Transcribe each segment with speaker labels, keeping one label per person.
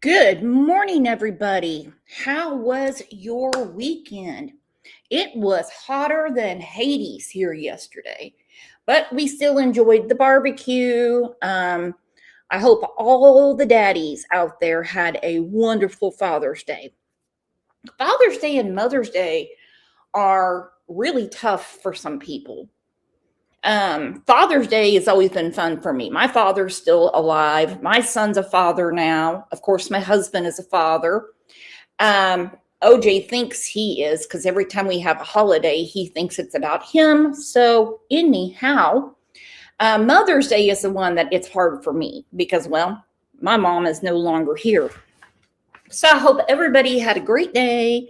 Speaker 1: Good morning, everybody. How was your weekend? It was hotter than Hades here yesterday, but we still enjoyed the barbecue. I hope all the daddies out there had a wonderful Father's Day. Father's Day and Mother's Day are really tough for some people. Father's Day has always been fun for me. My father's still alive. My son's a father now. Of course, my husband is a father. OJ thinks he is because every time we have a holiday, he thinks it's about him. So, anyhow, Mother's Day is the one that it's hard for me because, well, my mom is no longer here. So, I hope everybody had a great day.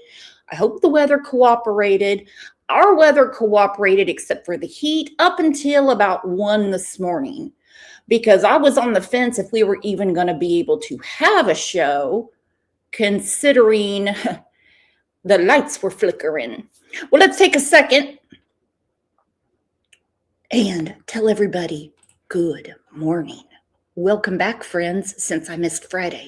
Speaker 1: I hope the weather cooperated. Our weather cooperated except for the heat up until about 1 this morning because I was on the fence if we were even going to be able to have a show considering the lights were flickering. Well, let's take a second and tell everybody good morning. Welcome back, friends, since I missed Friday.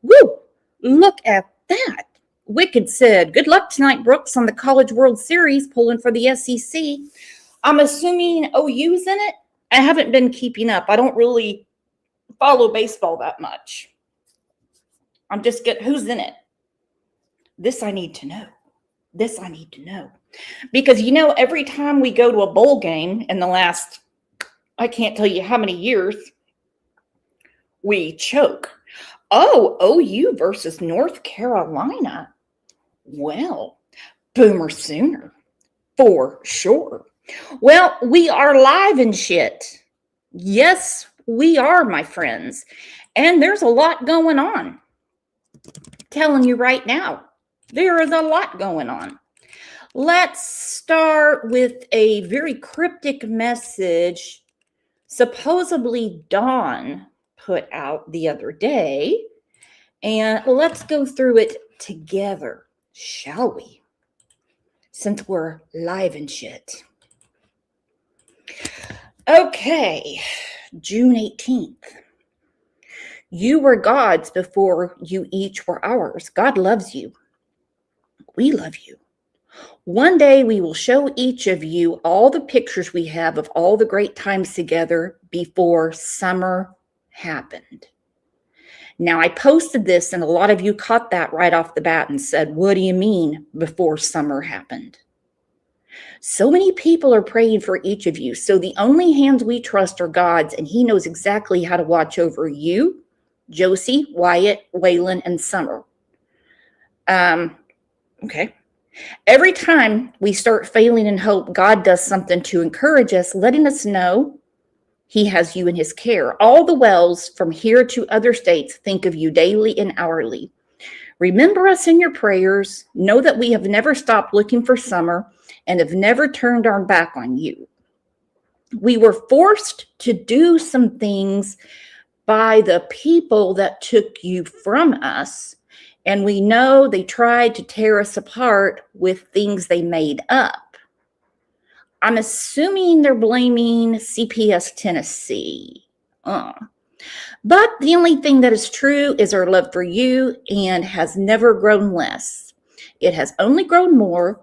Speaker 1: Woo! Look at that. Wicked said, good luck tonight, Brooks, on the College World Series, pulling for the SEC. I'm assuming OU's in it. I haven't been keeping up. I don't really follow baseball that much. I'm just getting who's in it. This I need to know. Because, every time we go to a bowl game in the last, I can't tell you how many years, we choke. Oh, OU versus North Carolina. Well, Boomer Sooner, for sure. Well, we are live and shit. Yes, we are, my friends. And there's a lot going on. Telling you right now, there is a lot going on. Let's start with a very cryptic message supposedly Dawn put out the other day, and let's go through it together, shall we? Since we're live and shit. Okay, June 18th. You were God's before you each were ours. God loves you. We love you. One day we will show each of you all the pictures we have of all the great times together before summer happened. Now, I posted this and a lot of you caught that right off the bat and said, what do you mean before summer happened? So many people are praying for each of you. So the only hands we trust are God's, and he knows exactly how to watch over you, Josie, Wyatt, Waylon, and Summer. Okay. Every time we start failing in hope, God does something to encourage us, letting us know he has you in his care. All the wells from here to other states think of you daily and hourly. Remember us in your prayers. Know that we have never stopped looking for summer and have never turned our back on you. We were forced to do some things by the people that took you from us, and we know they tried to tear us apart with things they made up. I'm assuming they're blaming CPS Tennessee. But the only thing that is true is our love for you and has never grown less. It has only grown more.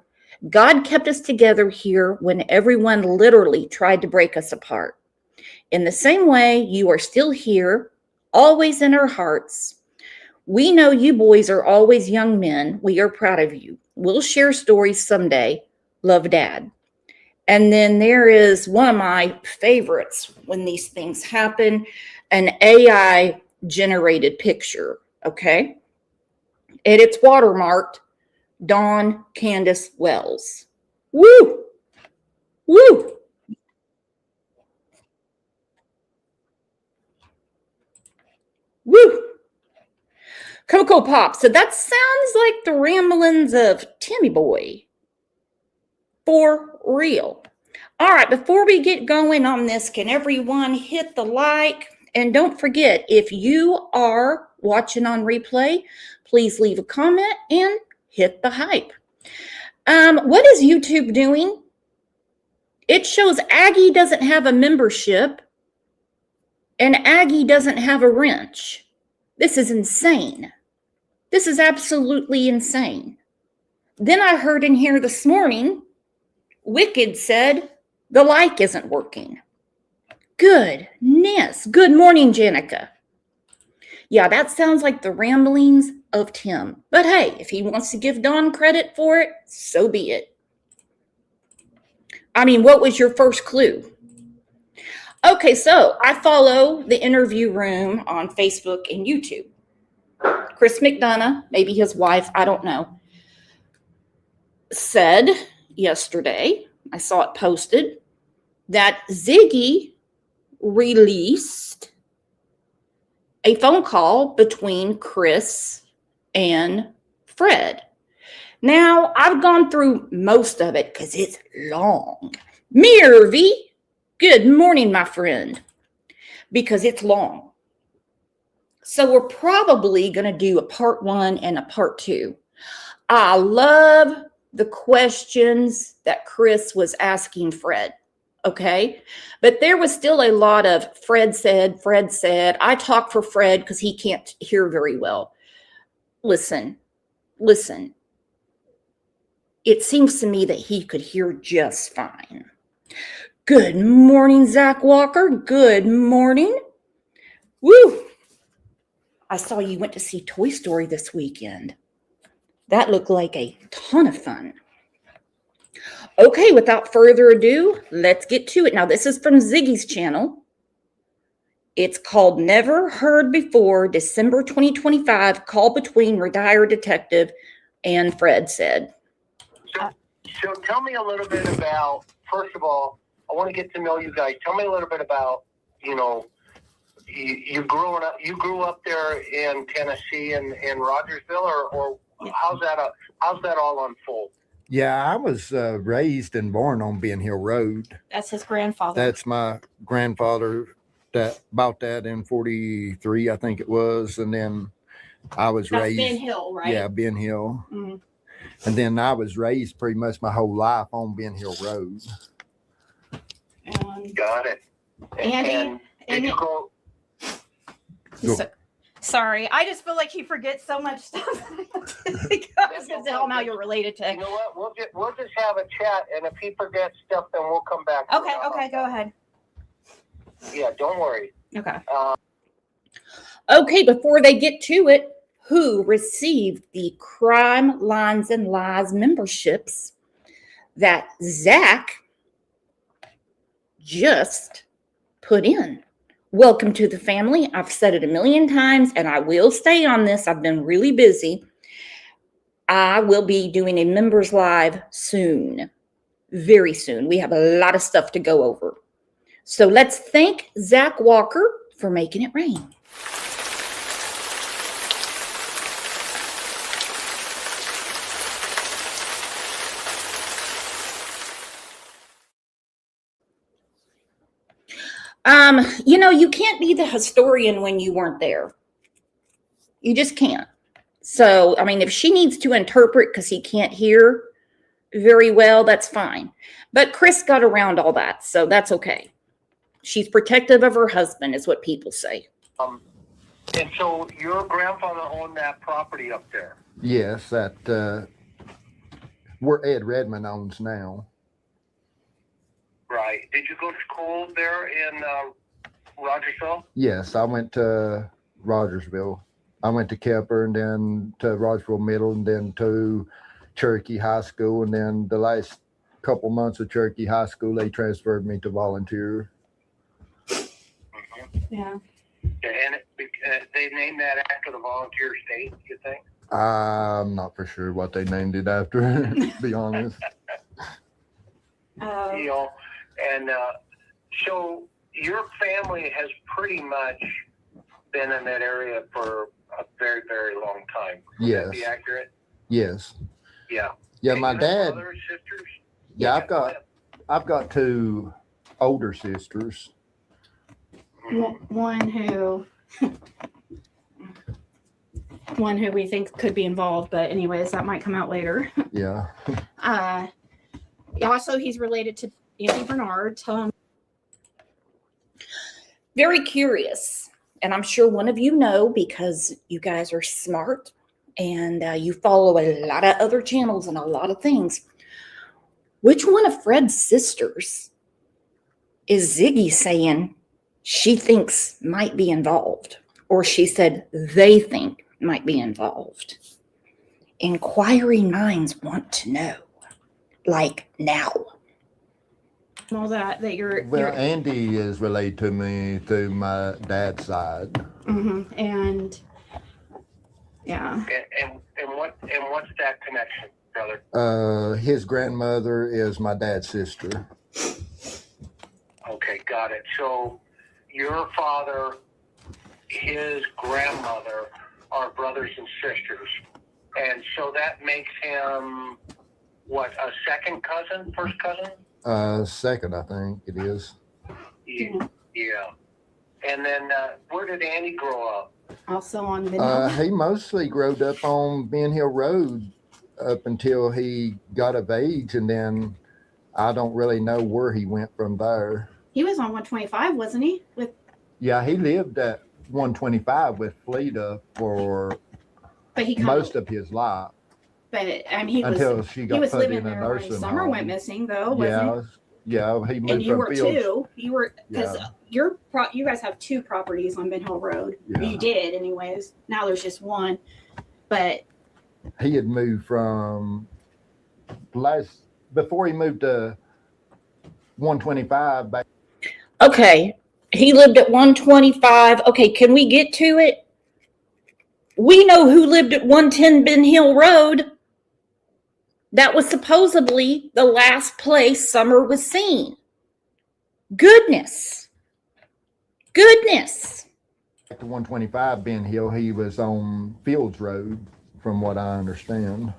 Speaker 1: God kept us together here when everyone literally tried to break us apart. In the same way, you are still here, always in our hearts. We know you boys are always young men. We are proud of you. We'll share stories someday. Love, Dad. And then there is one of my favorites when these things happen, an AI generated picture, okay? And it's watermarked Dawn Candace Wells. Woo! Woo! Woo! Cocoa Pop. So that sounds like the ramblings of Timmy Boy. For real. All right, before we get going on this, can everyone hit the like? And don't forget, if you are watching on replay, please leave a comment and hit the hype. What is YouTube doing? It shows Aggie doesn't have a membership and Aggie doesn't have a wrench. This is insane. This is absolutely insane. Then I heard in here this morning, Wicked said the like isn't working. Goodness. Good morning, Jenica. Yeah, that sounds like the ramblings of Tim. But hey, if he wants to give Don credit for it, so be it. I mean, what was your first clue? Okay, so I follow the interview room on Facebook and YouTube. Chris McDonough, maybe his wife, I don't know, said yesterday, I saw it posted, that Ziggy released a phone call between Chris and Fred. Now, I've gone through most of it because it's long. Mirvy, good morning, my friend, because it's long. So we're probably going to do a part 1 and a part 2. I love the questions that Chris was asking Fred. Okay. But there was still a lot of Fred said. I talk for Fred because he can't hear very well. Listen. It seems to me that he could hear just fine. Good morning, Zach Walker. Good morning. Woo. I saw you went to see Toy Story this weekend. That looked like a ton of fun. Okay, without further ado, let's get to it. Now, this is from Ziggy's channel. It's called Never Heard Before, December 2025, call between retired detective and Fred said.
Speaker 2: So tell me a little bit about, first of all, I want to get to know you guys. Tell me a little bit about, you grew up there in Tennessee in Rogersville, or how's that all unfold?
Speaker 3: Yeah, I was raised and born on Ben Hill Road.
Speaker 4: That's his grandfather.
Speaker 3: That's my grandfather. That bought that in 43, I think it was, and then I was raised.
Speaker 4: Ben Hill, right?
Speaker 3: Yeah, Ben Hill.
Speaker 4: Mm-hmm.
Speaker 3: And then I was raised pretty much my whole life on Ben Hill Road.
Speaker 2: Got it. And did you go?
Speaker 4: Sorry, I just feel like he forgets so much stuff. I was going to tell him how you're related to.
Speaker 2: You know what? We'll just have a chat, and if he forgets stuff, then we'll come back.
Speaker 4: Okay, go ahead.
Speaker 2: Yeah, don't worry.
Speaker 4: Okay.
Speaker 1: Okay, before they get to it, who received the Crime Lines and Lies memberships that Zach just put in? Welcome to the family. I've said it a million times, and I will stay on this. I've been really busy. I will be doing a members live soon, very soon. We have a lot of stuff to go over. So let's thank Zach Walker for making it rain. You can't be the historian when you weren't there. You just can't. So, I mean, if she needs to interpret because he can't hear very well, that's fine. But Chris got around all that, so that's okay. She's protective of her husband, is what people say.
Speaker 2: And so your grandfather owned that property up there?
Speaker 3: Yes, that where Ed Redmond owns now.
Speaker 2: Right. Did you go to school there in Rogersville?
Speaker 3: Yes, I went to Rogersville. I went to Kepler and then to Rogersville Middle and then to Cherokee High School. And then the last couple months of Cherokee High School, they transferred me to volunteer.
Speaker 2: Mm-hmm.
Speaker 4: Yeah.
Speaker 2: And they named that after the volunteer state, you think?
Speaker 3: I'm not for sure what they named it after, to be honest.
Speaker 2: So your family has pretty much been in that area for a very, very long time. Would
Speaker 3: Yes.
Speaker 2: that be accurate?
Speaker 3: Yes.
Speaker 2: Yeah.
Speaker 3: Yeah,
Speaker 2: And
Speaker 3: my
Speaker 2: you have
Speaker 3: dad.
Speaker 2: brothers, sisters?
Speaker 3: Yeah, I've got I've got two older sisters.
Speaker 4: One who we think could be involved, but anyways, that might come out later.
Speaker 3: Yeah.
Speaker 4: Also, he's related to Andy Bernard.
Speaker 1: Very curious. And I'm sure one of you know because you guys are smart and you follow a lot of other channels and a lot of things. Which one of Fred's sisters is Ziggy saying she thinks might be involved? Or she said they think might be involved? Inquiring minds want to know. Like now.
Speaker 4: All that you're.
Speaker 3: Well, Andy is related to me through my dad's side.
Speaker 4: Mm-hmm. And yeah.
Speaker 2: And what's that connection, brother?
Speaker 3: His grandmother is my dad's sister.
Speaker 2: Okay, got it. So your father, his grandmother are brothers and sisters. And so that makes him, what, a second cousin, first cousin?
Speaker 3: Second, I think it is.
Speaker 2: Yeah. And then where did Andy grow up?
Speaker 4: Also on video.
Speaker 3: He mostly growed up on Ben Hill Road up until he got of age, and then I don't really know where he went from there.
Speaker 4: He was on 125, wasn't he?
Speaker 3: Yeah, he lived at 125 with Fleta for most of his life.
Speaker 4: But I mean,
Speaker 3: until she got put in a nursing home.
Speaker 4: Summer went missing, though, wasn't he?
Speaker 3: Yeah, he moved
Speaker 4: and you
Speaker 3: from
Speaker 4: were
Speaker 3: Fields.
Speaker 4: too. You were because you guys have two properties on Ben Hill Road.
Speaker 3: Yeah.
Speaker 4: You did, anyways. Now there's just one, but
Speaker 3: he had moved from before he moved to 125 back.
Speaker 1: Okay, he lived at 125. Okay, can we get to it? We know who lived at 110 Ben Hill Road. That was supposedly the last place Summer was seen. Goodness.
Speaker 3: Back to 125 Ben Hill, he was on Fields Road, from what I understand.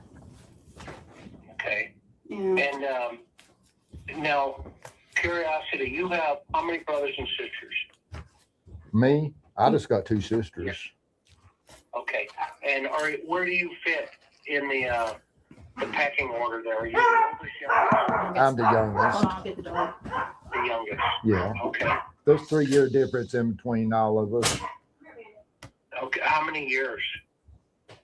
Speaker 2: Okay.
Speaker 4: yeah.
Speaker 2: And now, curiosity, you have how many brothers and sisters?
Speaker 3: Me, I just got two sisters.
Speaker 2: Okay. And where do you fit in the pecking order there? Are you the oldest, youngest?
Speaker 3: I'm the youngest.
Speaker 4: Hold on, I'll get the dog.
Speaker 2: The youngest.
Speaker 3: Yeah.
Speaker 2: Okay.
Speaker 3: There's 3-year difference in between all of us.
Speaker 2: Okay. How many years?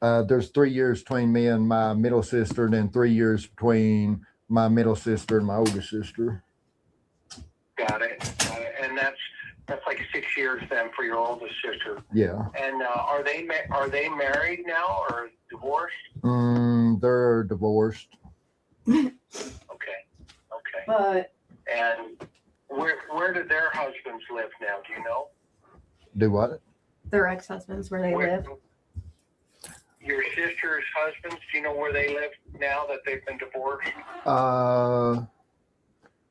Speaker 3: There's 3 years between me and my middle sister, and then 3 years between my middle sister and my older sister.
Speaker 2: Got it. And that's like 6 years then for your oldest sister.
Speaker 3: Yeah.
Speaker 2: And are they married now or divorced?
Speaker 3: They're divorced.
Speaker 2: Okay.
Speaker 4: But
Speaker 2: And where do their husbands live now? Do you know?
Speaker 3: Do what?
Speaker 4: their ex-husbands where they live.
Speaker 2: Your sister's husbands, do you know where they live now that they've been divorced?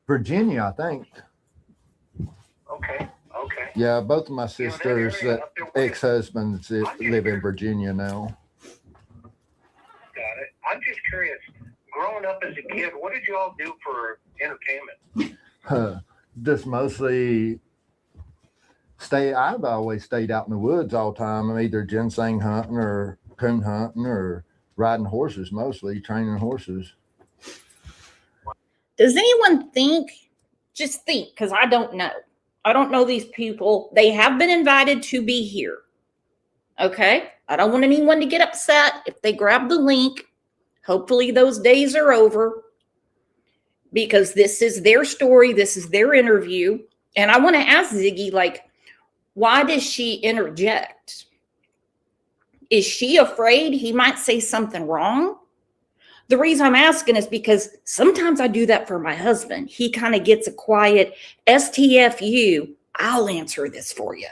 Speaker 3: Virginia, I think.
Speaker 2: Okay.
Speaker 3: Yeah, both of my sisters'
Speaker 2: area up there,
Speaker 3: ex-husbands live in Virginia now.
Speaker 2: Got it. I'm just curious. Growing up as a kid, what did you all do for entertainment?
Speaker 3: Just mostly I've always stayed out in the woods all the time. I'm either ginseng hunting or coon hunting or riding horses, mostly training horses.
Speaker 1: Does anyone just think, because I don't know these people. They have been invited to be here. Okay? I don't want anyone to get upset if they grab the link. Hopefully those days are over because this is their story. This is their interview. And I want to ask Ziggy, why does she interject? Is she afraid he might say something wrong? The reason I'm asking is because sometimes I do that for my husband. He kind of gets a quiet STFU. I'll answer this for you.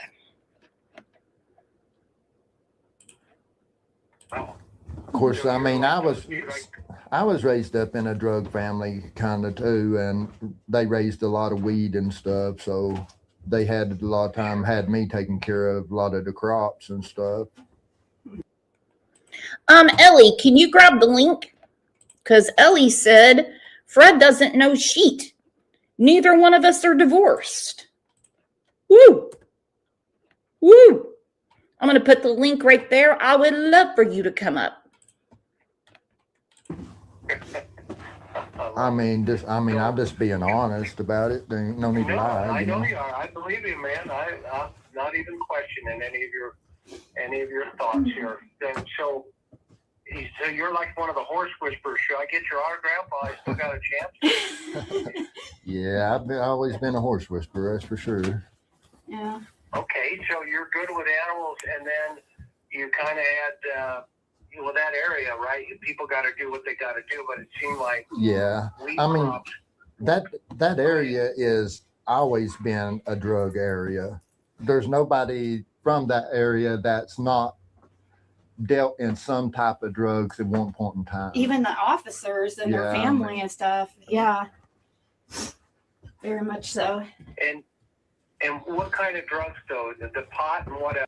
Speaker 3: Of course, I mean, I was raised up in a drug family kind of too, and they raised a lot of weed and stuff. So they had a lot of time, had me taking care of a lot of the crops and stuff.
Speaker 1: Ellie, can you grab the link? Because Ellie said Fred doesn't know sheet. Neither one of us are divorced. Woo! Woo! I'm going to put the link right there. I would love for you to come up.
Speaker 3: I'm just being honest about it. There ain't no need to
Speaker 2: No,
Speaker 3: lie.
Speaker 2: I know you are. I believe you, man. I'm not even questioning any of your thoughts here. And so you're like one of the horse whisperers. Should I get your autograph while I still got a chance?
Speaker 3: Yeah, I've always been a horse whisperer, that's for sure.
Speaker 4: Yeah.
Speaker 2: Okay, so you're good with animals, and then you kind of had, that area, right? People got to do what they got to do, but it seemed like
Speaker 3: that area is always been a drug area. There's nobody from that area that's not dealt in some type of drugs at one point in time.
Speaker 4: Even the officers and their family and stuff. Yeah. Very much so.
Speaker 2: And what kind of drugs though? The pot and what else?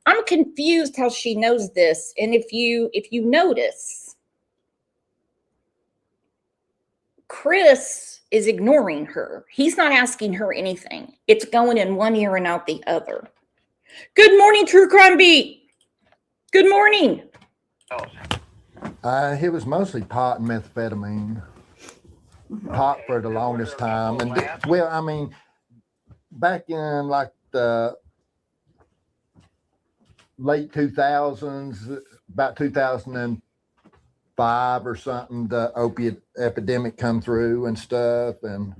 Speaker 1: I'm confused how she knows this. And if you notice, Chris is ignoring her. He's not asking her anything. It's going in one ear and out the other. Good morning, True Crime Beat. Good morning.
Speaker 3: It was mostly pot and methamphetamine. Pot for the longest time. And back in like the late 2000s, about 2005 or something, the opiate epidemic come through and stuff, and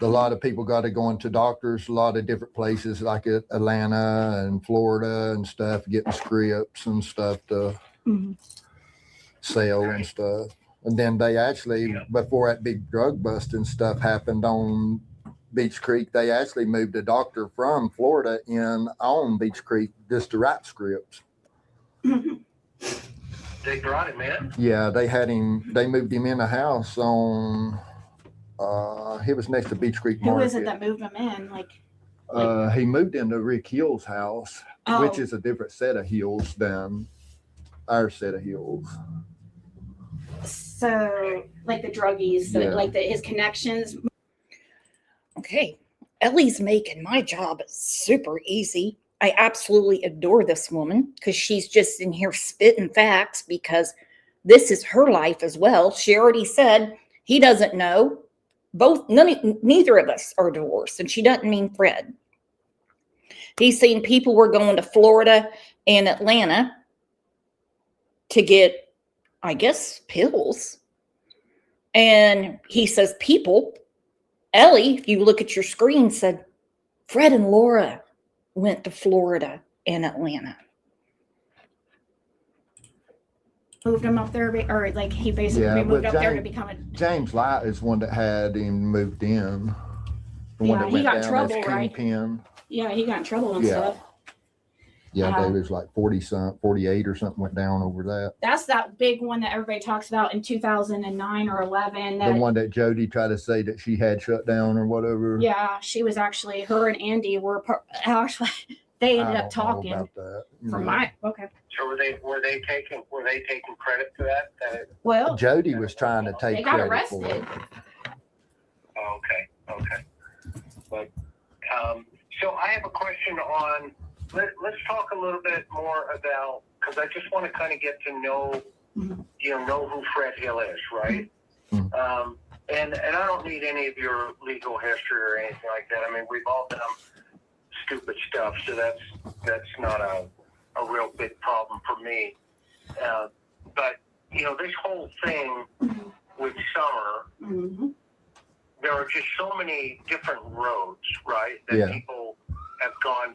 Speaker 3: a lot of people got to go into doctors, a lot of different places like Atlanta and Florida and stuff, getting scripts and stuff to sell and stuff. And then they actually, before that big drug bust and stuff happened on Beach Creek, they actually moved a doctor from Florida in on Beach Creek just to write scripts.
Speaker 2: They brought him in?
Speaker 3: Yeah, they moved him in a house on, he was next to Beach Creek Market.
Speaker 4: Who is it that moved him in?
Speaker 3: He moved into Rick Hill's house, which is a different set of hills than our set of hills.
Speaker 4: So, like the druggies, his connections.
Speaker 1: Okay, Ellie's making my job super easy. I absolutely adore this woman because she's just in here spitting facts because this is her life as well. She already said he doesn't know. Neither of us are divorced, and she doesn't mean Fred. He's saying people were going to Florida and Atlanta to get, I guess, pills. And he says people. Ellie, if you look at your screen, said Fred and Laura went to Florida and Atlanta.
Speaker 4: Moved him up there, or like he basically moved up there to become a.
Speaker 3: James Light is one that had him moved in. The one that
Speaker 4: he
Speaker 3: went
Speaker 4: got
Speaker 3: down
Speaker 4: trouble,
Speaker 3: as
Speaker 4: right?
Speaker 3: Kingpin.
Speaker 4: Yeah, he got in trouble and stuff.
Speaker 3: Yeah, they was like 48 or something went down over that.
Speaker 4: That's that big one that everybody talks about in 2009 or 11.
Speaker 3: The one that Jody tried to say that she had shut down or whatever.
Speaker 4: Yeah, she was actually, her and Andy were actually, they ended up talking.
Speaker 3: About that.
Speaker 4: Okay.
Speaker 2: So were they taking credit for that?
Speaker 4: Well,
Speaker 3: Jody was trying to take
Speaker 4: got
Speaker 3: credit
Speaker 4: arrested.
Speaker 3: for it.
Speaker 2: Okay. But so I have a question on. Let's talk a little bit more about, because I just want to kind of get to know, know who Fred Hill is, right? Mm-hmm. And I don't need any of your legal history or anything like that. I mean, we've all done stupid stuff, so that's not a real big problem for me. But this whole thing with Summer, there are just so many different roads, right? That people have gone.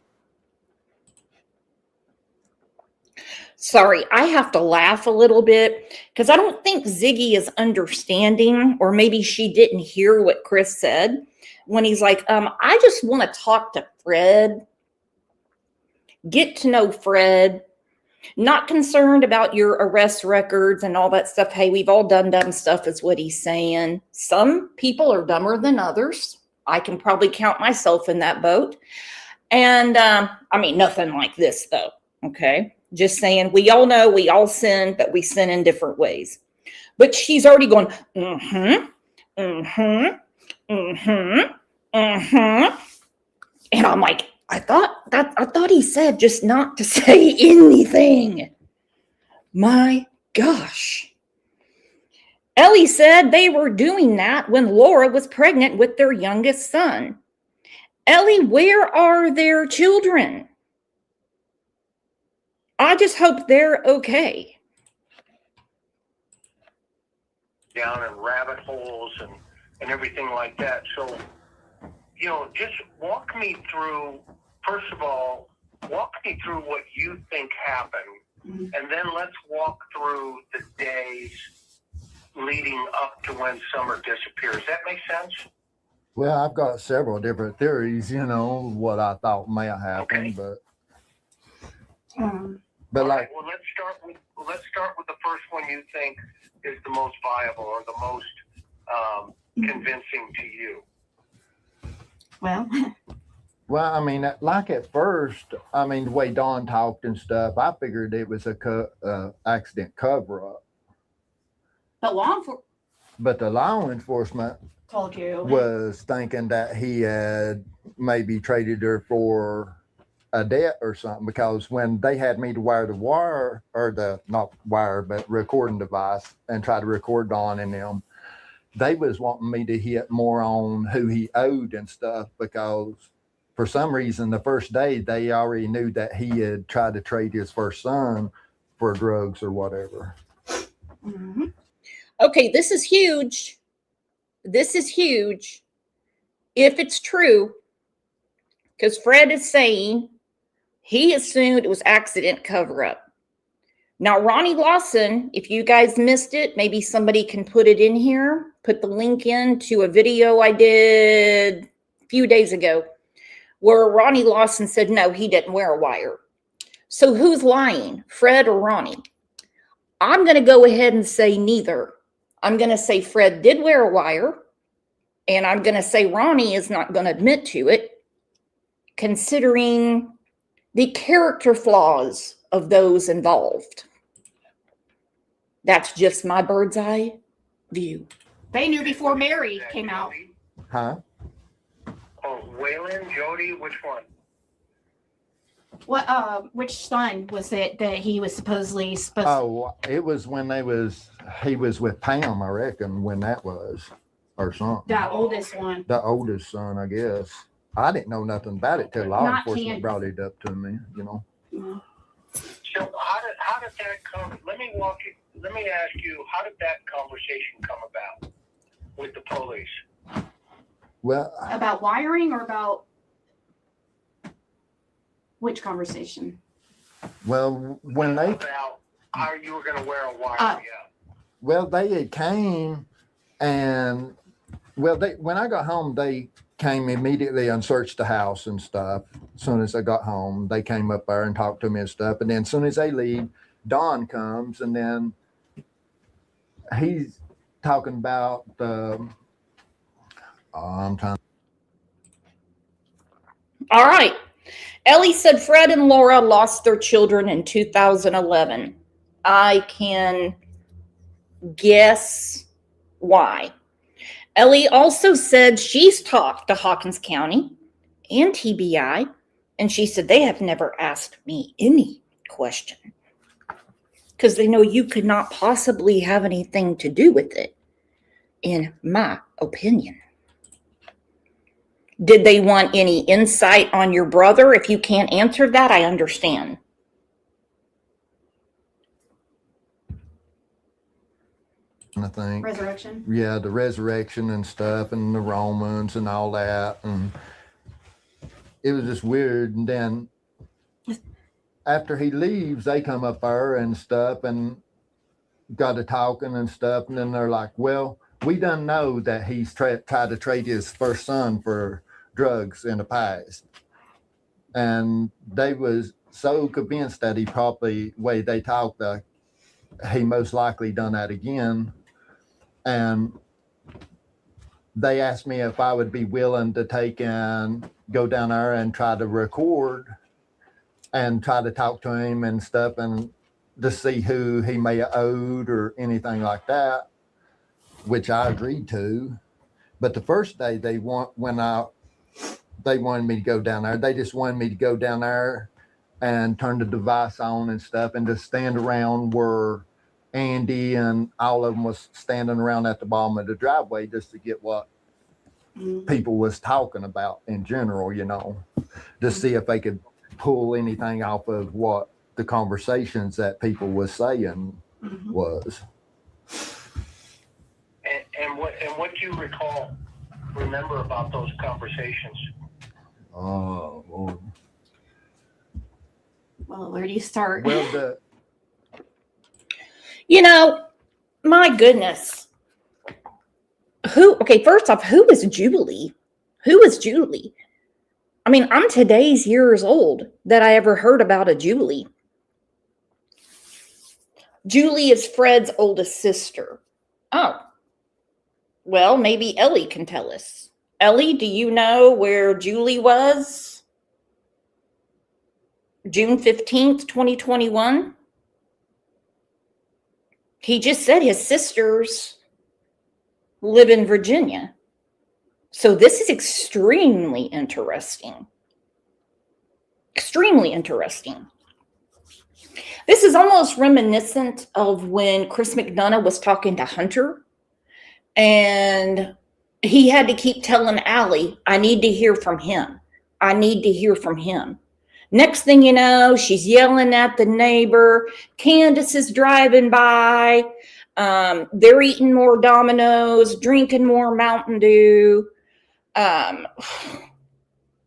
Speaker 1: Sorry, I have to laugh a little bit because I don't think Ziggy is understanding, or maybe she didn't hear what Chris said when he's like, I just want to talk to Fred, get to know Fred, not concerned about your arrest records and all that stuff. Hey, we've all done dumb stuff is what he's saying. Some people are dumber than others. I can probably count myself in that boat. And nothing like this though. Okay. Just saying, we all know we all sin, but we sin in different ways. But she's already going, mm-hmm, mm-hmm. And I'm like, I thought he said just not to say anything. My gosh. Ellie said they were doing that when Laura was pregnant with their youngest son. Ellie, where are their children? I just hope they're okay.
Speaker 2: Down in rabbit holes and everything like that. So, just walk me through, first of all, walk me through what you think happened, and then let's walk through the days leading up to when Summer disappears. That make sense?
Speaker 3: Well, I've got several different theories, what I thought may have happened,
Speaker 2: Okay.
Speaker 3: but
Speaker 2: All
Speaker 3: like,
Speaker 2: right, well, let's start with the first one you think is the most viable or the most convincing to you.
Speaker 4: Well,
Speaker 3: well, I mean, like at first, I mean, the way Dawn talked and stuff, I figured it was a accident cover up. But the law enforcement
Speaker 4: told you.
Speaker 3: was thinking that he had maybe traded her for a debt or something, because when they had me to wire the wire, or the not wire but recording device, and try to record Dawn and them, they was wanting me to hit more on who he owed and stuff, because for some reason the first day they already knew that he had tried to trade his first son for drugs or whatever.
Speaker 4: Mm-hmm.
Speaker 1: Okay, this is huge. This is huge. If it's true, because Fred is saying he assumed it was accident cover-up. Now, Ronnie Lawson, if you guys missed it, maybe somebody can put it in here, put the link in to a video I did a few days ago, where Ronnie Lawson said, no, he didn't wear a wire. So who's lying, Fred or Ronnie? I'm going to go ahead and say neither. I'm going to say Fred did wear a wire, and I'm going to say Ronnie is not going to admit to it, considering the character flaws of those involved. That's just my bird's eye view.
Speaker 4: They knew before Mary came out.
Speaker 3: Huh?
Speaker 2: Oh, Waylon, Jody, which one?
Speaker 4: What? Which son was it that he was supposedly supposed?
Speaker 3: Oh, it was when he was with Pam, I reckon, when that was, or something.
Speaker 4: That oldest one.
Speaker 3: The oldest son, I guess. I didn't know nothing about it till law
Speaker 4: Not
Speaker 3: enforcement
Speaker 4: Candace.
Speaker 3: brought it up to me,
Speaker 4: Mm-hmm.
Speaker 2: So how did that come? Let me ask you, how did that conversation come about with the police?
Speaker 3: Well,
Speaker 4: About wiring or about which conversation?
Speaker 3: well, when they
Speaker 2: About how you were going to wear a wire,
Speaker 4: Oh.
Speaker 2: yeah.
Speaker 3: Well, they had came, and when I got home, they came immediately and searched the house and stuff. As soon as I got home, they came up there and talked to me and stuff. And then as soon as they leave, Don comes, and then he's talking about I'm trying.
Speaker 1: All right. Ellie said Fred and Laura lost their children in 2011. I can guess why. Ellie also said she's talked to Hawkins County and TBI, and she said they have never asked me any question because they know you could not possibly have anything to do with it, in my opinion. Did they want any insight on your brother? If you can't answer that, I understand.
Speaker 3: I think.
Speaker 4: Resurrection.
Speaker 3: Yeah, the resurrection and stuff, and the Romans and all that, and it was just weird. And then after he leaves, they come up there and stuff and got to talking and stuff, and then they're like, well, we done know that he's tried to trade his first son for drugs in the past, and they was so convinced that he probably, way they talked, he most likely done that again. And they asked me if I would be willing to take and go down there and try to record and try to talk to him and stuff, and to see who he may have owed or anything like that, which I agreed to. But the first day they wanted me to go down there. They just wanted me to go down there and turn the device on and stuff and just stand around where Andy and all of them was standing around at the bottom of the driveway just to get what people was talking about in general, to see if they could pull anything off of what the conversations that people was saying was.
Speaker 2: And what do you remember about those conversations?
Speaker 3: Oh, Lord.
Speaker 4: Well, where do you start?
Speaker 3: Well,
Speaker 1: My goodness. First off, who is Julie? Who is Julie? I mean, I'm today's years old that I ever heard about a Julie. Julie is Fred's oldest sister. Oh. Well, maybe Ellie can tell us. Ellie, do you know where Julie was? June 15th, 2021? He just said his sisters live in Virginia. So this is extremely interesting. Extremely interesting. This is almost reminiscent of when Chris McDonough was talking to Hunter, and he had to keep telling Allie, I need to hear from him. I need to hear from him. Next thing you know, she's yelling at the neighbor. Candace is driving by. They're eating more Dominoes, drinking more Mountain Dew.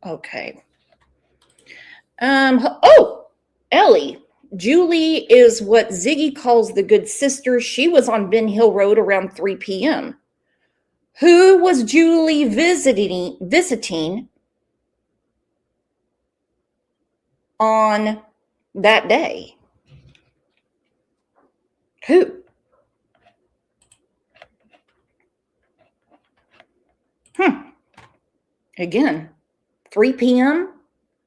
Speaker 1: Okay. Ellie. Julie is what Ziggy calls the good sister. She was on Ben Hill Road around 3 p.m. Who was Julie visiting on that day? Who? Again, 3 p.m.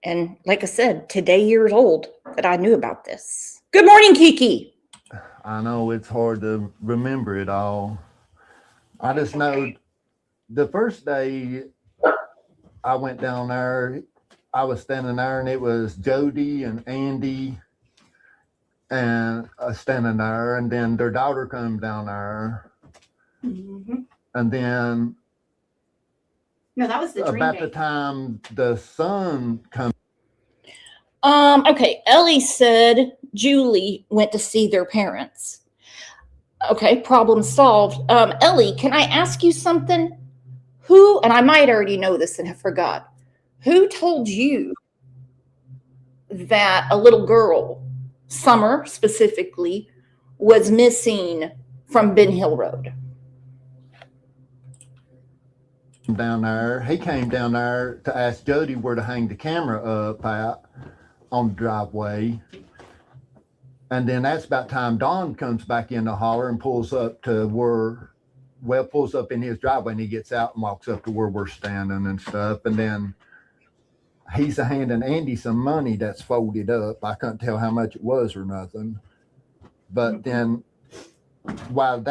Speaker 1: And like I said, today years old that I knew about this. Good morning, Kiki.
Speaker 3: I know it's hard to remember it all. I just know the first day I went down there, I was standing there and it was Jody and Andy and standing there, and then their daughter come down there. And then
Speaker 4: No, that was the dream
Speaker 3: about
Speaker 4: date.
Speaker 3: the time the son come.
Speaker 1: Okay, Ellie said Julie went to see their parents. Okay, problem solved. Ellie, can I ask you something? Who, and I might already know this and have forgot, who told you that a little girl, Summer specifically, was missing from Ben Hill Road?
Speaker 3: Down there, he came down there to ask Jody where to hang the camera up at on the driveway. And then that's about time Don comes back in the holler and pulls up in his driveway, and he gets out and walks up to where we're standing and stuff. And then he's handing Andy some money that's folded up. I couldn't tell how much it was or nothing. But then while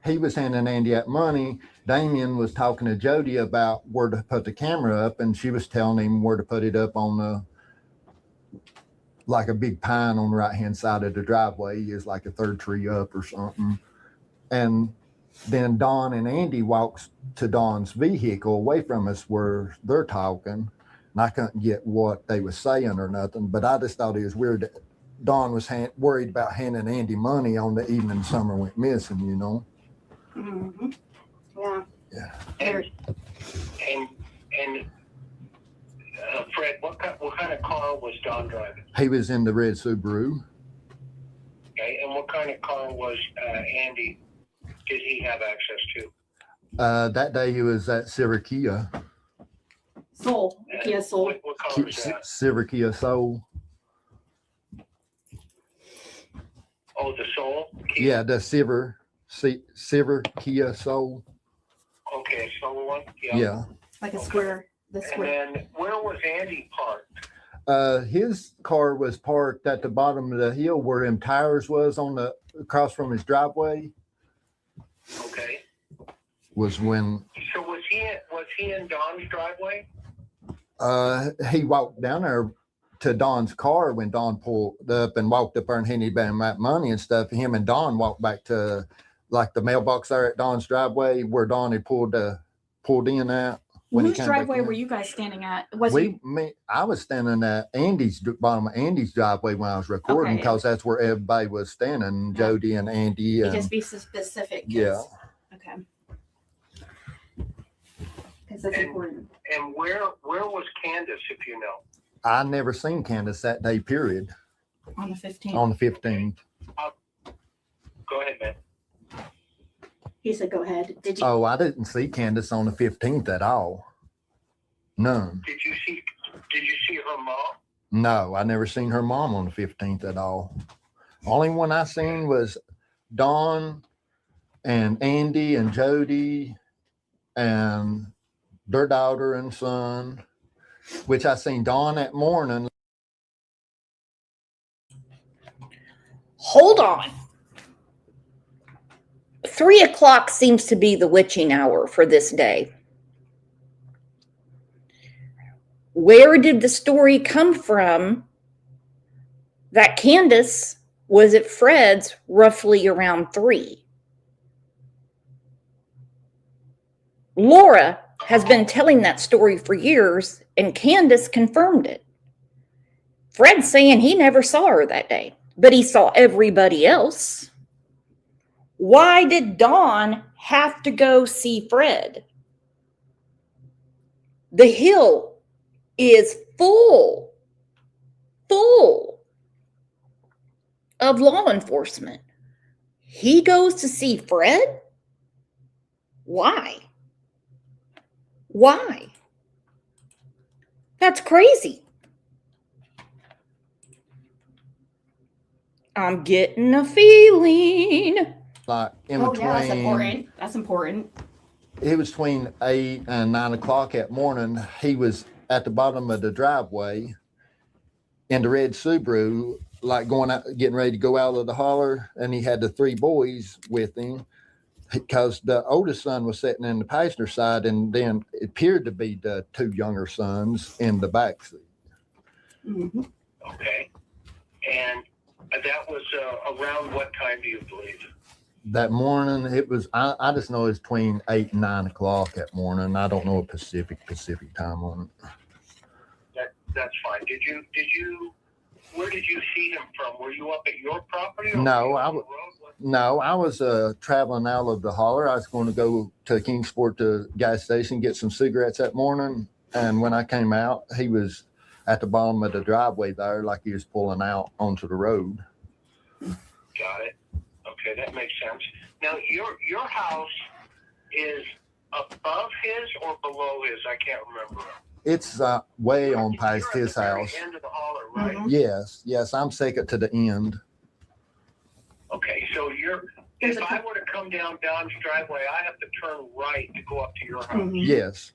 Speaker 3: he was handing Andy that money, Damien was talking to Jody about where to put the camera up, and she was telling him where to put it up on like a big pine on the right-hand side of the driveway is like a third tree up or something. And then Don and Andy walks to Don's vehicle away from us where they're talking. And I couldn't get what they were saying or nothing, but I just thought it was weird that Don was worried about handing Andy money on the evening Summer went missing,
Speaker 4: Yeah.
Speaker 2: And Fred, what kind of car was Don driving?
Speaker 3: He was in the red Subaru.
Speaker 2: Okay, and what kind of car was Andy? Did he have access to?
Speaker 3: That day he was at Kia
Speaker 4: Soul. Kia Soul.
Speaker 2: What color was that?
Speaker 3: Kia Soul.
Speaker 2: Oh, the Soul?
Speaker 3: Yeah, the Silver Kia Soul.
Speaker 2: Okay, Soul one?
Speaker 3: Yeah.
Speaker 4: Like a square. The square.
Speaker 2: And then where was Andy parked?
Speaker 3: His car was parked at the bottom of the hill where them tires was across from his driveway.
Speaker 2: Okay.
Speaker 3: Was when.
Speaker 2: So he in Don's driveway?
Speaker 3: He walked down there to Don's car when Don pulled up and walked up there and handed him that money and stuff. Him and Don walked back to like the mailbox there at Don's driveway where Don had pulled in at. When
Speaker 4: Whose driveway were you guys standing at?
Speaker 3: I was standing at bottom of Andy's driveway when I was recording, because that's where everybody was standing.
Speaker 4: Yeah.
Speaker 3: Jody and Andy.
Speaker 4: Just be specific.
Speaker 3: Yeah.
Speaker 4: Okay. Because that's important.
Speaker 2: And where was Candace, if you know?
Speaker 3: I never seen Candace that day, period.
Speaker 4: On the 15th.
Speaker 3: On the 15th.
Speaker 2: Go ahead, man.
Speaker 4: He said, "Go ahead." Did you?
Speaker 3: Oh, I didn't see Candace on the 15th at all. None.
Speaker 2: Did you see her mom?
Speaker 3: No, I never seen her mom on the 15th at all. Only one I seen was Dawn and Andy and Jody and their daughter and son, which I seen Dawn that morning.
Speaker 1: Hold on. 3 o'clock seems to be the witching hour for this day. Where did the story come from that Candace was at Fred's roughly around 3? Laura has been telling that story for years, and Candace confirmed it. Fred's saying he never saw her that day, but he saw everybody else. Why did Dawn have to go see Fred? The hill is full of law enforcement. He goes to see Fred? Why? That's crazy. I'm getting a feeling.
Speaker 3: Like in
Speaker 4: Oh,
Speaker 3: between.
Speaker 4: yeah, that's important. That's important.
Speaker 3: It was between 8 and 9 o'clock that morning. He was at the bottom of the driveway in the red Subaru, like going out, getting ready to go out of the holler. And he had the 3 boys with him, because the oldest son was sitting in the passenger side, and then it appeared to be the 2 younger sons in the back seat.
Speaker 4: Mm-hmm.
Speaker 2: Okay. And that was around what time do you believe?
Speaker 3: That morning, it was, I just know it's between 8 and 9 o'clock that morning. I don't know a Pacific time on it.
Speaker 2: That's fine. Where did you see him from? Were you up at your property? Or
Speaker 3: No,
Speaker 2: I
Speaker 3: I was traveling out of the holler. I was going to go to Kingsport, to gas station, get some cigarettes that morning. And when I came out, he was at the bottom of the driveway there, like he was pulling out onto the road.
Speaker 2: Got it. Okay, that makes sense. Now, your house is above his or below his? I can't remember.
Speaker 3: It's way on past
Speaker 2: You're at
Speaker 3: his
Speaker 2: the very
Speaker 3: house.
Speaker 2: end of the holler, right?
Speaker 4: Mhm.
Speaker 3: Yes, I'm second to the end.
Speaker 2: Okay, so if I were to come down Don's driveway, I have to turn right to go up to your house.
Speaker 4: Mhm.
Speaker 3: Yes,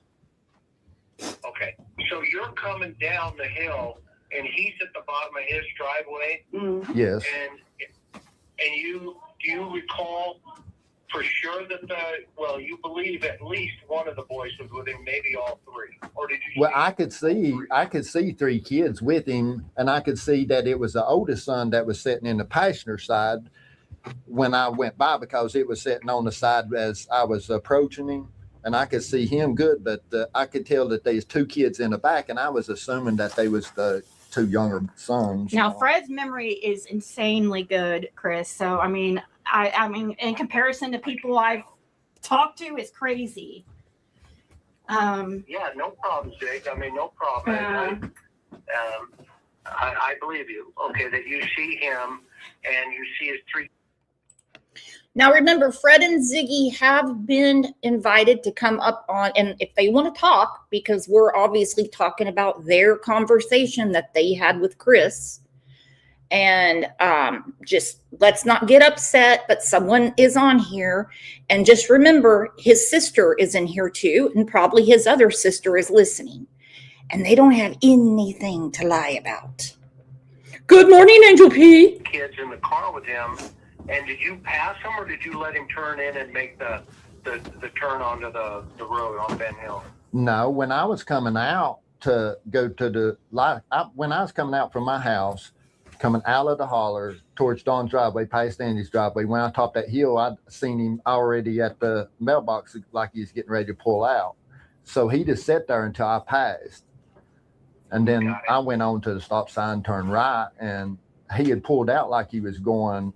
Speaker 2: Okay, so you're coming down the hill, and he's at the bottom of his driveway,
Speaker 4: Mhm.
Speaker 3: yes.
Speaker 2: and do you recall for sure that you believe at least one of the boys was with him, maybe all 3, or did you?
Speaker 3: Well, I could see 3 kids with him, and I could see that it was the oldest son that was sitting in the passenger side when I went by, because it was sitting on the side as I was approaching him, and I could see him good, but I could tell that there's 2 kids in the back, and I was assuming that they was the 2 younger sons.
Speaker 4: Now, Fred's memory is insanely good, Chris. So, I mean, in comparison to people I've talked to, it's crazy.
Speaker 2: Yeah, no problem, Jake. I mean, no problem. I believe you. Okay, that you see him and you see his 3.
Speaker 1: Now, remember, Fred and Ziggy have been invited to come up on, and if they want to talk, because we're obviously talking about their conversation that they had with Chris. And just let's not get upset, but someone is on here. And just remember, his sister is in here too, and probably his other sister is listening. And they don't have anything to lie about. Good morning, Angel P.
Speaker 2: Kids in the car with him, and did you pass him or did you let him turn in and make the the turn onto the road on Ben Hill?
Speaker 3: No, when I was coming out to go to the when I was coming out from my house, coming out of the holler towards Don's driveway, past Andy's driveway, when I topped that hill, I'd seen him already at the mailbox like he was getting ready to pull out. So he just sat there until I passed. And then I went on to the stop sign, turned right, and he had pulled out like he was going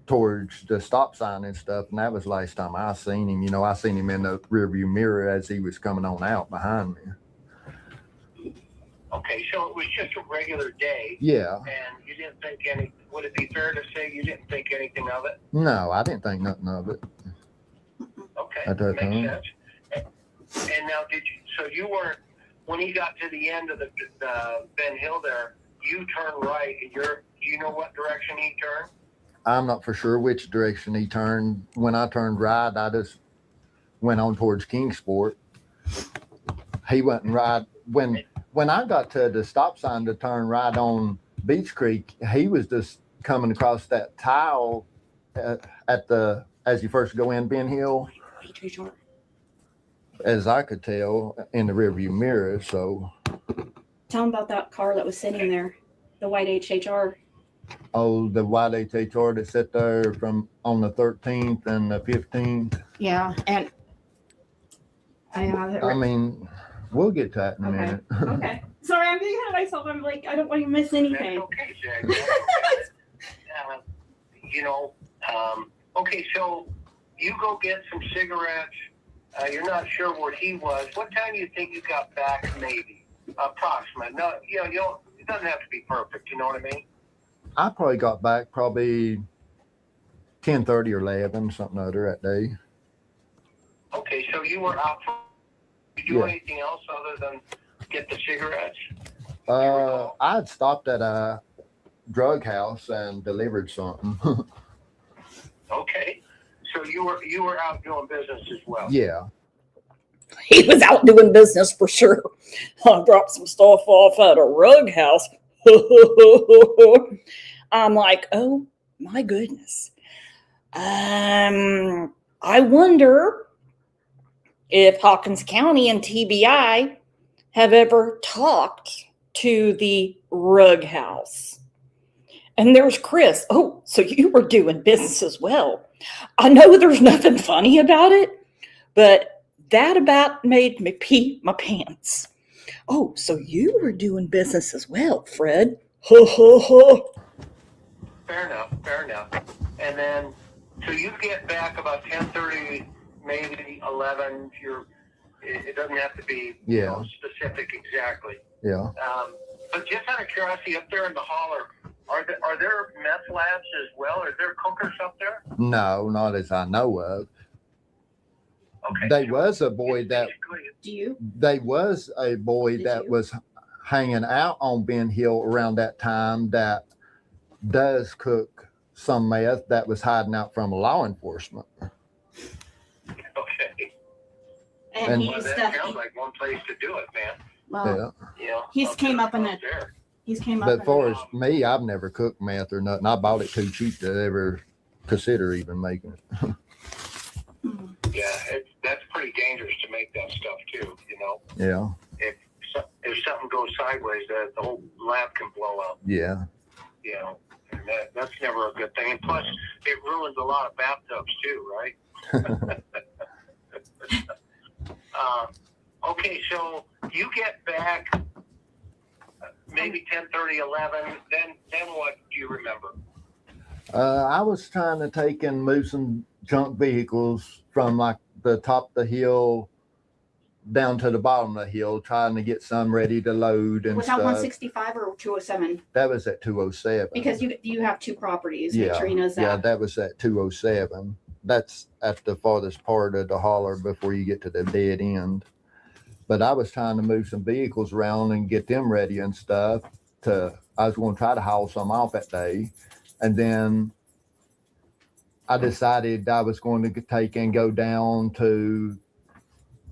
Speaker 3: towards the stop sign and stuff. And that was the last time I seen him. You know, I seen him in the rearview mirror as he was coming on out behind me.
Speaker 2: Okay, so it was just a regular day.
Speaker 3: Yeah.
Speaker 2: And you didn't think any, would it be fair to say you didn't think anything of it?
Speaker 3: No, I didn't think nothing of it.
Speaker 2: Okay,
Speaker 3: At that
Speaker 2: makes
Speaker 3: time.
Speaker 2: sense. And now so you weren't, when he got to the end of the Ben Hill there, you turned right, and do you know what direction he turned?
Speaker 3: I'm not for sure which direction he turned. When I turned right, I just went on towards Kingsport. He went right. When I got to the stop sign to turn right on Beach Creek, he was just coming across that tile as you first go in Ben Hill, as I could tell in the rearview mirror. So,
Speaker 4: Tell him about that car that was sitting there, the white HHR.
Speaker 3: oh, the white HHR that sat there from on the 13th and the 15th.
Speaker 4: Yeah, and
Speaker 3: I mean, we'll get to that in a minute.
Speaker 4: Okay. Sorry, I'm getting ahead of myself. I'm like, I don't want to miss
Speaker 2: That's
Speaker 4: anything.
Speaker 2: okay, Jack. Okay, so you go get some cigarettes. You're not sure where he was. What time do you think you got back, maybe? Approximate. No, you don't, it doesn't have to be perfect. You know what I mean?
Speaker 3: I probably got back probably 10:30 or 11, something other that day.
Speaker 2: Okay, so you were out for, did you do
Speaker 3: Yeah.
Speaker 2: anything else other than get the cigarettes?
Speaker 3: I had stopped at a drug house and delivered something.
Speaker 2: Okay, so you were out doing business as well.
Speaker 3: Yeah.
Speaker 1: He was out doing business for sure. I dropped some stuff off at a rug house. I'm like, oh my goodness. I wonder if Hawkins County and TBI have ever talked to the rug house. And there's Chris. Oh, so you were doing business as well. I know there's nothing funny about it, but that about made me pee my pants. Oh, so you were doing business as well, Fred. Ho, ho, ho.
Speaker 2: Fair enough. And then, so you get back about 10:30, maybe 11. It doesn't have to be specific exactly.
Speaker 3: Yeah.
Speaker 2: But just out of curiosity, up there in the holler, are there meth labs as well? Are there cookers up there?
Speaker 3: No, not as I know of.
Speaker 2: Okay.
Speaker 3: There was a boy that was hanging out on Ben Hill around that time that does cook some meth that was hiding out from law enforcement.
Speaker 2: Okay.
Speaker 4: And
Speaker 2: Well, that sounds like one place to do it, man.
Speaker 4: well,
Speaker 3: Yeah.
Speaker 2: You know,
Speaker 4: He's
Speaker 2: up
Speaker 4: came
Speaker 2: there,
Speaker 4: up in
Speaker 2: up
Speaker 4: it.
Speaker 2: there.
Speaker 3: But as far as me, I've never cooked meth or nothing. I bought it too cheap to ever consider even making it.
Speaker 2: Yeah, that's pretty dangerous to make that stuff too. You know,
Speaker 3: Yeah.
Speaker 2: if something goes sideways, the whole lab can blow up.
Speaker 3: Yeah.
Speaker 2: You know, and that's never a good thing. And plus, it ruins a lot of bathtubs too, right? Okay, so you get back maybe 10:30, 11. Then what do you remember?
Speaker 3: I was trying to take and move some junk vehicles from like the top of the hill down to the bottom of the hill, trying to get some ready to load and
Speaker 4: was that
Speaker 3: stuff.
Speaker 4: 165 or 207?
Speaker 3: That was at 207.
Speaker 4: Because you have two properties. Make sure he knows that.
Speaker 3: Yeah, that was at 207. That's at the farthest part of the holler before you get to the dead end. But I was trying to move some vehicles around and get them ready and stuff. I was going to try to haul some off that day. And then I decided I was going to take and go down to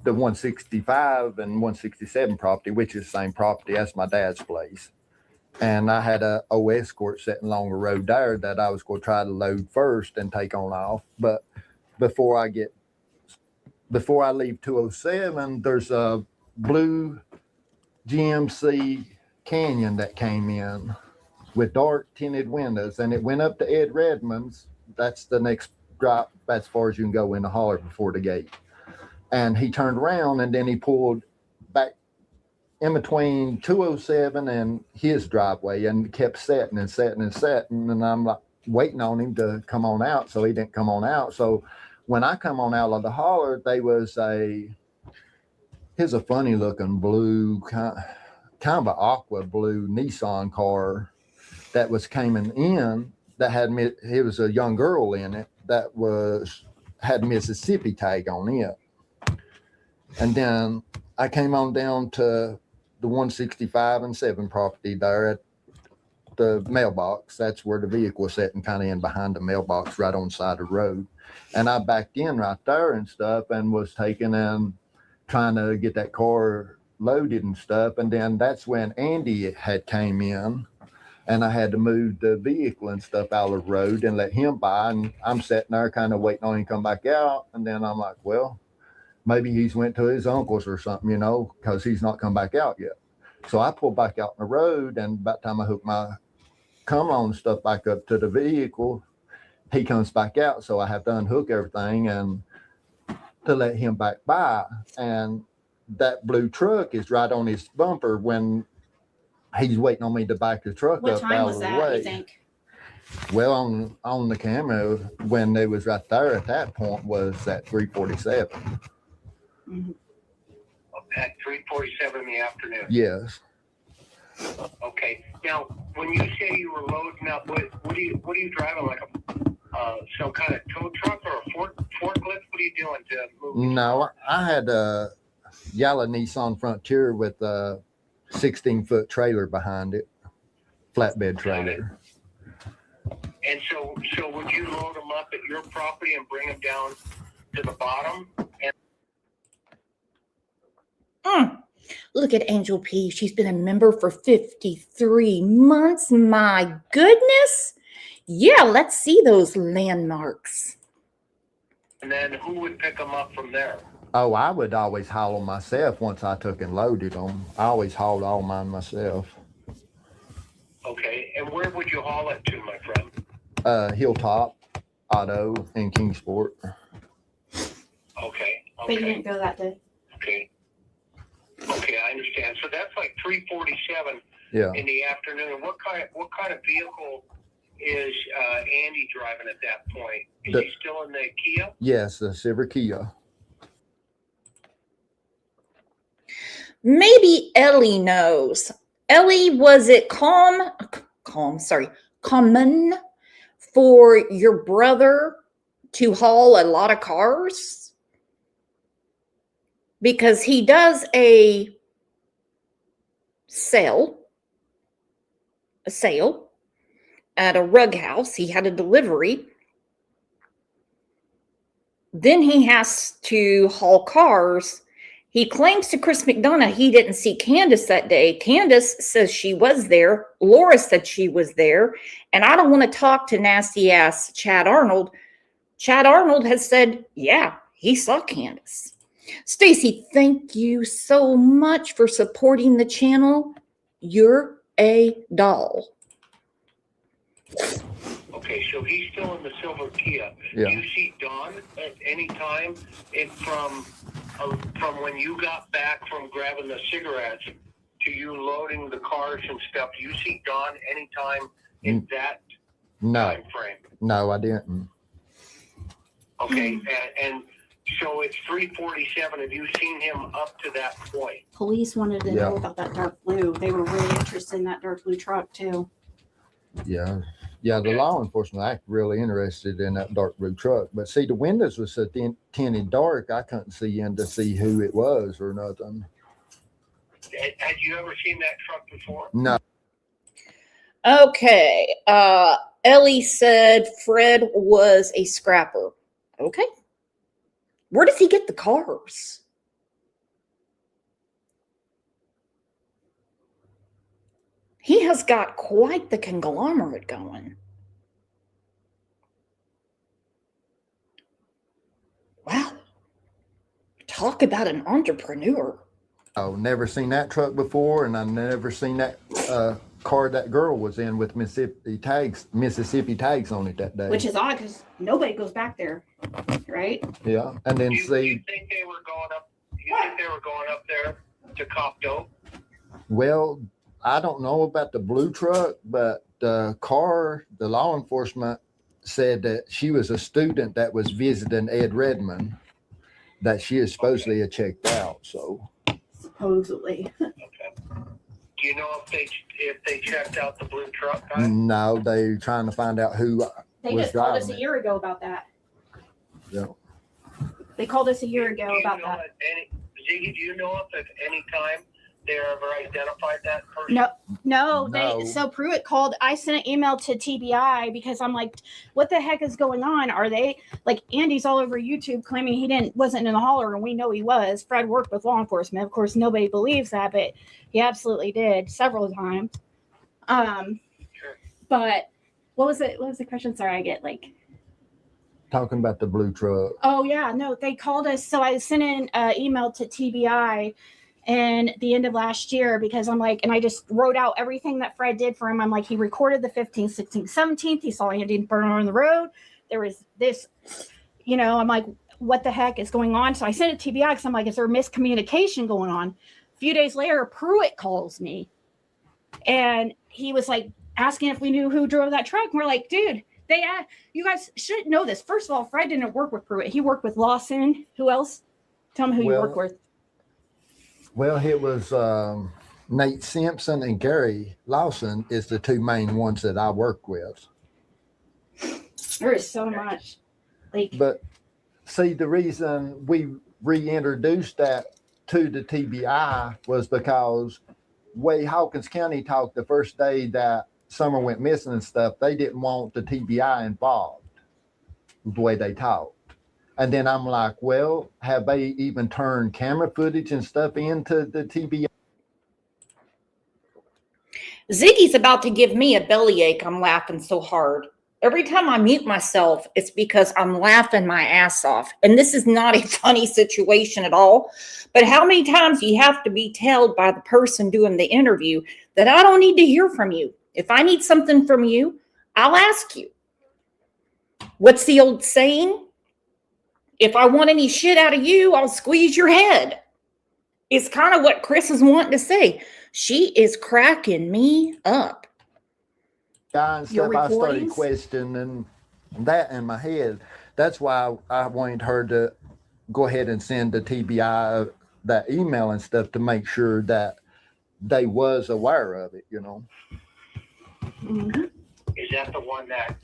Speaker 3: the 165 and 167 property, which is the same property. That's my dad's place. And I had a Escort sitting along the road there that I was going to try to load first and take on off. But before I get before I leave 207, there's a blue GMC Canyon that came in with dark tinted windows, and it went up to Ed Redmond's. That's the next drop as far as you can go in the holler before the gate. And he turned around and then he pulled back in between 207 and his driveway and kept setting and setting and setting. And I'm like waiting on him to come on out. So he didn't come on out. So when I come on out of the holler, here's a funny looking blue, kind of an aqua blue Nissan car that was coming in that it was a young girl in it that had Mississippi tag on it. And then I came on down to the 165 and 7 property there at the mailbox. That's where the vehicle was sitting, kind of in behind the mailbox right on the side of the road. And I backed in right there and stuff and was taking and trying to get that car loaded and stuff. And then that's when Andy had came in, and I had to move the vehicle and stuff out of the road and let him by. And I'm sitting there kind of waiting on him to come back out. And then I'm like, well, maybe he's went to his uncle's or something, because he's not come back out yet. So I pulled back out on the road, and by the time I hooked my come on stuff back up to the vehicle, he comes back out. So I have to unhook everything and to let him back by. And that blue truck is right on his bumper when he's waiting on me to back the truck
Speaker 4: What
Speaker 3: up
Speaker 4: time
Speaker 3: out
Speaker 4: was
Speaker 3: of the
Speaker 4: that,
Speaker 3: way.
Speaker 4: you think?
Speaker 3: Well, on the camera, when they was right there at that point, was at 3:47.
Speaker 4: Mm-hmm.
Speaker 2: At 3:47 in the afternoon.
Speaker 3: Yes.
Speaker 2: Okay. Now, when you say you were loading up, what are you driving, like some kind of tow truck or a forklift? What are you doing to move?
Speaker 3: No, I had a yellow Nissan Frontier with a 16-foot trailer behind it, flatbed trailer.
Speaker 2: And so would you load them up at your property and bring them down to the bottom?
Speaker 1: Look at Angel P. She's been a member for 53 months. My goodness. Yeah, let's see those landmarks.
Speaker 2: And then who would pick them up from there?
Speaker 3: Oh, I would always haul them myself once I took and loaded them. I always hauled all mine myself.
Speaker 2: Okay. And where would you haul it to, my friend?
Speaker 3: Hilltop Auto in Kingsport.
Speaker 2: Okay.
Speaker 4: But you didn't go that day.
Speaker 2: Okay. Okay, I understand. So that's like 3:47
Speaker 3: Yeah.
Speaker 2: in the afternoon. What kind of vehicle is Andy driving at that point? Is he still in the Kia?
Speaker 3: Yes, the silver Kia.
Speaker 1: Maybe Ellie knows. Ellie, was it common for your brother to haul a lot of cars? Because he does a sale at a rug house. He had a delivery. Then he has to haul cars. He claims to Chris McDonough he didn't see Candace that day. Candace says she was there. Laura said she was there. And I don't want to talk to nasty ass Chad Arnold. Chad Arnold has said, yeah, he saw Candace. Stacy, thank you so much for supporting the channel. You're a doll.
Speaker 2: Okay, so he's still in the silver Kia.
Speaker 3: Yeah.
Speaker 2: Do you see Dawn at any time from when you got back from grabbing the cigarettes to you loading the cars and stuff? Do you see Dawn anytime in that time frame?
Speaker 3: No, I didn't.
Speaker 2: Okay, and so it's 3:47. Have you seen him up to that point?
Speaker 4: Police wanted to know about that dark blue. They were really interested in that dark blue truck too.
Speaker 3: Yeah. Yeah, the law enforcement act really interested in that dark blue truck. But see, the windows was so tinted dark, I couldn't see in to see who it was or nothing.
Speaker 2: Had you ever seen that truck before?
Speaker 3: No.
Speaker 1: Okay. Ellie said Fred was a scrapper. Okay. Where does he get the cars? He has got quite the conglomerate going. Wow. Talk about an entrepreneur.
Speaker 3: Oh, never seen that truck before, and I never seen that car that girl was in with Mississippi tags on it that day.
Speaker 4: Which is odd because nobody goes back there, right?
Speaker 3: Yeah, and then
Speaker 2: You think they were going up? You think they were going up there to cop dope?
Speaker 3: Well, I don't know about the blue truck, but the law enforcement said that she was a student that was visiting Ed Redmond, that she is supposedly checked out. So
Speaker 4: Supposedly.
Speaker 2: Okay. Do you know if they checked out the blue truck guy?
Speaker 3: no, they're trying to find out who
Speaker 4: They
Speaker 3: was
Speaker 4: just called us
Speaker 3: driving
Speaker 4: a
Speaker 3: it.
Speaker 4: year ago about that.
Speaker 3: Yeah.
Speaker 4: They called us a year ago
Speaker 2: Do you
Speaker 4: about
Speaker 2: know
Speaker 4: that.
Speaker 2: at Ziggy, do you know if at any time they ever identified that person?
Speaker 4: No,
Speaker 3: No.
Speaker 4: so Pruitt called. I sent an email to TBI because I'm like, what the heck is going on? Are they like Andy's all over YouTube claiming he wasn't in the holler, and we know he was. Fred worked with law enforcement. Of course, nobody believes that, but he absolutely did several times.
Speaker 2: Sure.
Speaker 4: But what was it? What was the question? Sorry, I get like.
Speaker 3: Talking about the blue truck.
Speaker 4: Oh yeah, no, they called us. So I sent an email to TBI in the end of last year because I'm like, and I just wrote out everything that Fred did for him. I'm like, he recorded the 15th, 16th, 17th. He saw Andy burn on the road. There was this, I'm like, what the heck is going on? So I sent it to TBI because I'm like, is there miscommunication going on? A few days later, Pruitt calls me and he was like asking if we knew who drove that truck. And we're like, dude, you guys should know this. First of all, Fred didn't work with Pruitt. He worked with Lawson. Who else? Tell me who you worked with.
Speaker 3: Well, it was Nate Simpson and Gary Lawson is the two main ones that I work with.
Speaker 4: There is so much.
Speaker 3: But see, the reason we reintroduced that to the TBI was because way Hawkins County talked the first day that Summer went missing and stuff, they didn't want the TBI involved the way they talked. And then I'm like, well, have they even turned camera footage and stuff into the TBI?
Speaker 1: Ziggy's about to give me a bellyache. I'm laughing so hard. Every time I mute myself, it's because I'm laughing my ass off. And this is not a funny situation at all. But how many times you have to be told by the person doing the interview that I don't need to hear from you. If I need something from you, I'll ask you. What's the old saying? If I want any shit out of you, I'll squeeze your head. It's kind of what Chris is wanting to say. She is cracking me up.
Speaker 3: And
Speaker 4: Your
Speaker 3: stuff, I started
Speaker 4: recordings?
Speaker 3: questioning that in my head. That's why I wanted her to go ahead and send the TBI that email and stuff to make sure that they was aware of it,
Speaker 4: Mm-hmm.
Speaker 2: Is that the one that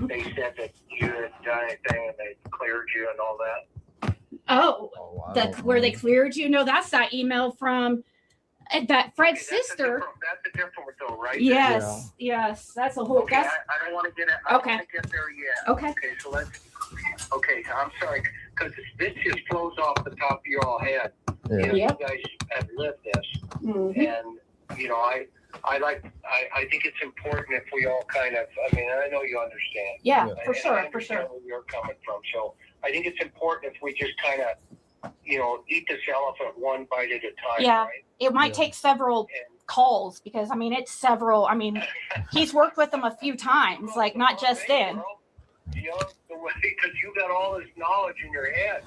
Speaker 2: they said that you had done anything and they cleared you and all that?
Speaker 4: Oh,
Speaker 3: I
Speaker 4: that's
Speaker 3: don't
Speaker 4: where
Speaker 3: know.
Speaker 4: they cleared you? No, that's that email from that Fred's
Speaker 2: Okay,
Speaker 4: sister.
Speaker 2: That's a different one though, right?
Speaker 4: Yes, yes. That's a whole.
Speaker 2: Okay,
Speaker 4: That's
Speaker 2: I don't want to get it. I don't
Speaker 4: Okay.
Speaker 2: want to get there yet.
Speaker 4: okay.
Speaker 2: Okay, so okay, I'm sorry, because this just flows off the top of your all head.
Speaker 3: Yeah.
Speaker 2: You
Speaker 4: Yep.
Speaker 2: guys have lived this,
Speaker 4: Mhm.
Speaker 2: and I think it's important if we all kind of. I mean, I know you understand.
Speaker 4: Yeah,
Speaker 3: Yeah.
Speaker 4: for
Speaker 2: And I
Speaker 4: sure, for
Speaker 2: understand
Speaker 4: sure.
Speaker 2: where you're coming from. So I think it's important if we just kind of, eat this elephant one bite at a time.
Speaker 4: Yeah.
Speaker 2: Right?
Speaker 4: It might
Speaker 3: Yeah.
Speaker 4: take several
Speaker 2: And
Speaker 4: calls because it's several. I mean, he's worked with them a few times, like not just
Speaker 2: Hey,
Speaker 4: in.
Speaker 2: bro, the way because you got all this knowledge in your head.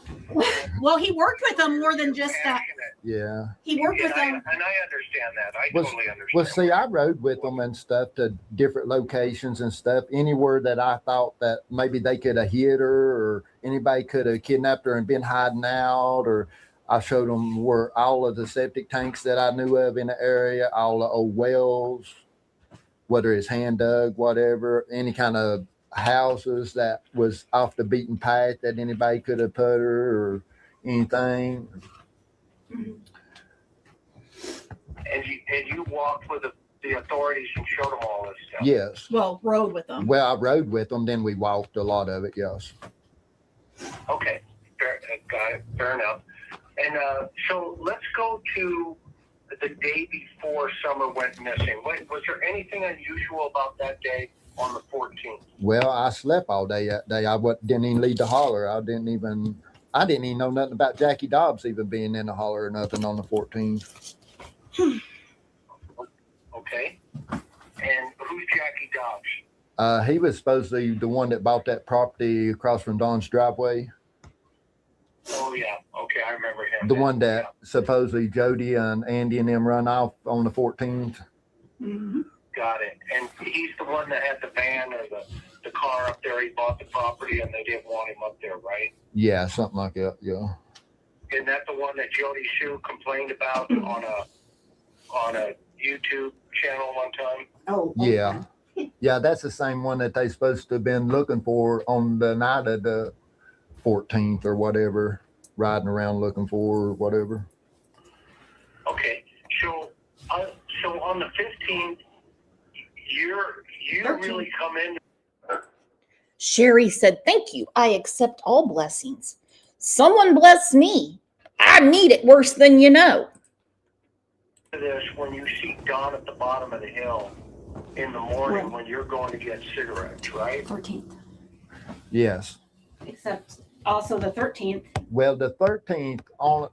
Speaker 4: Well, he worked with them more than just that.
Speaker 2: Passionate.
Speaker 3: Yeah.
Speaker 4: He worked with them.
Speaker 2: And I understand that. I
Speaker 3: Well,
Speaker 2: totally understand.
Speaker 3: Well, see, I rode with them and stuff to different locations and stuff. Anywhere that I thought that maybe they could have hit her or anybody could have kidnapped her and been hiding out, or I showed them where all of the septic tanks that I knew of in the area, all the old wells, whether it's hand dug, whatever, any kind of houses that was off the beaten path that anybody could have put her or anything.
Speaker 2: And you walked with the authorities and showed them all this stuff.
Speaker 3: Yes.
Speaker 4: Well, rode with them.
Speaker 3: Well, I rode with them, then we walked a lot of it, yes.
Speaker 2: Okay, got it. Fair enough. And so let's go to the day before Summer went missing. Was there anything unusual about that day on the 14th?
Speaker 3: Well, I slept all day that day. I didn't even leave the holler. I didn't even I didn't even know nothing about Jackie Dobbs even being in the holler or nothing on the 14th.
Speaker 2: Okay. And who's Jackie Dobbs?
Speaker 3: He was supposedly the one that bought that property across from Don's driveway.
Speaker 2: Oh, yeah. Okay, I remember him.
Speaker 3: The one that supposedly Jody and Andy and them run off on the 14th.
Speaker 4: Mm-hmm.
Speaker 2: Got it. And he's the one that had the van or the car up there. He bought the property and they didn't want him up there, right?
Speaker 3: Yeah, something like that. Yeah.
Speaker 2: Isn't that the one that Jody Sue complained about on a YouTube channel one time?
Speaker 4: Oh,
Speaker 3: Yeah. Yeah, that's the same one that they supposed to have been looking for on the night of the 14th or whatever, riding around looking for or whatever.
Speaker 2: Okay. So on the 15th, you
Speaker 4: 13th.
Speaker 2: really come in.
Speaker 1: Sherry said, "Thank you. I accept all blessings. Someone bless me. I need it worse than you know."
Speaker 2: This when you see Don at the bottom of the hill in the morning when you're going to get cigarettes, right?
Speaker 4: 14th.
Speaker 3: Yes.
Speaker 4: Except also the 13th.
Speaker 3: Well, the 13th,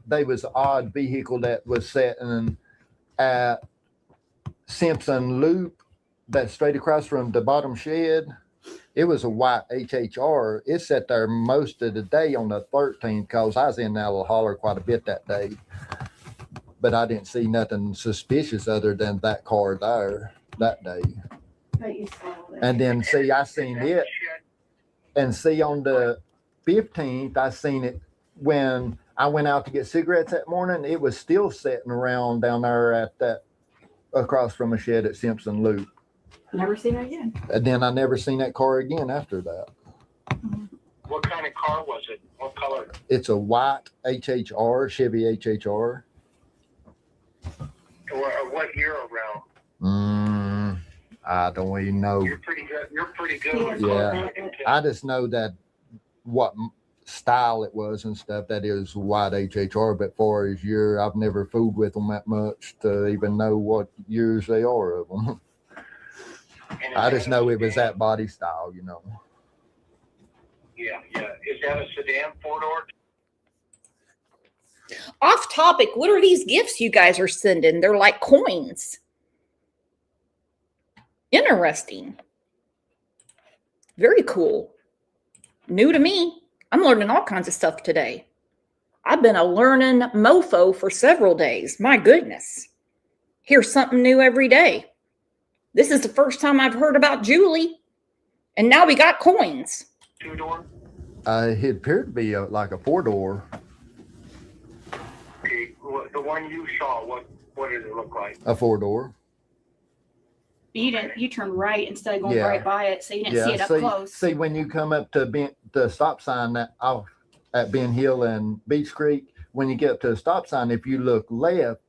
Speaker 3: there was an odd vehicle that was sitting at Simpson Loop, that's straight across from the bottom shed. It was a white HHR. It sat there most of the day on the 13th because I was in that little holler quite a bit that day. But I didn't see nothing suspicious other than that car there that day.
Speaker 4: But you saw that.
Speaker 3: And then see, I seen it. And see, on the 15th, I seen it when I went out to get cigarettes that morning. It was still sitting around down there at that across from a shed at Simpson Loop.
Speaker 4: Never seen it again.
Speaker 3: And then I never seen that car again after that.
Speaker 2: What kind of car was it? What color?
Speaker 3: It's a white HHR, Chevy HHR.
Speaker 2: Or what year around?
Speaker 3: I don't even know.
Speaker 2: You're pretty good. You're pretty good with
Speaker 3: Yeah.
Speaker 2: cars, I can tell.
Speaker 3: I just know that what style it was and stuff. That is white HHR. But far as year, I've never fooled with them that much to even know what years they are of them.
Speaker 2: And
Speaker 3: I
Speaker 2: is
Speaker 3: just
Speaker 2: that
Speaker 3: know
Speaker 2: a
Speaker 3: it was
Speaker 2: sedan?
Speaker 3: that body style, you know.
Speaker 2: Yeah, yeah. Is that a sedan four-door?
Speaker 1: Off topic, what are these gifts you guys are sending? They're like coins. Interesting. Very cool. New to me. I'm learning all kinds of stuff today. I've been a learning mofo for several days. My goodness. Here's something new every day. This is the first time I've heard about Julie. And now we got coins.
Speaker 2: Two-door?
Speaker 3: It appeared to be like a 4-door.
Speaker 2: Okay. The one you saw, what did it look like?
Speaker 3: A 4-door.
Speaker 4: You didn't. You turned right instead of going
Speaker 3: Yeah.
Speaker 4: right by it, so you didn't see it up close.
Speaker 3: See, when you come up to the stop sign that off at Ben Hill and Beach Creek, when you get up to the stop sign, if you look left,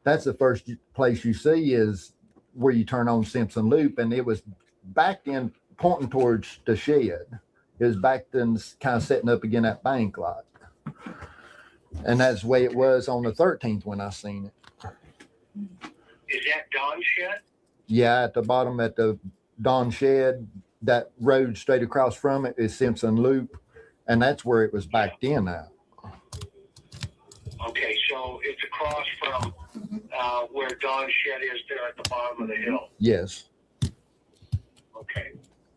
Speaker 3: that's the first place you see is where you turn on Simpson Loop, and it was back then pointing towards the shed. It was back then kind of setting up again that bank lot. And that's the way it was on the 13th when I seen it.
Speaker 2: Is that Don's shed?
Speaker 3: Yeah, at the bottom at the Don Shed, that road straight across from it is Simpson Loop, and that's where it was backed in at.
Speaker 2: Okay, so it's across from where Don's shed is there at the bottom of the hill.
Speaker 3: Yes.
Speaker 2: Okay.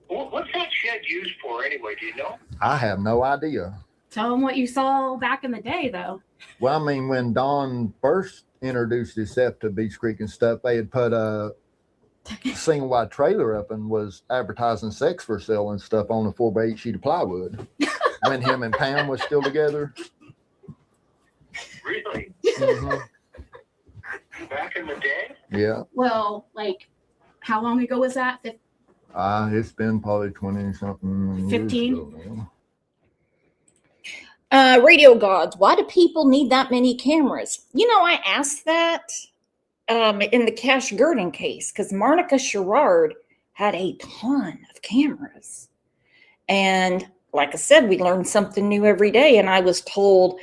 Speaker 2: What's that shed used for anyway? Do you know?
Speaker 3: I have no idea.
Speaker 4: Tell them what you saw back in the day, though.
Speaker 3: Well, I mean, when Don first introduced himself to Beach Creek and stuff, they had put a single wide trailer up and was advertising sex for sale and stuff on a 4x8 sheet of plywood when him and Pam was still together.
Speaker 2: Really?
Speaker 3: Mhm.
Speaker 2: Back in the day?
Speaker 3: Yeah.
Speaker 4: Well, like, how long ago was that?
Speaker 3: It's been probably 20 something.
Speaker 4: 15?
Speaker 1: Radio gods, why do people need that many cameras? You know, I asked that in the Cash Gurdon case because Marnica Sherrard had a ton of cameras. And like I said, we learn something new every day. And I was told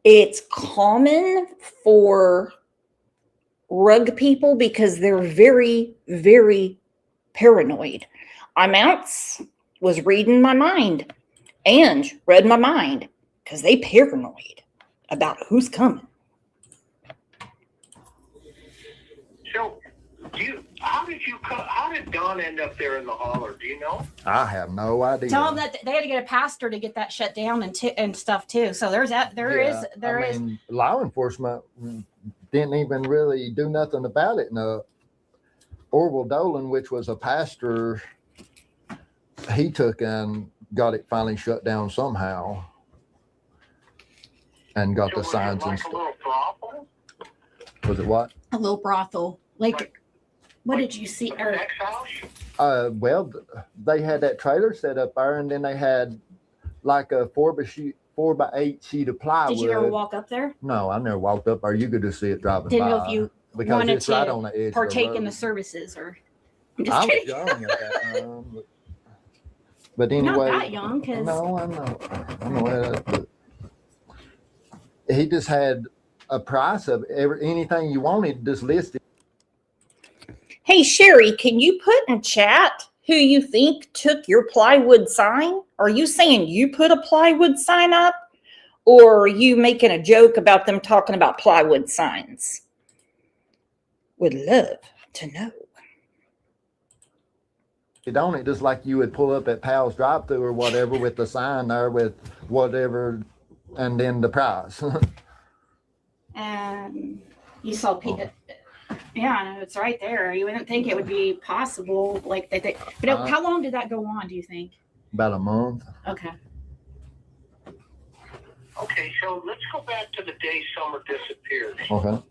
Speaker 1: it's common for rug people because they're very, very paranoid. Mounts was reading my mind and read my mind. because they paranoid about who's coming.
Speaker 2: So, how did Don end up there in the holler? Do you know?
Speaker 3: I have no idea.
Speaker 4: Tell them that they had to get a pastor to get that shut down and stuff too. So there is.
Speaker 3: Law enforcement didn't even really do nothing about it. No, Orville Dolan, which was a pastor, he took and got it finally shut down somehow, and got the signs and stuff.
Speaker 2: A little brothel?
Speaker 3: Was it what?
Speaker 4: A little brothel, what did you see?
Speaker 2: An ex-house?
Speaker 3: Well, they had that trailer set up there, and then they had like a 4x8 sheet of plywood.
Speaker 4: Did you ever walk up there?
Speaker 3: No, I never walked up there. You could just see it driving
Speaker 4: Didn't
Speaker 3: by.
Speaker 4: know if you
Speaker 3: because
Speaker 4: wanted
Speaker 3: it's right
Speaker 4: to
Speaker 3: on the edge
Speaker 4: partake
Speaker 3: of the
Speaker 4: in the
Speaker 3: road.
Speaker 4: services, or I'm
Speaker 3: I
Speaker 4: just
Speaker 3: was
Speaker 4: kidding.
Speaker 3: young at that time, but anyway,
Speaker 4: Not that young, because
Speaker 3: no, I know that, but he just had a price of anything you wanted just listed.
Speaker 1: Hey, Sherry, can you put in chat who you think took your plywood sign? Are you saying you put a plywood sign up? Or are you making a joke about them talking about plywood signs? Would love to know.
Speaker 3: On it, just like you would pull up at Pal's drive-thru or whatever with the sign there with whatever, and then the price.
Speaker 4: and you saw people. Yeah, no, it's right there. You wouldn't think it would be possible, like that. But how long did that go on? Do you think?
Speaker 3: About a month.
Speaker 4: Okay.
Speaker 2: Okay, so let's go back to the day Summer disappeared.
Speaker 3: Okay.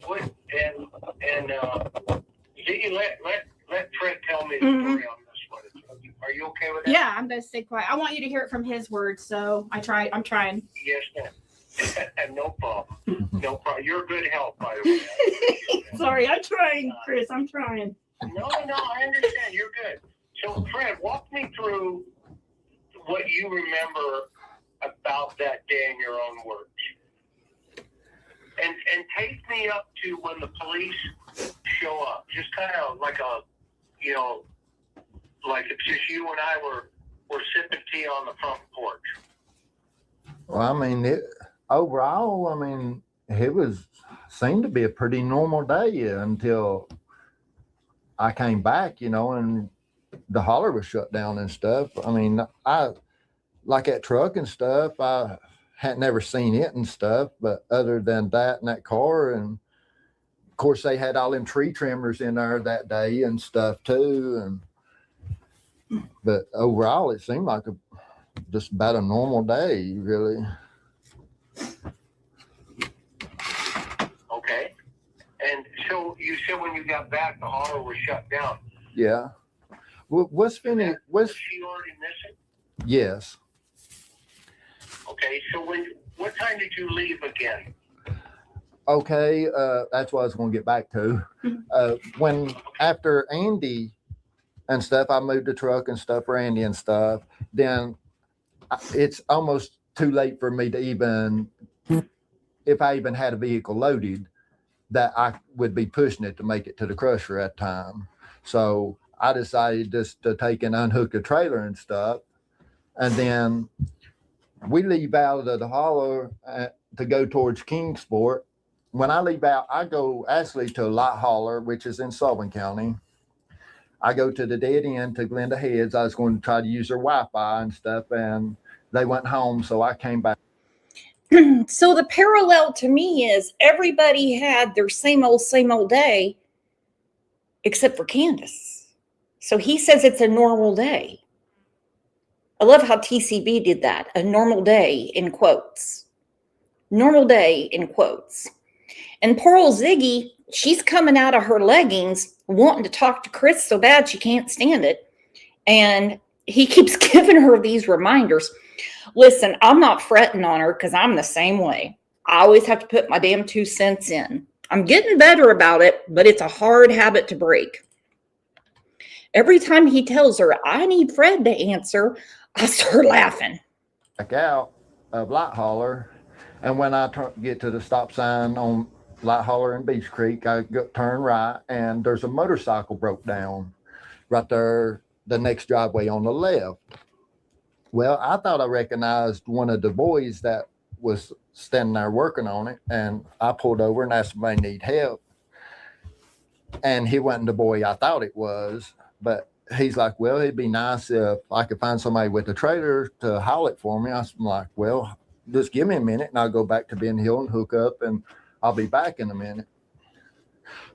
Speaker 2: Ziggy, let Fred tell me the story on this one. Are you okay with that?
Speaker 4: Yeah, I'm gonna stay quiet. I want you to hear it from his words, so I'm trying.
Speaker 2: Yes, ma'am. No problem. No problem. You're a good help, by the way.
Speaker 4: Sorry, I'm trying, Chris. I'm trying.
Speaker 2: No, I understand. You're good. So, Fred, walk me through what you remember about that day in your own words. And take me up to when the police show up. Just kind of like like it's just you and I were sipping tea on the front porch.
Speaker 3: Well, I mean, overall, it seemed to be a pretty normal day until I came back, and the holler was shut down and stuff. I like that truck and stuff. I had never seen it and stuff, but other than that and that car, and of course they had all them tree trimmers in there that day and stuff too. But overall, it seemed like just about a normal day, really.
Speaker 2: Okay. And so you said when you got back, the holler was shut down.
Speaker 3: Yeah. Was she already
Speaker 2: missing?
Speaker 3: Yes.
Speaker 2: Okay. So what time did you leave again?
Speaker 3: Okay. That's what I was going to get back to. When after Andy and stuff, I moved the truck and stuff for Andy and stuff. Then it's almost too late for me to even, if I even had a vehicle loaded, that I would be pushing it to make it to the crusher at the time. So I decided just to take and unhook the trailer and stuff. And then we leave out of the holler to go towards Kingsport. When I leave out, I go actually to Light Holler, which is in Sullivan County. I go to the dead end to Glenda Heads. I was going to try to use their Wi-Fi and stuff, and they went home, so I came back.
Speaker 1: So the parallel to me is everybody had their same old day, except for Candace. So he says it's a normal day. I love how TCB did that. A normal day in quotes. Normal day in quotes. And poor old Ziggy, she's coming out of her leggings wanting to talk to Chris so bad she can't stand it. And he keeps giving her these reminders. Listen, I'm not fretting on her because I'm the same way. I always have to put my damn 2 cents in. I'm getting better about it, but it's a hard habit to break. Every time he tells her, I need Fred to answer, I start laughing.
Speaker 3: Back out of Light Holler, and when I get to the stop sign on Light Holler and Beach Creek, I turn right, and there's a motorcycle broke down right there, the next driveway on the left. Well, I thought I recognized one of the boys that was standing there working on it, and I pulled over and asked if they need help. And he wasn't the boy I thought it was, but he's like, well, it'd be nice if I could find somebody with a trailer to haul it for me. I was like, well, just give me a minute and I'll go back to Ben Hill and hook up and I'll be back in a minute.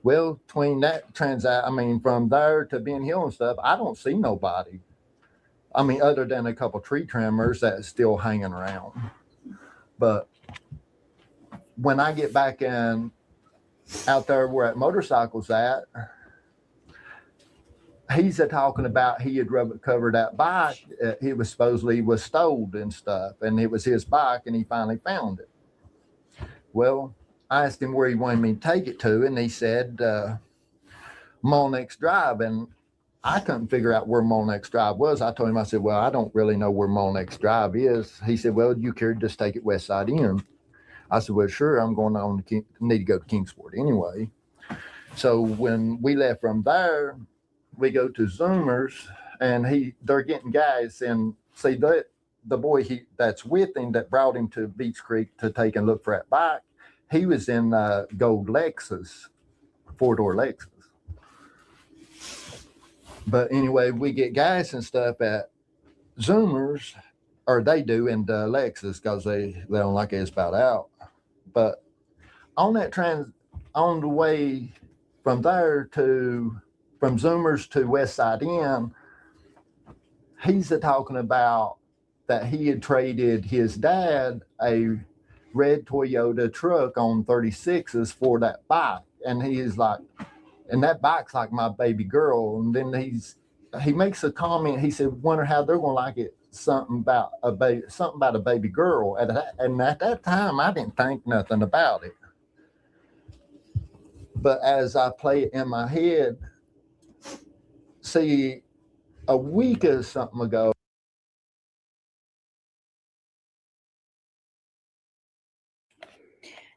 Speaker 3: Well, between that from there to Ben Hill and stuff, I don't see nobody. I mean, other than a couple tree trimmers that's still hanging around. But when I get back in out there where that motorcycle's at, he's talking about he had recovered that bike. He was supposedly was stolen and stuff, and it was his bike, and he finally found it. Well, I asked him where he wanted me to take it to, and he said Molnex Drive, and I couldn't figure out where Molnex Drive was. I told him, I said, well, I don't really know where Molnex Drive is. He said, well, you care, just take it west side in. I said, well, sure, I'm going on to need to go to Kingsport anyway. So when we left from there, we go to Zoomer's, and they're getting gas, and see that the boy that's with him that brought him to Beach Creek to take and look for that bike, he was in gold Lexus, 4-door Lexus. But anyway, we get gas and stuff at Zoomer's, or they do in the Lexus, because they don't like it about out. But on the way from there from Zoomer's to West Side Inn, he's talking about that he had traded his dad a red Toyota truck on 36s for that bike. And he is like, and that bike's like my baby girl. And then he makes a comment. He said, wonder how they're going to like it. Something about a baby girl. And at that time, I didn't think nothing about it. But as I play it in my head, see, a week or something ago,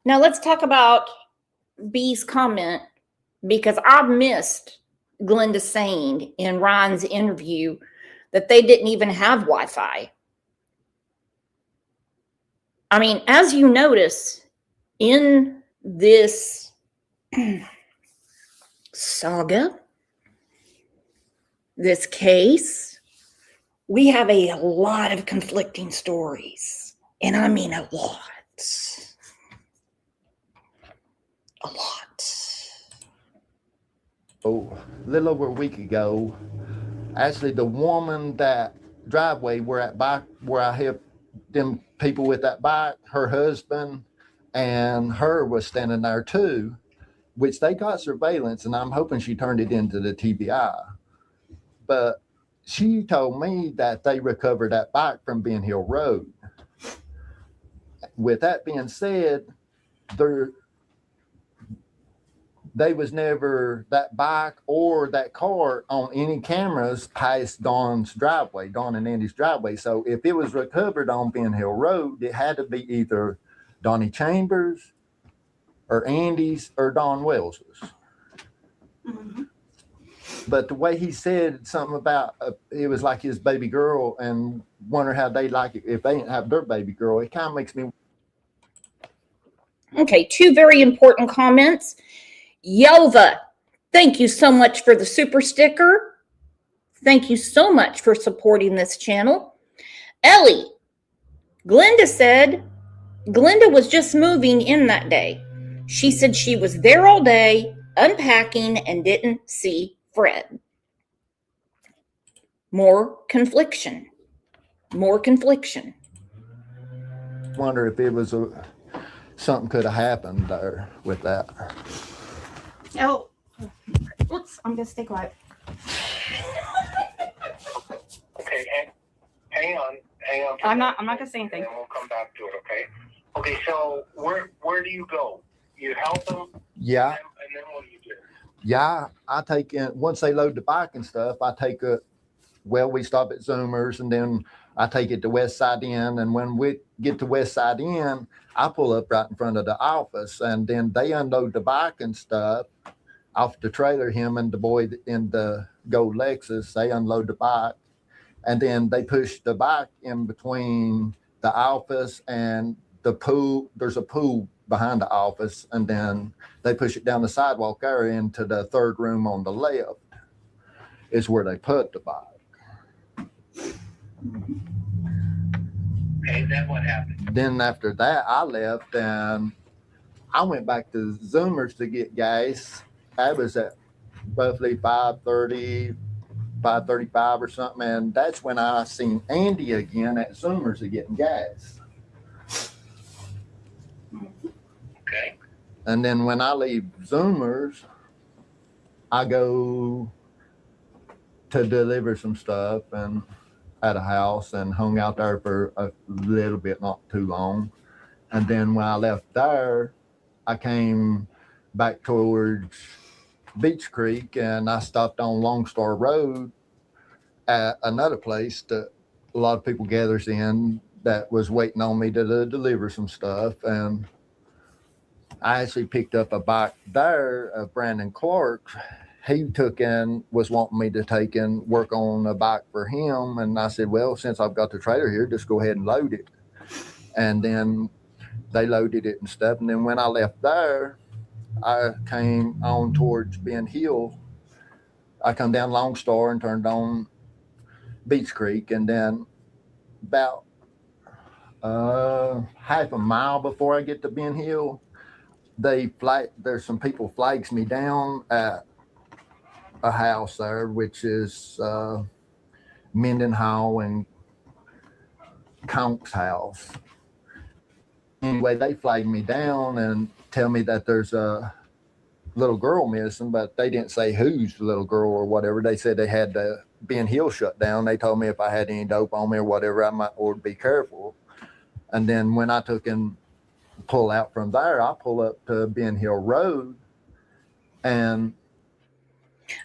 Speaker 1: Now let's talk about B's comment, because I missed Glenda saying in Ryan's interview that they didn't even have Wi-Fi. I mean, as you notice in this saga, this case, we have a lot of conflicting stories. And I mean a lot. A lot.
Speaker 3: Oh, a little over a week ago, actually the woman that driveway where I helped them people with that bike, her husband and her was standing there too, which they got surveillance, and I'm hoping she turned it into the TBI. But she told me that they recovered that bike from Ben Hill Road. With that being said, they was never that bike or that car on any cameras past Dawn and Andy's driveway. So if it was recovered on Ben Hill Road, it had to be either Donnie Chambers or Andy's or Don Wells's. Mm-hmm. But the way he said something about it was like his baby girl, and wonder how they like it if they didn't have their baby girl. It kind of makes me.
Speaker 1: Okay, two very important comments. Yelva, thank you so much for the super sticker. Thank you so much for supporting this channel. Ellie, Glenda said Glenda was just moving in that day. She said she was there all day unpacking and didn't see Fred. More confliction.
Speaker 3: Wonder if it was something could have happened there with that.
Speaker 4: Oh, oops, I'm going to stay quiet.
Speaker 2: Okay, hang on.
Speaker 4: I'm not going to say anything.
Speaker 2: And we'll come back to it, okay? Okay, so where do you go? You help them?
Speaker 3: Yeah.
Speaker 2: And then what do you do?
Speaker 3: Yeah, I take in, once they load the bike and stuff, I take it, we stop at Zoomer's, and then I take it to West Side Inn. And when we get to West Side Inn, I pull up right in front of the office, and then they unload the bike and stuff off the trailer. Him and the boy in the gold Lexus, they unload the bike, and then they push the bike in between the office and the pool, there's a pool behind the office, and then they push it down the sidewalk there into the third room on the left is where they put the bike.
Speaker 2: Okay, then what happened?
Speaker 3: Then after that, I left and I went back to Zoomers to get gas. I was at roughly 5:30, 5:35 or something, and that's when I seen Andy again at Zoomers getting gas.
Speaker 2: Okay.
Speaker 3: And then when I leave Zoomers, I go to deliver some stuff and at a house and hung out there for a little bit, not too long. And then when I left there, I came back towards Beach Creek and I stopped on Lone Star Road at another place that a lot of people gathers in that was waiting on me to deliver some stuff. And I actually picked up a bike there of Brandon Clark's. He was wanting me to take and work on a bike for him. And I said, well, since I've got the trailer here, just go ahead and load it. And then they loaded it and stuff. And then when I left there, I came on towards Ben Hill. I come down Lone Star and turned on Beach Creek. And then about half a mile before I get to Ben Hill, there's some people flags me down at a house there, which is Mendenhall and Conk's house. Anyway, they flagged me down and tell me that there's a little girl missing, but they didn't say whose little girl or whatever. They said they had the Ben Hill shut down. They told me if I had any dope on me or whatever, I might or be careful. And then when I took and pull out from there, I pull up to Ben Hill Road, and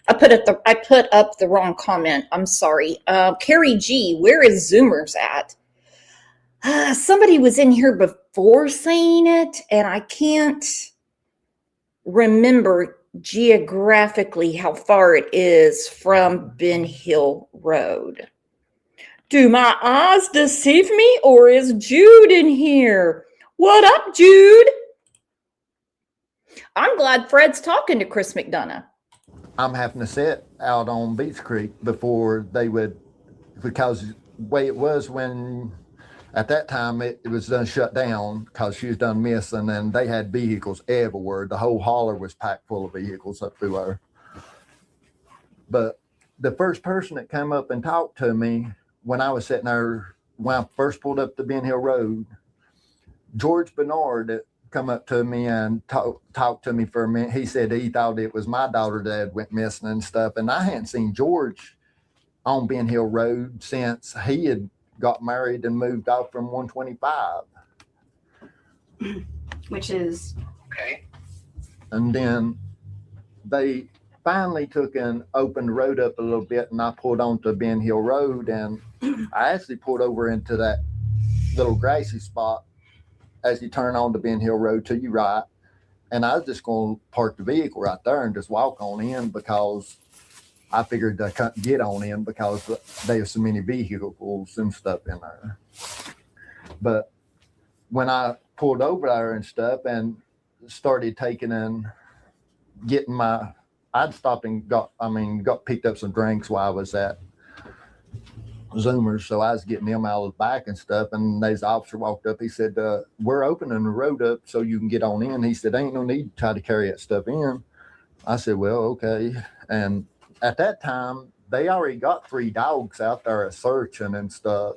Speaker 1: I put up the wrong comment. I'm sorry. Carrie G, where is Zoomers at? Somebody was in here before saying it, and I can't remember geographically how far it is from Ben Hill Road. Do my eyes deceive me, or is Jude in here? What up, Jude? I'm glad Fred's talking to Chris McDonough.
Speaker 3: I'm having to sit out on Beach Creek before they would, because the way it was when, at that time, it was done shut down because she was done missing, and they had vehicles everywhere. The whole holler was packed full of vehicles up through there. But the first person that came up and talked to me when I was sitting there, when I first pulled up the Ben Hill Road, George Bernard come up to me and talked to me for a minute. He said he thought it was my daughter that went missing and stuff. And I hadn't seen George on Ben Hill Road since he had got married and moved off from 125.
Speaker 4: Which is
Speaker 2: Okay.
Speaker 3: And then they finally took and opened the road up a little bit, and I pulled onto Ben Hill Road, and I actually pulled over into that little grassy spot as you turn on to Ben Hill Road to your right. And I was just going to park the vehicle right there and just walk on in, because I figured I couldn't get on in because there's so many vehicles and stuff in there. But when I pulled over there and stuff and started taking and getting I'd stopped and got picked up some drinks while I was at Zoomers, so I was getting them out of the back and stuff, and the officer walked up. He said, we're opening the road up so you can get on in. He said, ain't no need to try to carry that stuff in. I said, well, okay. And at that time, they already got 3 dogs out there searching and stuff.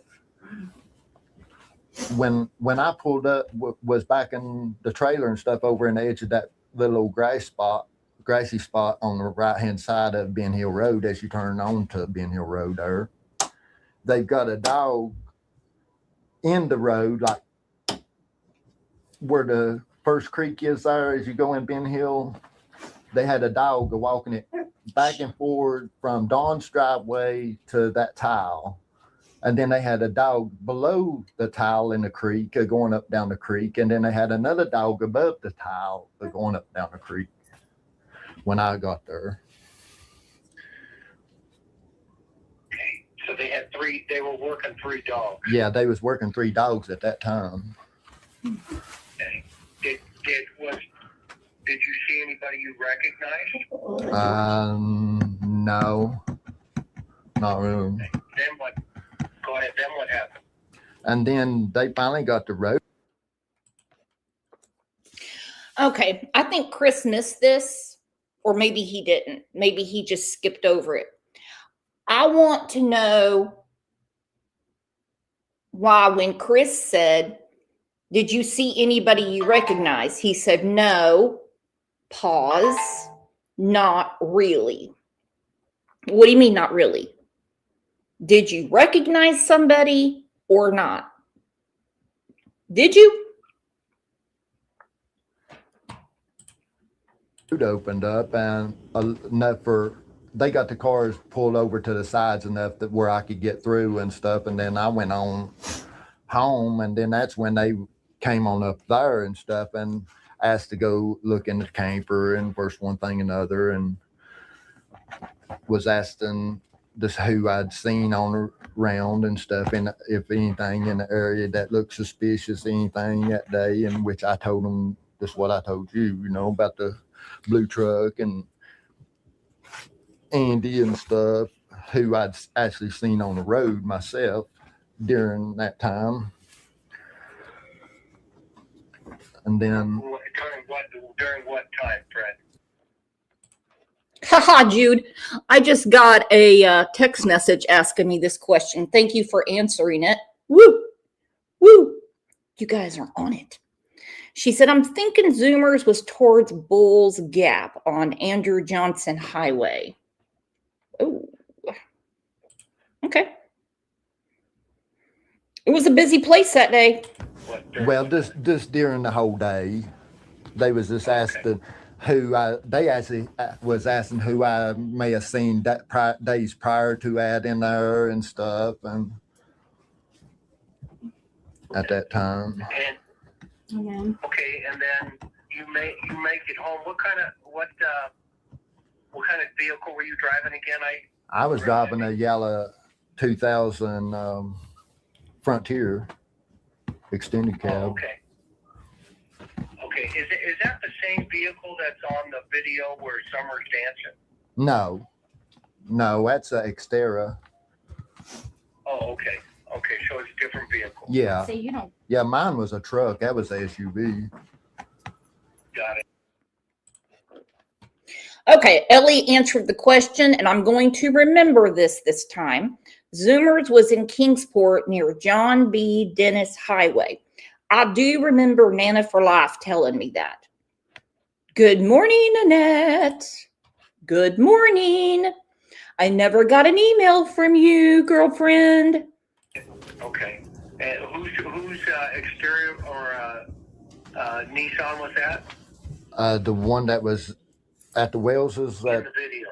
Speaker 3: When I pulled up, was back in the trailer and stuff over in the edge of that little old grassy spot on the right-hand side of Ben Hill Road as you turn on to Ben Hill Road there. They've got a dog in the road, like where the first creek is there as you go in Ben Hill. They had a dog walking it back and forward from Dawn's driveway to that tile. And then they had a dog below the tile in the creek going up down the creek. And then they had another dog above the tile going up down the creek when I got there.
Speaker 2: So they had 3, they were working 3 dogs.
Speaker 3: Yeah, they was working 3 dogs at that time.
Speaker 2: Okay. Did you see anybody you recognized?
Speaker 3: No, not really.
Speaker 2: Then what? Go ahead. Then what happened?
Speaker 3: And then they finally got the road.
Speaker 1: Okay, I think Chris missed this, or maybe he didn't. Maybe he just skipped over it. I want to know why, when Chris said, "Did you see anybody you recognize?" He said, "No." Pause. Not really. What do you mean, not really? Did you recognize somebody or not? Did you?
Speaker 3: Road opened up and enough for they got the cars pulled over to the sides enough that where I could get through and stuff. And then I went on home, and then that's when they came on up there and stuff and asked to go look in the camper and first one thing another, and was asking this who I'd seen on around and stuff, and if anything in the area that looked suspicious, anything that day. And which I told them just what I told you, about the blue truck and Andy and stuff, who I'd actually seen on the road myself during that time. And then
Speaker 2: During what time, Fred?
Speaker 1: Haha, Jude. I just got a text message asking me this question. Thank you for answering it. Woo! Woo! You guys are on it. She said, "I'm thinking Zoomers was towards Bulls Gap on Andrew Johnson Highway." Oh, okay. It was a busy place that day.
Speaker 3: well, just during the whole day, they was just asking they actually was asking who I may have seen that days prior to that in there and stuff, and at that time.
Speaker 2: Okay, and then you make it home. What kind of vehicle were you driving again?
Speaker 3: I was driving a yellow 2000 Frontier extended cab.
Speaker 2: Oh, okay. Okay, is that the same vehicle that's on the video where Summer's dancing?
Speaker 3: No, that's a Xterra.
Speaker 2: Oh, okay. Okay, so it's a different vehicle.
Speaker 3: Yeah.
Speaker 4: So you don't.
Speaker 3: Yeah, mine was a truck. That was a SUV.
Speaker 2: Got it.
Speaker 1: Okay, Ellie answered the question, and I'm going to remember this time. Zoomers was in Kingsport near John B. Dennis Highway. I do remember Nana for Life telling me that. Good morning, Annette. Good morning. I never got an email from you, girlfriend.
Speaker 2: Okay. And whose exterior or Nissan was that?
Speaker 3: The one that was at the Wells's.
Speaker 2: In the video.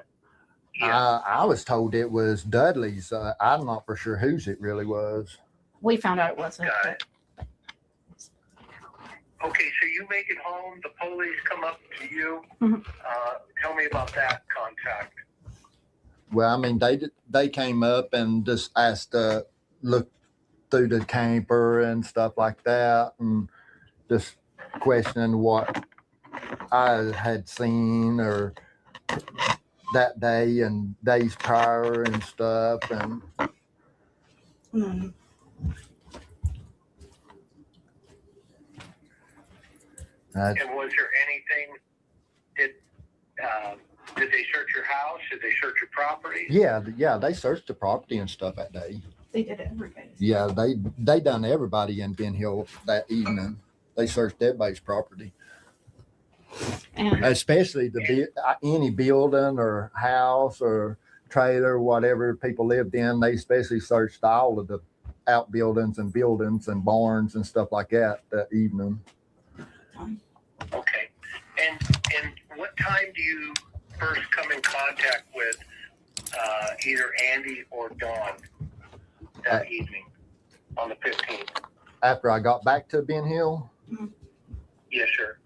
Speaker 2: Yeah.
Speaker 3: I was told it was Dudley's. I'm not for sure whose it really was.
Speaker 4: We found out it wasn't.
Speaker 2: Got it. Okay, so you make it home. The police come up to you.
Speaker 4: Mhm.
Speaker 2: Tell me about that contact.
Speaker 3: Well, I mean, they came up and just asked to look through the camper and stuff like that, and just questioning what I had seen or that day and days prior and stuff, and
Speaker 4: Mm.
Speaker 2: And was there anything? Did they search your house? Did they search your property?
Speaker 3: yeah, they searched the property and stuff that day.
Speaker 4: They did it every day.
Speaker 3: Yeah, they done everybody in Ben Hill that evening. They searched everybody's property,
Speaker 4: And
Speaker 3: especially any building or house or trailer, whatever people lived in. They especially searched all of the outbuildings and buildings and barns and stuff like that evening.
Speaker 2: Okay. And what time do you first come in contact with either Andy or Dawn that evening on the 15th?
Speaker 3: After I got back to Ben Hill?
Speaker 2: Yes, sir.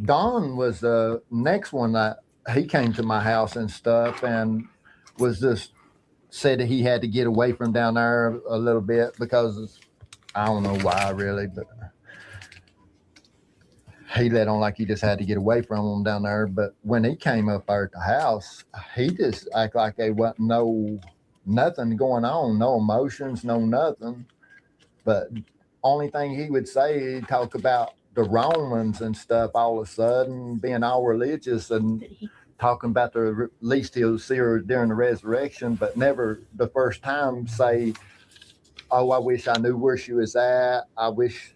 Speaker 3: Don was the next one that he came to my house and stuff, and was just said that he had to get away from down there a little bit because I don't know why really, but he let on like he just had to get away from them down there. But when he came up there at the house, he just act like there wasn't nothing going on, no emotions, no nothing. But only thing he would say, he'd talk about the Romans and stuff all of a sudden, being all religious and talking about at least he'll see her during the resurrection, but never the first time say, oh, I wish I knew where she was at. I wish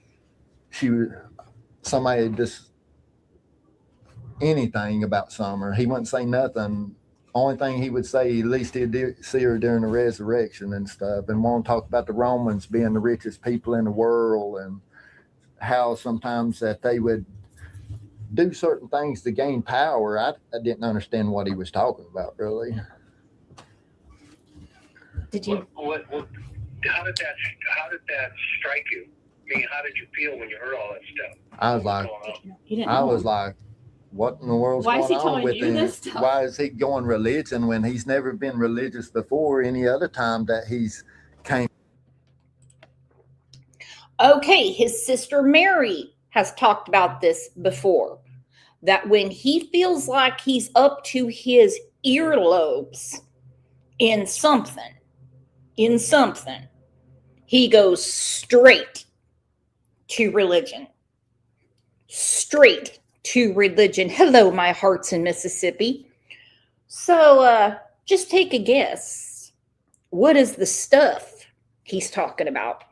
Speaker 3: somebody just anything about Summer. He wouldn't say nothing. Only thing he would say, at least he'd see her during the resurrection and stuff, and won't talk about the Romans being the richest people in the world and how sometimes that they would do certain things to gain power. I didn't understand what he was talking about, really.
Speaker 4: Did you?
Speaker 2: How did that strike you? I mean, how did you feel when you heard all that stuff?
Speaker 3: I was like, what in the world's
Speaker 4: Why is he
Speaker 3: going on
Speaker 4: telling
Speaker 3: with
Speaker 4: you
Speaker 3: him?
Speaker 4: this stuff?
Speaker 3: Why is he going religion when he's never been religious before any other time that he's came?
Speaker 1: Okay, his sister Mary has talked about this before, that when he feels like he's up to his earlobes in something, he goes straight to religion. Straight to religion. Hello, my hearts in Mississippi. So just take a guess. What is the stuff he's talking about?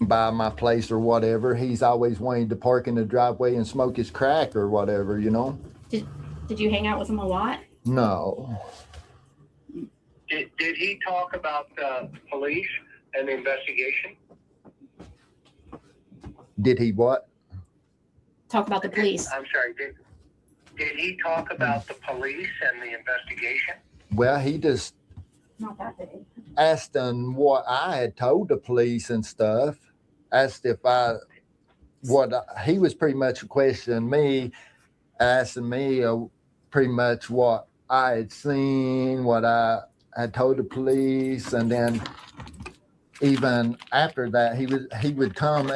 Speaker 3: By my place or whatever, he's always wanting to park in the driveway and smoke his crack or whatever, you know.
Speaker 4: Did you hang out with him a lot?
Speaker 3: No.
Speaker 2: Did he talk about the police and the investigation?
Speaker 3: Did he what?
Speaker 4: Talk about the police.
Speaker 2: I'm sorry. Did he talk about the police and the investigation?
Speaker 3: Well, he just
Speaker 4: Not that big.
Speaker 3: asked them what I had told the police and stuff. Asked if he was pretty much questioning me, asking me pretty much what I had seen, what I had told the police, and then even after that, he would come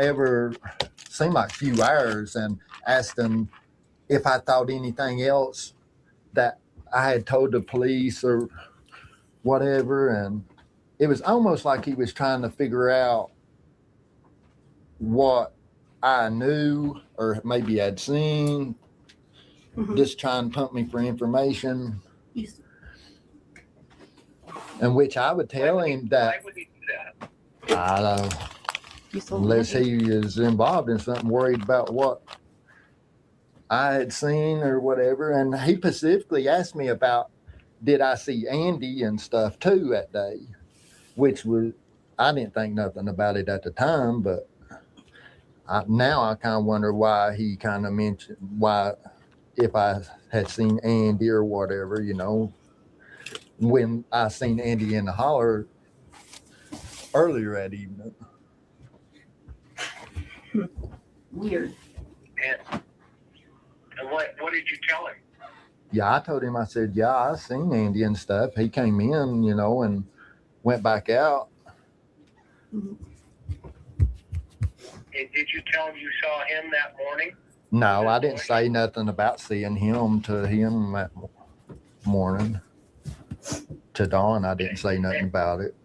Speaker 3: seem like a few hours and ask them if I thought anything else that I had told the police or whatever, and it was almost like he was trying to figure out what I knew or maybe had seen, just trying to pump me for information. And which I would tell him that.
Speaker 2: Why would he do that?
Speaker 3: I don't know. Unless he is involved in something, worried about what I had seen or whatever. And he specifically asked me about, did I see Andy and stuff too that day? Which was, I didn't think nothing about it at the time, but now I kind of wonder why he kind of mentioned if I had seen Andy or whatever, you know, when I seen Andy in the holler earlier that evening.
Speaker 4: Weird.
Speaker 2: And what did you tell him?
Speaker 3: Yeah, I told him, I said, yeah, I seen Andy and stuff. He came in, you know, and went back out.
Speaker 2: And did you tell him you saw him that morning?
Speaker 3: No, I didn't say nothing about seeing him to him that morning. To Dawn, I didn't say nothing about it.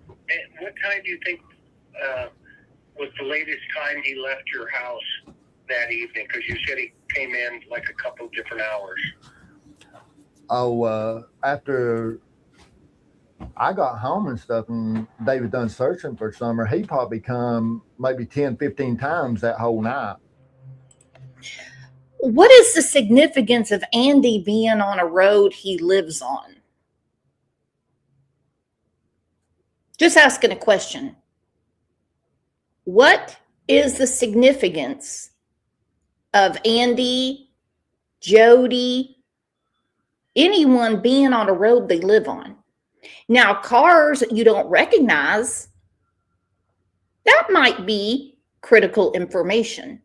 Speaker 2: And what time do you think was the latest time he left your house that evening? Because you said he came in like a couple of different hours.
Speaker 3: Oh, after I got home and stuff and they were done searching for Summer, he probably come maybe 10, 15 times that whole night.
Speaker 1: What is the significance of Andy being on a road he lives on? Just asking a question. What is the significance of Andy, Jody, anyone being on a road they live on? Now, cars you don't recognize, that might be critical information.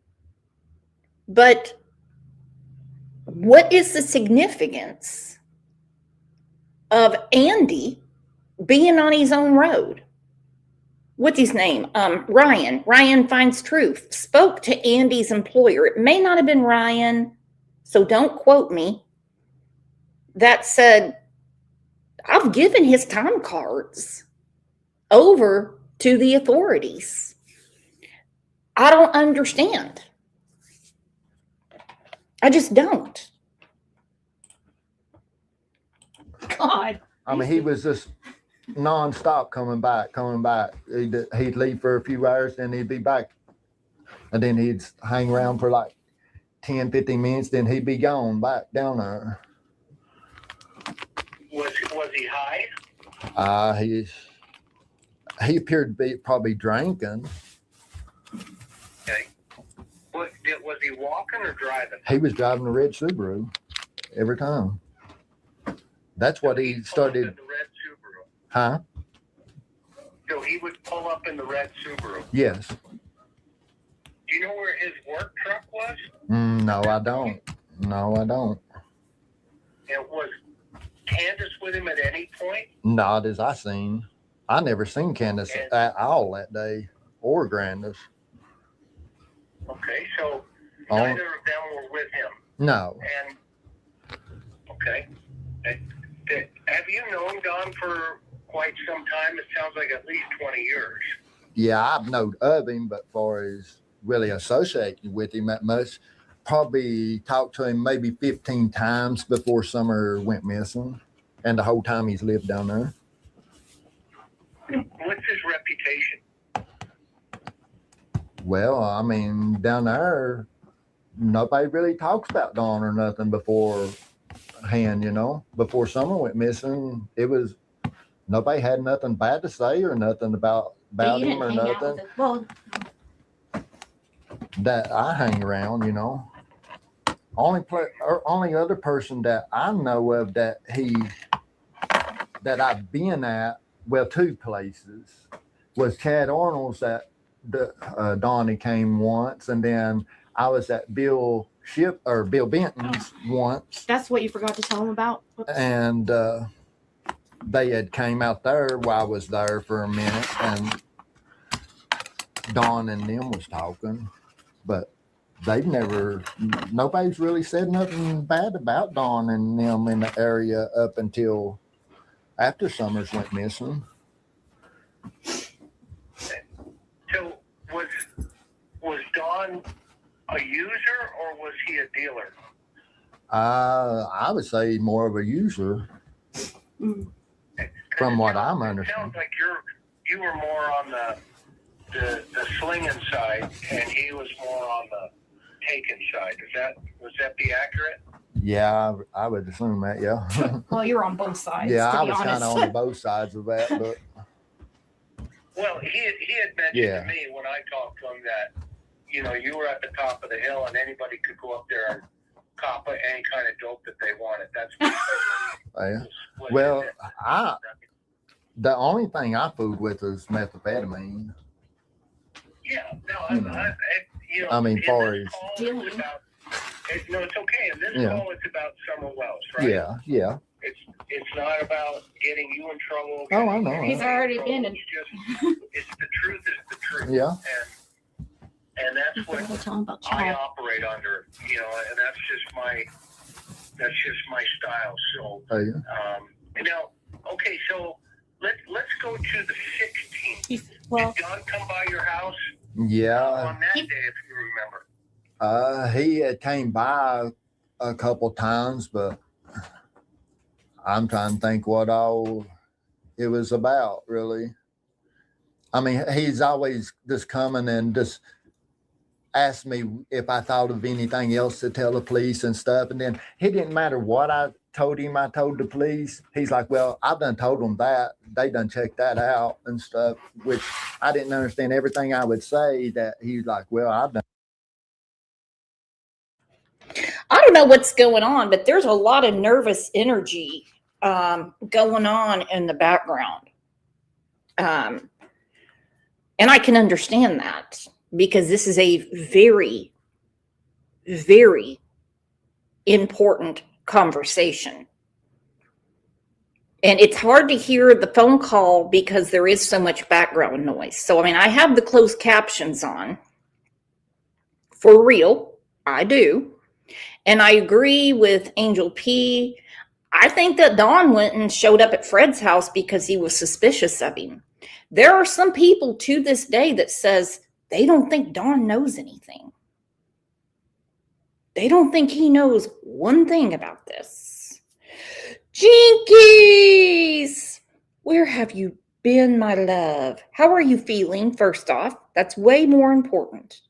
Speaker 1: But what is the significance of Andy being on his own road? what's his name? Ryan Finds Truth spoke to Andy's employer. It may not have been Ryan, so don't quote me. That said, I've given his time cards over to the authorities. I don't understand. I just don't.
Speaker 4: God.
Speaker 3: I mean, he was just nonstop coming back. He'd leave for a few hours, then he'd be back. And then he'd hang around for like 10, 15 minutes, then he'd be gone back down there.
Speaker 2: Was he high?
Speaker 3: He appeared to be probably drinking.
Speaker 2: Okay. Was he walking or driving?
Speaker 3: He was driving a red Subaru every time. That's what he started.
Speaker 2: In the red Subaru.
Speaker 3: Huh?
Speaker 2: So he would pull up in the red Subaru.
Speaker 3: Yes.
Speaker 2: Do you know where his work truck was?
Speaker 3: No, I don't.
Speaker 2: And was Candace with him at any point?
Speaker 3: Not as I seen. I never seen Candace at all that day, or Grandis.
Speaker 2: Okay, so neither of them were with him.
Speaker 3: No.
Speaker 2: And okay, have you known Don for quite some time? It sounds like at least 20 years.
Speaker 3: Yeah, I've known of him, but far as really associated with him that much, probably talked to him maybe 15 times before Summer went missing, and the whole time he's lived down there.
Speaker 2: What's his reputation?
Speaker 3: Well, I mean, down there, nobody really talks about Don or nothing beforehand, Before Summer went missing, nobody had nothing bad to say or nothing about him or nothing.
Speaker 4: Well,
Speaker 3: That I hang around, Only other person that I know of that I've been at, well, two places, was Chad Arnold's that Donnie came once, and then I was at Bill Benton's once,
Speaker 4: that's what you forgot to tell him about. Whoops.
Speaker 3: and they had came out there while I was there for a minute, and Don and them was talking, but nobody's really said nothing bad about Don and them in the area up until after Summers went missing.
Speaker 2: So was Don a user or was he a dealer?
Speaker 3: I would say more of a user, from what I'm
Speaker 2: It
Speaker 3: understanding.
Speaker 2: sounds like you were more on the slinging side, and he was more on the taking side. Was that be accurate?
Speaker 3: Yeah, I would assume that. Yeah.
Speaker 4: Well, you're on both sides.
Speaker 3: Yeah,
Speaker 4: to
Speaker 3: I
Speaker 4: be
Speaker 3: was kind
Speaker 4: honest.
Speaker 3: of on both sides of that, but
Speaker 2: Well, he had mentioned to me when I talked to him that, you were at the top of the hill and anybody could go up there and cop any kind of dope that they wanted. That's
Speaker 3: yeah.
Speaker 2: what
Speaker 3: Well,
Speaker 2: it is.
Speaker 3: the only thing I fooled with is methamphetamine.
Speaker 2: Yeah, no,
Speaker 3: I mean,
Speaker 2: in
Speaker 3: far
Speaker 2: this
Speaker 3: as-
Speaker 2: call,
Speaker 4: Dealing.
Speaker 2: it's about, no, it's okay. In this
Speaker 3: Yeah.
Speaker 2: call, it's about Summer Wells, right?
Speaker 3: Yeah.
Speaker 2: It's not about getting you in trouble.
Speaker 3: Oh, I know.
Speaker 4: He's already been in.
Speaker 2: It's the truth is the truth.
Speaker 3: Yeah.
Speaker 2: And that's
Speaker 4: You
Speaker 2: what
Speaker 4: forgot to tell him about
Speaker 2: I
Speaker 4: Chad.
Speaker 2: operate under, and that's just my style. So,
Speaker 3: Oh, yeah.
Speaker 2: now, okay, so let's go to the 16th.
Speaker 4: Well,
Speaker 2: Did Don come by your house
Speaker 3: Yeah.
Speaker 2: on that day, if you remember?
Speaker 3: He had came by a couple times, but I'm trying to think what all it was about, really. I mean, he's always just coming and just asked me if I thought of anything else to tell the police and stuff. And then it didn't matter what I told him, I told the police. He's like, well, I've done told them that. They done checked that out and stuff, which I didn't understand everything I would say. That he's like, well, I've done.
Speaker 1: I don't know what's going on, but there's a lot of nervous energy going on in the background. And I can understand that because this is a very, very important conversation. And it's hard to hear the phone call because there is so much background noise. So, I mean, I have the closed captions on. For real, I do. And I agree with Angel P. I think that Don went and showed up at Fred's house because he was suspicious of him. There are some people to this day that says they don't think Don knows anything. They don't think he knows one thing about this. Jinkies! Where have you been, my love? How are you feeling, first off? That's way more important.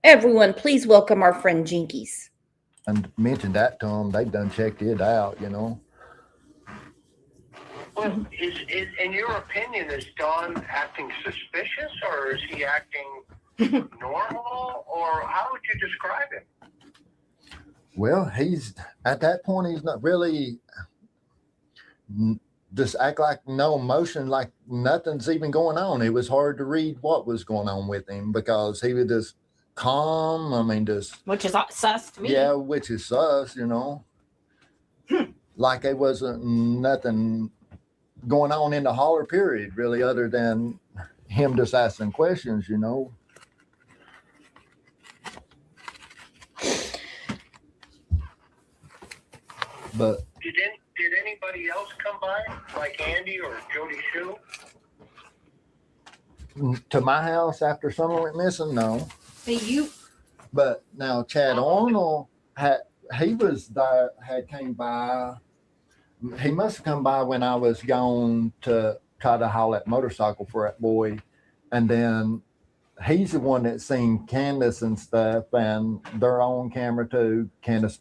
Speaker 1: Everyone, please welcome our friend Jinkies.
Speaker 3: And mentioned that to them. They've done checked it out, you know.
Speaker 2: Well, is in your opinion, is Don acting suspicious, or is he acting normal, or how would you describe him?
Speaker 3: Well, he's at that point, he's not really just act like no emotion, like nothing's even going on. It was hard to read what was going on with him because he was just calm. I mean, just
Speaker 4: Which is sus to me.
Speaker 3: yeah, which is sus, you know. Like it wasn't nothing going on in the holler period, really, other than him just asking questions, you know. But
Speaker 2: Did anybody else come by, like Andy or Jody Shue?
Speaker 3: to my house after someone went missing, no.
Speaker 4: But you,
Speaker 3: But now Chad Arnold he was there, came by. He must have come by when I was gone to try to haul that motorcycle for that boy. And then he's the one that seen Candace and stuff, and they're on camera too. Candace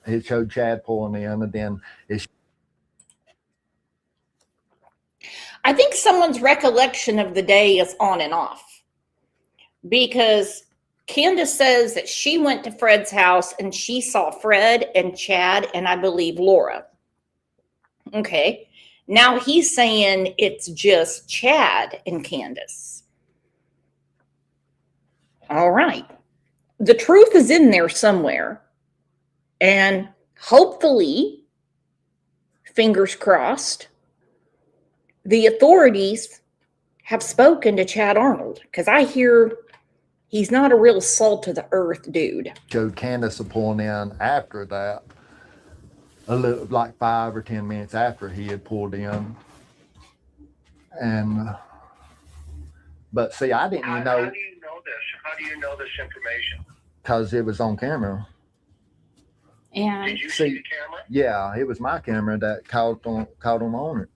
Speaker 3: it showed Chad pulling in, and then
Speaker 1: I think someone's recollection of the day is on and off because Candace says that she went to Fred's house and she saw Fred and Chad and I believe Laura. Okay. Now he's saying it's just Chad and Candace. All right. The truth is in there somewhere. And hopefully, fingers crossed, the authorities have spoken to Chad Arnold because I hear he's not a real salt of the earth dude.
Speaker 3: showed Candace pulling in after that, a little like 5 or 10 minutes after he had pulled in. And but see, I didn't even know.
Speaker 2: How do you know this? How do you know this information?
Speaker 3: Because it was on camera.
Speaker 4: and
Speaker 2: Did you see the camera?
Speaker 3: Yeah, it was my camera that caught him on it.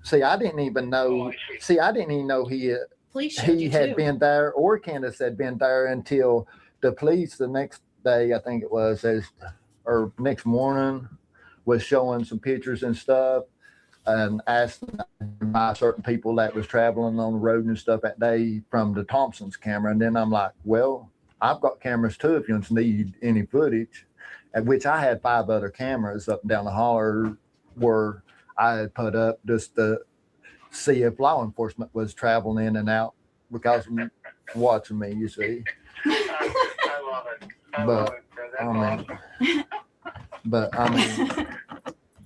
Speaker 3: See, I didn't even know.
Speaker 2: Oh, I see.
Speaker 3: See, I didn't even know he
Speaker 4: police showed you
Speaker 3: had
Speaker 4: too.
Speaker 3: been there, or Candace had been there until the police the next day, I think it was, or next morning, was showing some pictures and stuff, and asking by certain people that was traveling on the road and stuff that day from the Thompson's camera. And then I'm like, well, I've got cameras too if you need any footage. At which I had 5 other cameras up and down the holler where I had put up just to see if law enforcement was traveling in and out because of watching me, you see.
Speaker 2: I love it. I
Speaker 3: But,
Speaker 2: love it. That's awesome.
Speaker 3: I mean,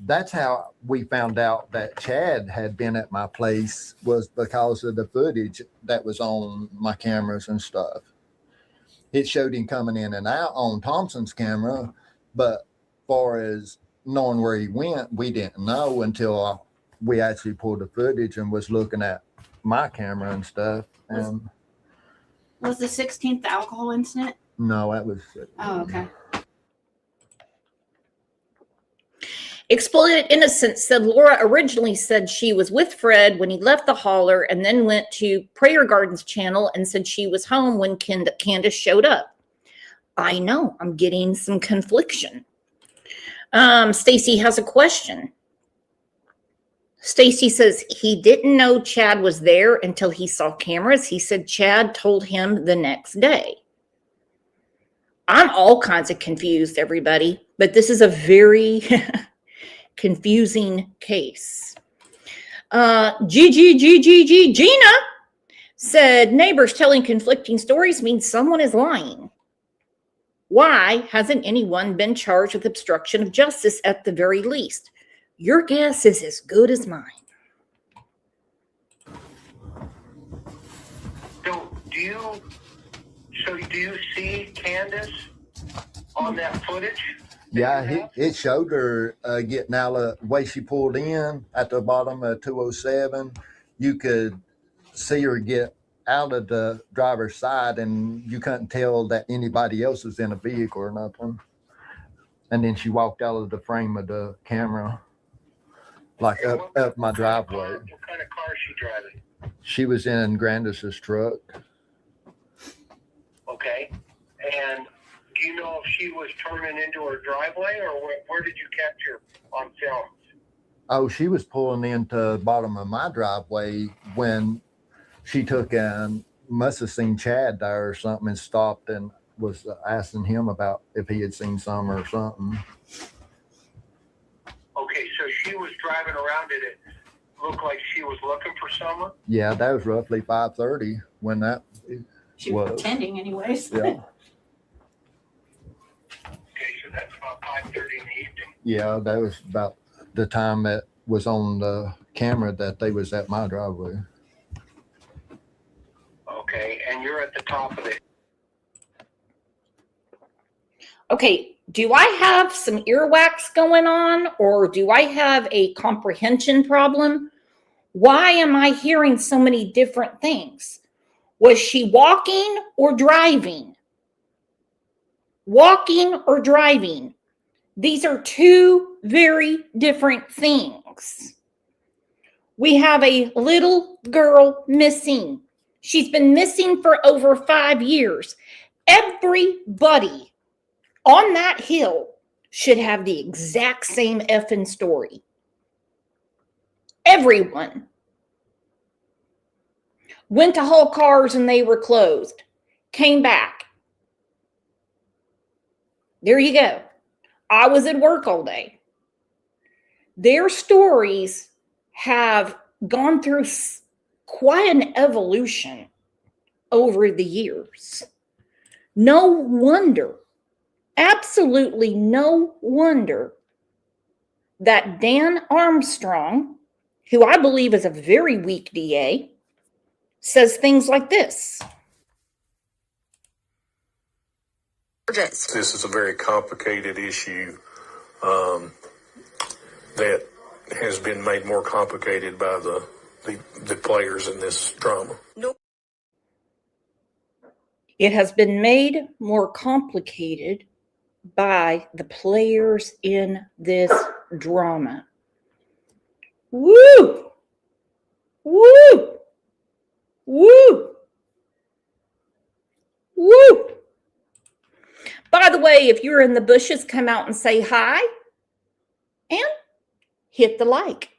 Speaker 3: that's how we found out that Chad had been at my place, was because of the footage that was on my cameras and stuff. It showed him coming in and out on Thompson's camera, but far as knowing where he went, we didn't know until we actually pulled the footage and was looking at my camera and stuff. And
Speaker 4: Was the 16th the alcohol incident?
Speaker 3: no, that was
Speaker 4: Oh, okay.
Speaker 1: Exploited Innocence said Laura originally said she was with Fred when he left the holler and then went to Prayer Gardens channel and said she was home when Candace showed up. I know, I'm getting some confliction. Stacy has a question. Stacy says he didn't know Chad was there until he saw cameras. He said Chad told him the next day. I'm all kinds of confused, everybody, but this is a very confusing case. Gina said neighbors telling conflicting stories means someone is lying. Why hasn't anyone been charged with obstruction of justice at the very least? Your guess is as good as mine.
Speaker 2: So do you see Candace on that footage?
Speaker 3: Yeah, it showed her getting out of the way she pulled in at the bottom of 207. You could see her get out of the driver's side, and you couldn't tell that anybody else was in a vehicle or nothing. And then she walked out of the frame of the camera, like up my driveway.
Speaker 2: What kind of car is she driving?
Speaker 3: She was in Grandis's truck.
Speaker 2: Okay. And do you know if she was turning into her driveway, or where did you capture on film?
Speaker 3: Oh, she was pulling into the bottom of my driveway when she took and must have seen Chad there or something and stopped and was asking him about if he had seen some or something.
Speaker 2: Okay, so she was driving around. Did it look like she was looking for someone?
Speaker 3: Yeah, that was roughly 5:30 when that
Speaker 4: She was pretending anyways.
Speaker 3: Yeah.
Speaker 2: Okay, so that's about 5:30 in the evening.
Speaker 3: Yeah, that was about the time that was on the camera that they was at my driveway.
Speaker 2: Okay, and you're at the top of it.
Speaker 1: Okay, do I have some earwax going on, or do I have a comprehension problem? Why am I hearing so many different things? Was she walking or driving? Walking or driving? These are two very different things. We have a little girl missing. She's been missing for over 5 years. Everybody on that hill should have the exact same effing story. Everyone. Went to haul cars and they were closed. Came back. There you go. I was at work all day. Their stories have gone through quite an evolution over the years. No wonder, absolutely no wonder that Dan Armstrong, who I believe is a very weak DA, says things like this.
Speaker 5: This is a very complicated issue that has been made more complicated by the players in this drama.
Speaker 1: It has been made more complicated by the players in this drama. Woo! Woo! Woo! Woo! By the way, if you're in the bushes, come out and say hi and hit the like.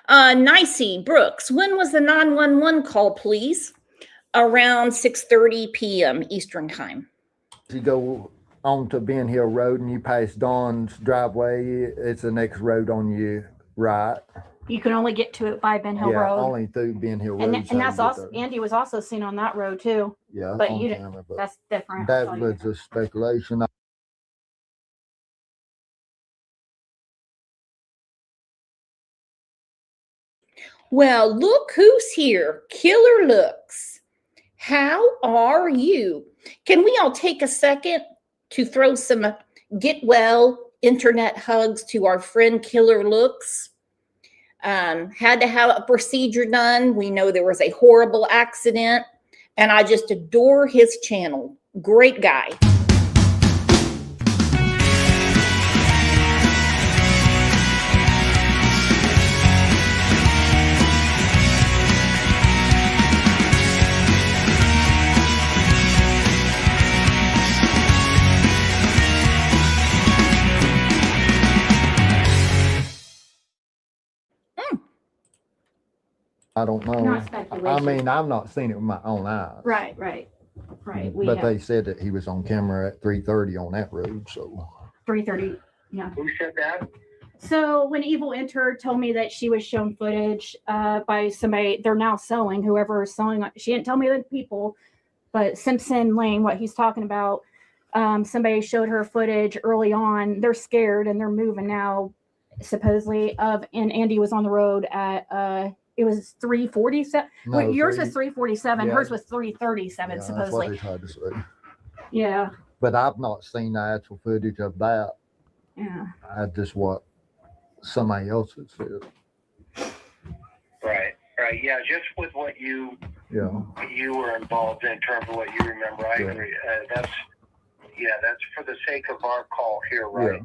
Speaker 1: Nicey Brooks, when was the 911 call, please? Around 6:30 p.m. Eastern time.
Speaker 3: You go on to Ben Hill Road and you pass Dawn's driveway, it's the next road on your right.
Speaker 4: You can only get to it by Ben Hill
Speaker 3: Yeah,
Speaker 4: Road.
Speaker 3: only through Ben Hill Road.
Speaker 4: And that's also, Andy was also seen on that road too.
Speaker 3: Yeah,
Speaker 4: But
Speaker 3: on
Speaker 4: you didn't,
Speaker 3: camera, but
Speaker 4: that's different.
Speaker 3: that was a speculation.
Speaker 1: Well, look who's here. Killer Looks. How are you? Can we all take a second to throw some get well internet hugs to our friend Killer Looks? Had to have a procedure done. We know there was a horrible accident, and I just adore his channel. Great guy.
Speaker 3: I don't know.
Speaker 4: Not speculation.
Speaker 3: I mean, I've not seen it with my own eyes.
Speaker 4: Right.
Speaker 3: But they said that he was on camera at 3:30 on that road. So
Speaker 4: 3:30. Yeah.
Speaker 2: Who said that?
Speaker 4: So when Evil entered, told me that she was shown footage by somebody. They're now selling. Whoever is selling. She didn't tell me the people, but Simpson Lane, what he's talking about. Somebody showed her footage early on. They're scared and they're moving now, supposedly. And Andy was on the road at it was 3:47.
Speaker 3: No,
Speaker 4: Yours was 3:47.
Speaker 3: Yeah.
Speaker 4: Hers was 3:37,
Speaker 3: Yeah, that's what
Speaker 4: supposedly.
Speaker 3: they tried to say.
Speaker 4: Yeah.
Speaker 3: But I've not seen the actual footage of that.
Speaker 4: Yeah.
Speaker 3: I just what somebody else had said.
Speaker 2: Right. Yeah, just with what you were involved in terms of what you remember. I agree. That's for the sake of our call here, right?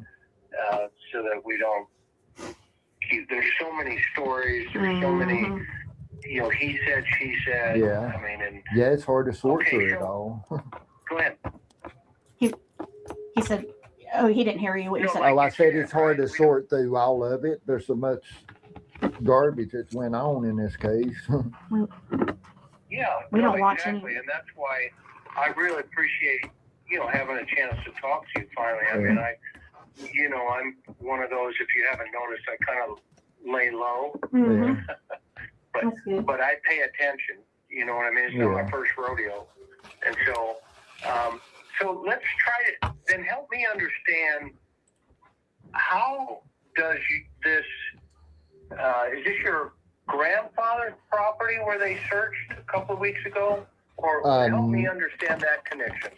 Speaker 2: Yeah. So that we don't keep. There's so many stories. There's so many. He said, she said.
Speaker 3: Yeah.
Speaker 2: I mean, and
Speaker 3: it's hard to sort through it all.
Speaker 2: Go ahead.
Speaker 4: He said, "Oh, he didn't hear you. What you said?"
Speaker 3: I said it's hard to sort through all of it. There's so much garbage that went on in this case.
Speaker 2: Yeah,
Speaker 4: we don't watch
Speaker 2: exactly, and that's why I really appreciate having a chance to talk to you finally. I mean, I'm one of those. If you haven't noticed, I kind of lay low, but I pay attention. You know what I mean? It's not my first rodeo, and so let's try to then help me understand how does this. Is this your grandfather's property where they searched a couple of weeks ago? Or help me understand that connection.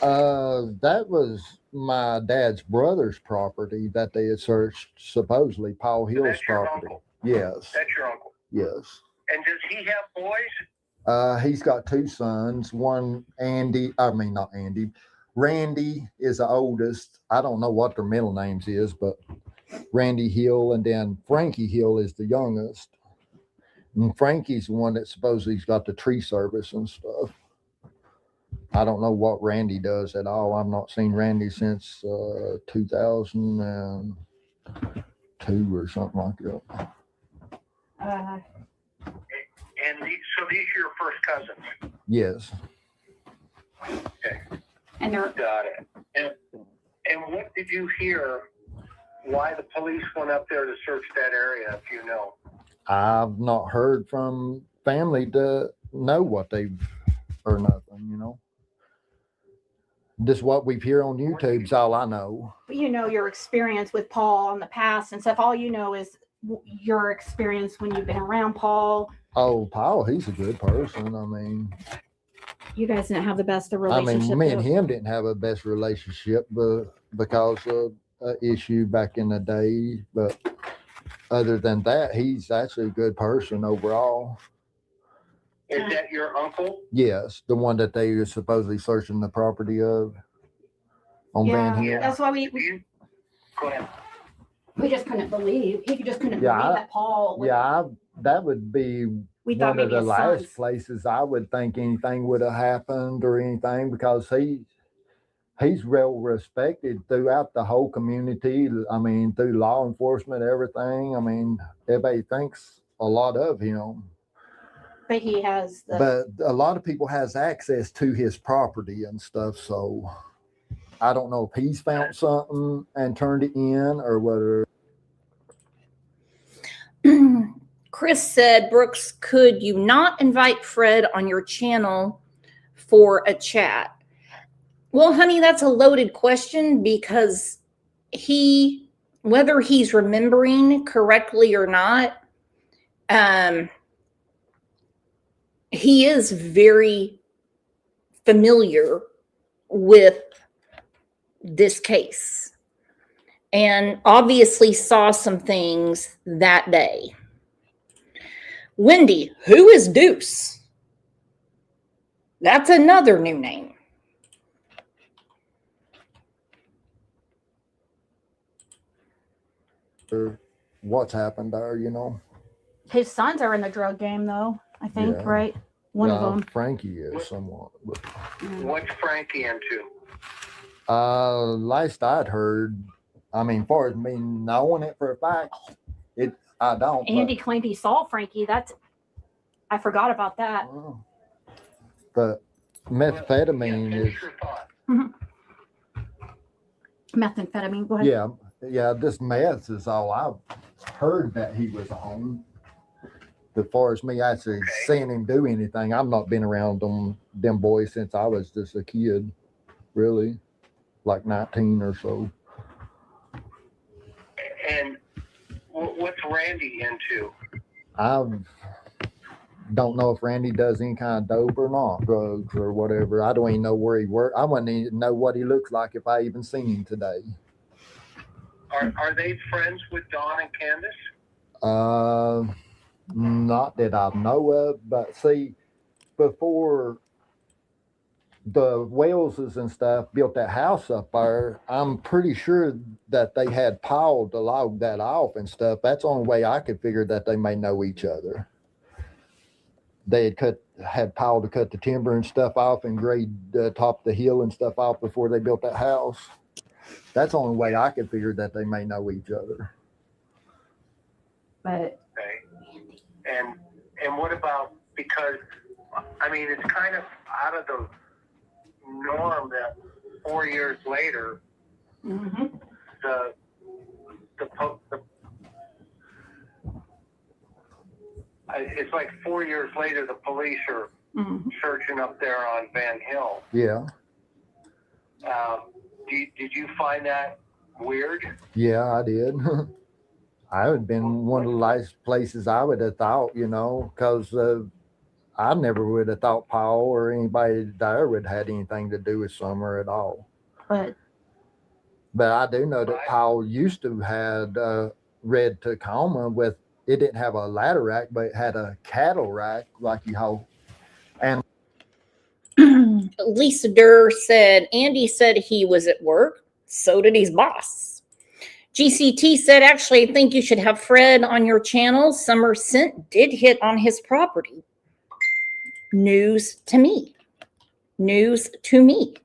Speaker 3: That was my dad's brother's property that they had searched, supposedly Paul Hill's
Speaker 2: that's your
Speaker 3: property.
Speaker 2: Uncle.
Speaker 3: Yes.
Speaker 2: That's your uncle.
Speaker 3: Yes.
Speaker 2: And does he have boys?
Speaker 3: He's got two sons. One, not Andy. Randy is the oldest. I don't know what their middle names is, but Randy Hill, and then Frankie Hill is the youngest. And Frankie's the one that supposedly's got the tree service and stuff. I don't know what Randy does at all. I've not seen Randy since 2002 or something like that.
Speaker 2: So these are your first cousins?
Speaker 3: Yes.
Speaker 2: Okay.
Speaker 4: And they're
Speaker 2: got it. And what did you hear? Why the police went up there to search that area, if you know?
Speaker 3: I've not heard from family to know what they've or nothing, Just what we've heard on YouTube's all I know.
Speaker 4: your experience with Paul in the past and stuff. All you know is your experience when you've been around Paul.
Speaker 3: Oh, Paul, he's a good person. I mean,
Speaker 4: you guys didn't have the best of relationship.
Speaker 3: I mean, me and him didn't have a best relationship, but because of an issue back in the day. But other than that, he's actually a good person overall.
Speaker 2: Is that your uncle?
Speaker 3: Yes, the one that they were supposedly searching the property of on Van Hill.
Speaker 4: That's why
Speaker 2: Go ahead.
Speaker 4: We just couldn't believe. He just couldn't believe that Paul.
Speaker 3: That would be one of the last places I would think anything would have happened or anything, because he's well respected throughout the whole community. I mean, through law enforcement, everything. I mean, everybody thinks a lot of him.
Speaker 4: But he has
Speaker 3: but a lot of people has access to his property and stuff, so I don't know if he's found something and turned it in or whether.
Speaker 1: Chris said, Brooks, could you not invite Fred on your channel for a chat? Well, honey, that's a loaded question, because whether he's remembering correctly or not, he is very familiar with this case and obviously saw some things that day. Wendy, who is Deuce? That's another new name.
Speaker 3: What's happened there,
Speaker 4: His sons are in the drug game, though, I think, right? One of them.
Speaker 3: Frankie is somewhat. But...
Speaker 2: What's Frankie into?
Speaker 3: Last I'd heard, I mean, far as me knowing it for a fact, I don't.
Speaker 4: Andy claimed he saw Frankie. I forgot about that.
Speaker 3: But methamphetamine is.
Speaker 4: Methamphetamine. Go ahead.
Speaker 3: Yeah. This meth is all I've heard that he was on. As far as me actually seeing him do anything, I've not been around them boys since I was just a kid, really. like 19 or so.
Speaker 2: And what's Randy into?
Speaker 3: I don't know if Randy does any kind of dope or not, drugs or whatever. I don't even know where he works. I wouldn't even know what he looks like if I even seen him today.
Speaker 2: Are they friends with Dawn and Candace?
Speaker 3: Not that I know of, but see, before the Waleses and stuff built that house up there, I'm pretty sure that they had Paul to log that off and stuff. That's the only way I could figure that they may know each other. They had Paul to cut the timber and stuff off and grade the top of the hill and stuff off before they built that house. That's the only way I could figure that they may know each other.
Speaker 4: But
Speaker 2: Okay. And what about, because I mean, it's kind of out of the norm that 4 years later,
Speaker 4: mm-hmm.
Speaker 2: It's like 4 years later the police are
Speaker 4: Mm-hmm.
Speaker 2: searching up there on Van Hill.
Speaker 3: Yeah.
Speaker 2: Did you find that weird?
Speaker 3: Yeah, I did. I would have been one of the last places I would have thought, because I never would have thought Paul or anybody there would have had anything to do with Summer at all.
Speaker 4: But
Speaker 3: I do know that Paul used to had red Tacoma with, it didn't have a ladder rack, but it had a cattle rack like you hold. And
Speaker 1: Lisa Durr said, Andy said he was at work. So did his boss. GCT said, actually, I think you should have Fred on your channel. Summer Scent did hit on his property. News to me. News to me.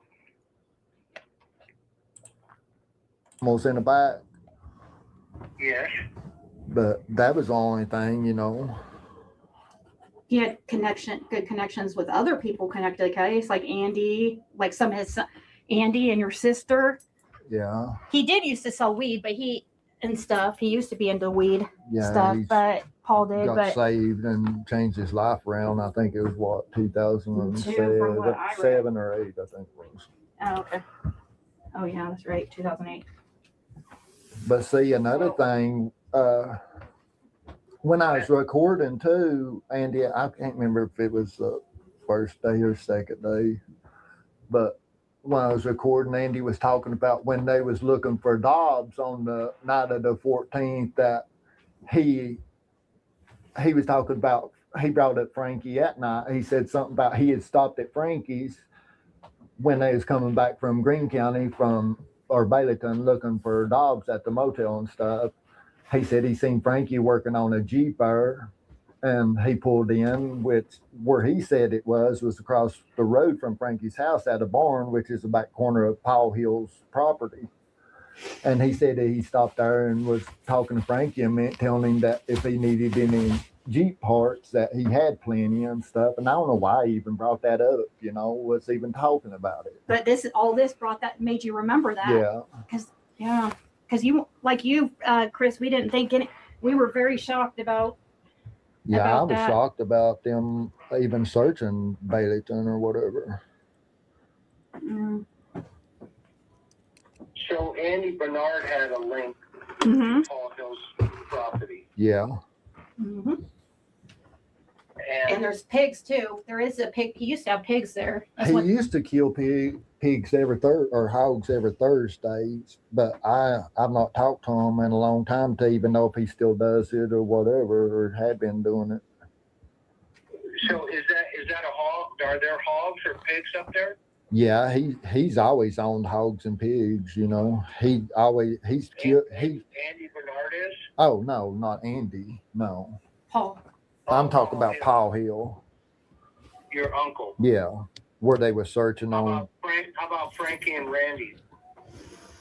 Speaker 3: almost in the back.
Speaker 2: Yes.
Speaker 3: But that was the only thing,
Speaker 4: he had good connections with other people connected to the case, like Andy, like some of his Andy and your sister.
Speaker 3: Yeah.
Speaker 4: He did used to sell weed, but he used to be into weed stuff,
Speaker 3: he's
Speaker 4: but Paul did.
Speaker 3: got saved and changed his life around. I think it was what, 2007 or 8, I think it was.
Speaker 4: Oh, okay. Oh yeah, that's right, 2008.
Speaker 3: But see, another thing, when I was recording too, Andy, I can't remember if it was the first day or second day, but when I was recording, Andy was talking about when they was looking for Dobbs on the night of the 14th, that he was talking about, he brought up Frankie at night. He said something about he had stopped at Frankie's when they was coming back from Greene County or Baileyton looking for Dobbs at the motel and stuff. He said he seen Frankie working on a Jeep there, and he pulled in, which where he said it was across the road from Frankie's house at a barn, which is the back corner of Paul Hill's property. And he said that he stopped there and was talking to Frankie and telling him that if he needed any Jeep parts, that he had plenty and stuff. And I don't know why he even brought that up, was even talking about it.
Speaker 4: But this made you remember that.
Speaker 3: Yeah.
Speaker 4: Because Chris, we didn't think we were very shocked about.
Speaker 3: Yeah, I was shocked about them even searching Baileyton or whatever.
Speaker 4: Mm.
Speaker 2: So Andy Bernard had a link
Speaker 4: Mm-hmm.
Speaker 2: to Paul Hill's property.
Speaker 3: Yeah.
Speaker 4: Mm-hmm.
Speaker 2: And
Speaker 4: And there's pigs too. There is a pig. He used to have pigs there.
Speaker 3: He used to kill pigs every or hogs every Thursday, but I've not talked to him in a long time to even know if he still does it or whatever, or had been doing it.
Speaker 2: so is that a hog? Are there hogs or pigs up there?
Speaker 3: Yeah, he's always owned hogs and pigs. He's killed.
Speaker 2: Andy Bernard is?
Speaker 3: Oh no, not Andy. No,
Speaker 4: Paul.
Speaker 3: I'm talking about Paul Hill.
Speaker 2: Your uncle.
Speaker 3: Yeah, where they were searching
Speaker 2: How
Speaker 3: on.
Speaker 2: about Frankie and Randy?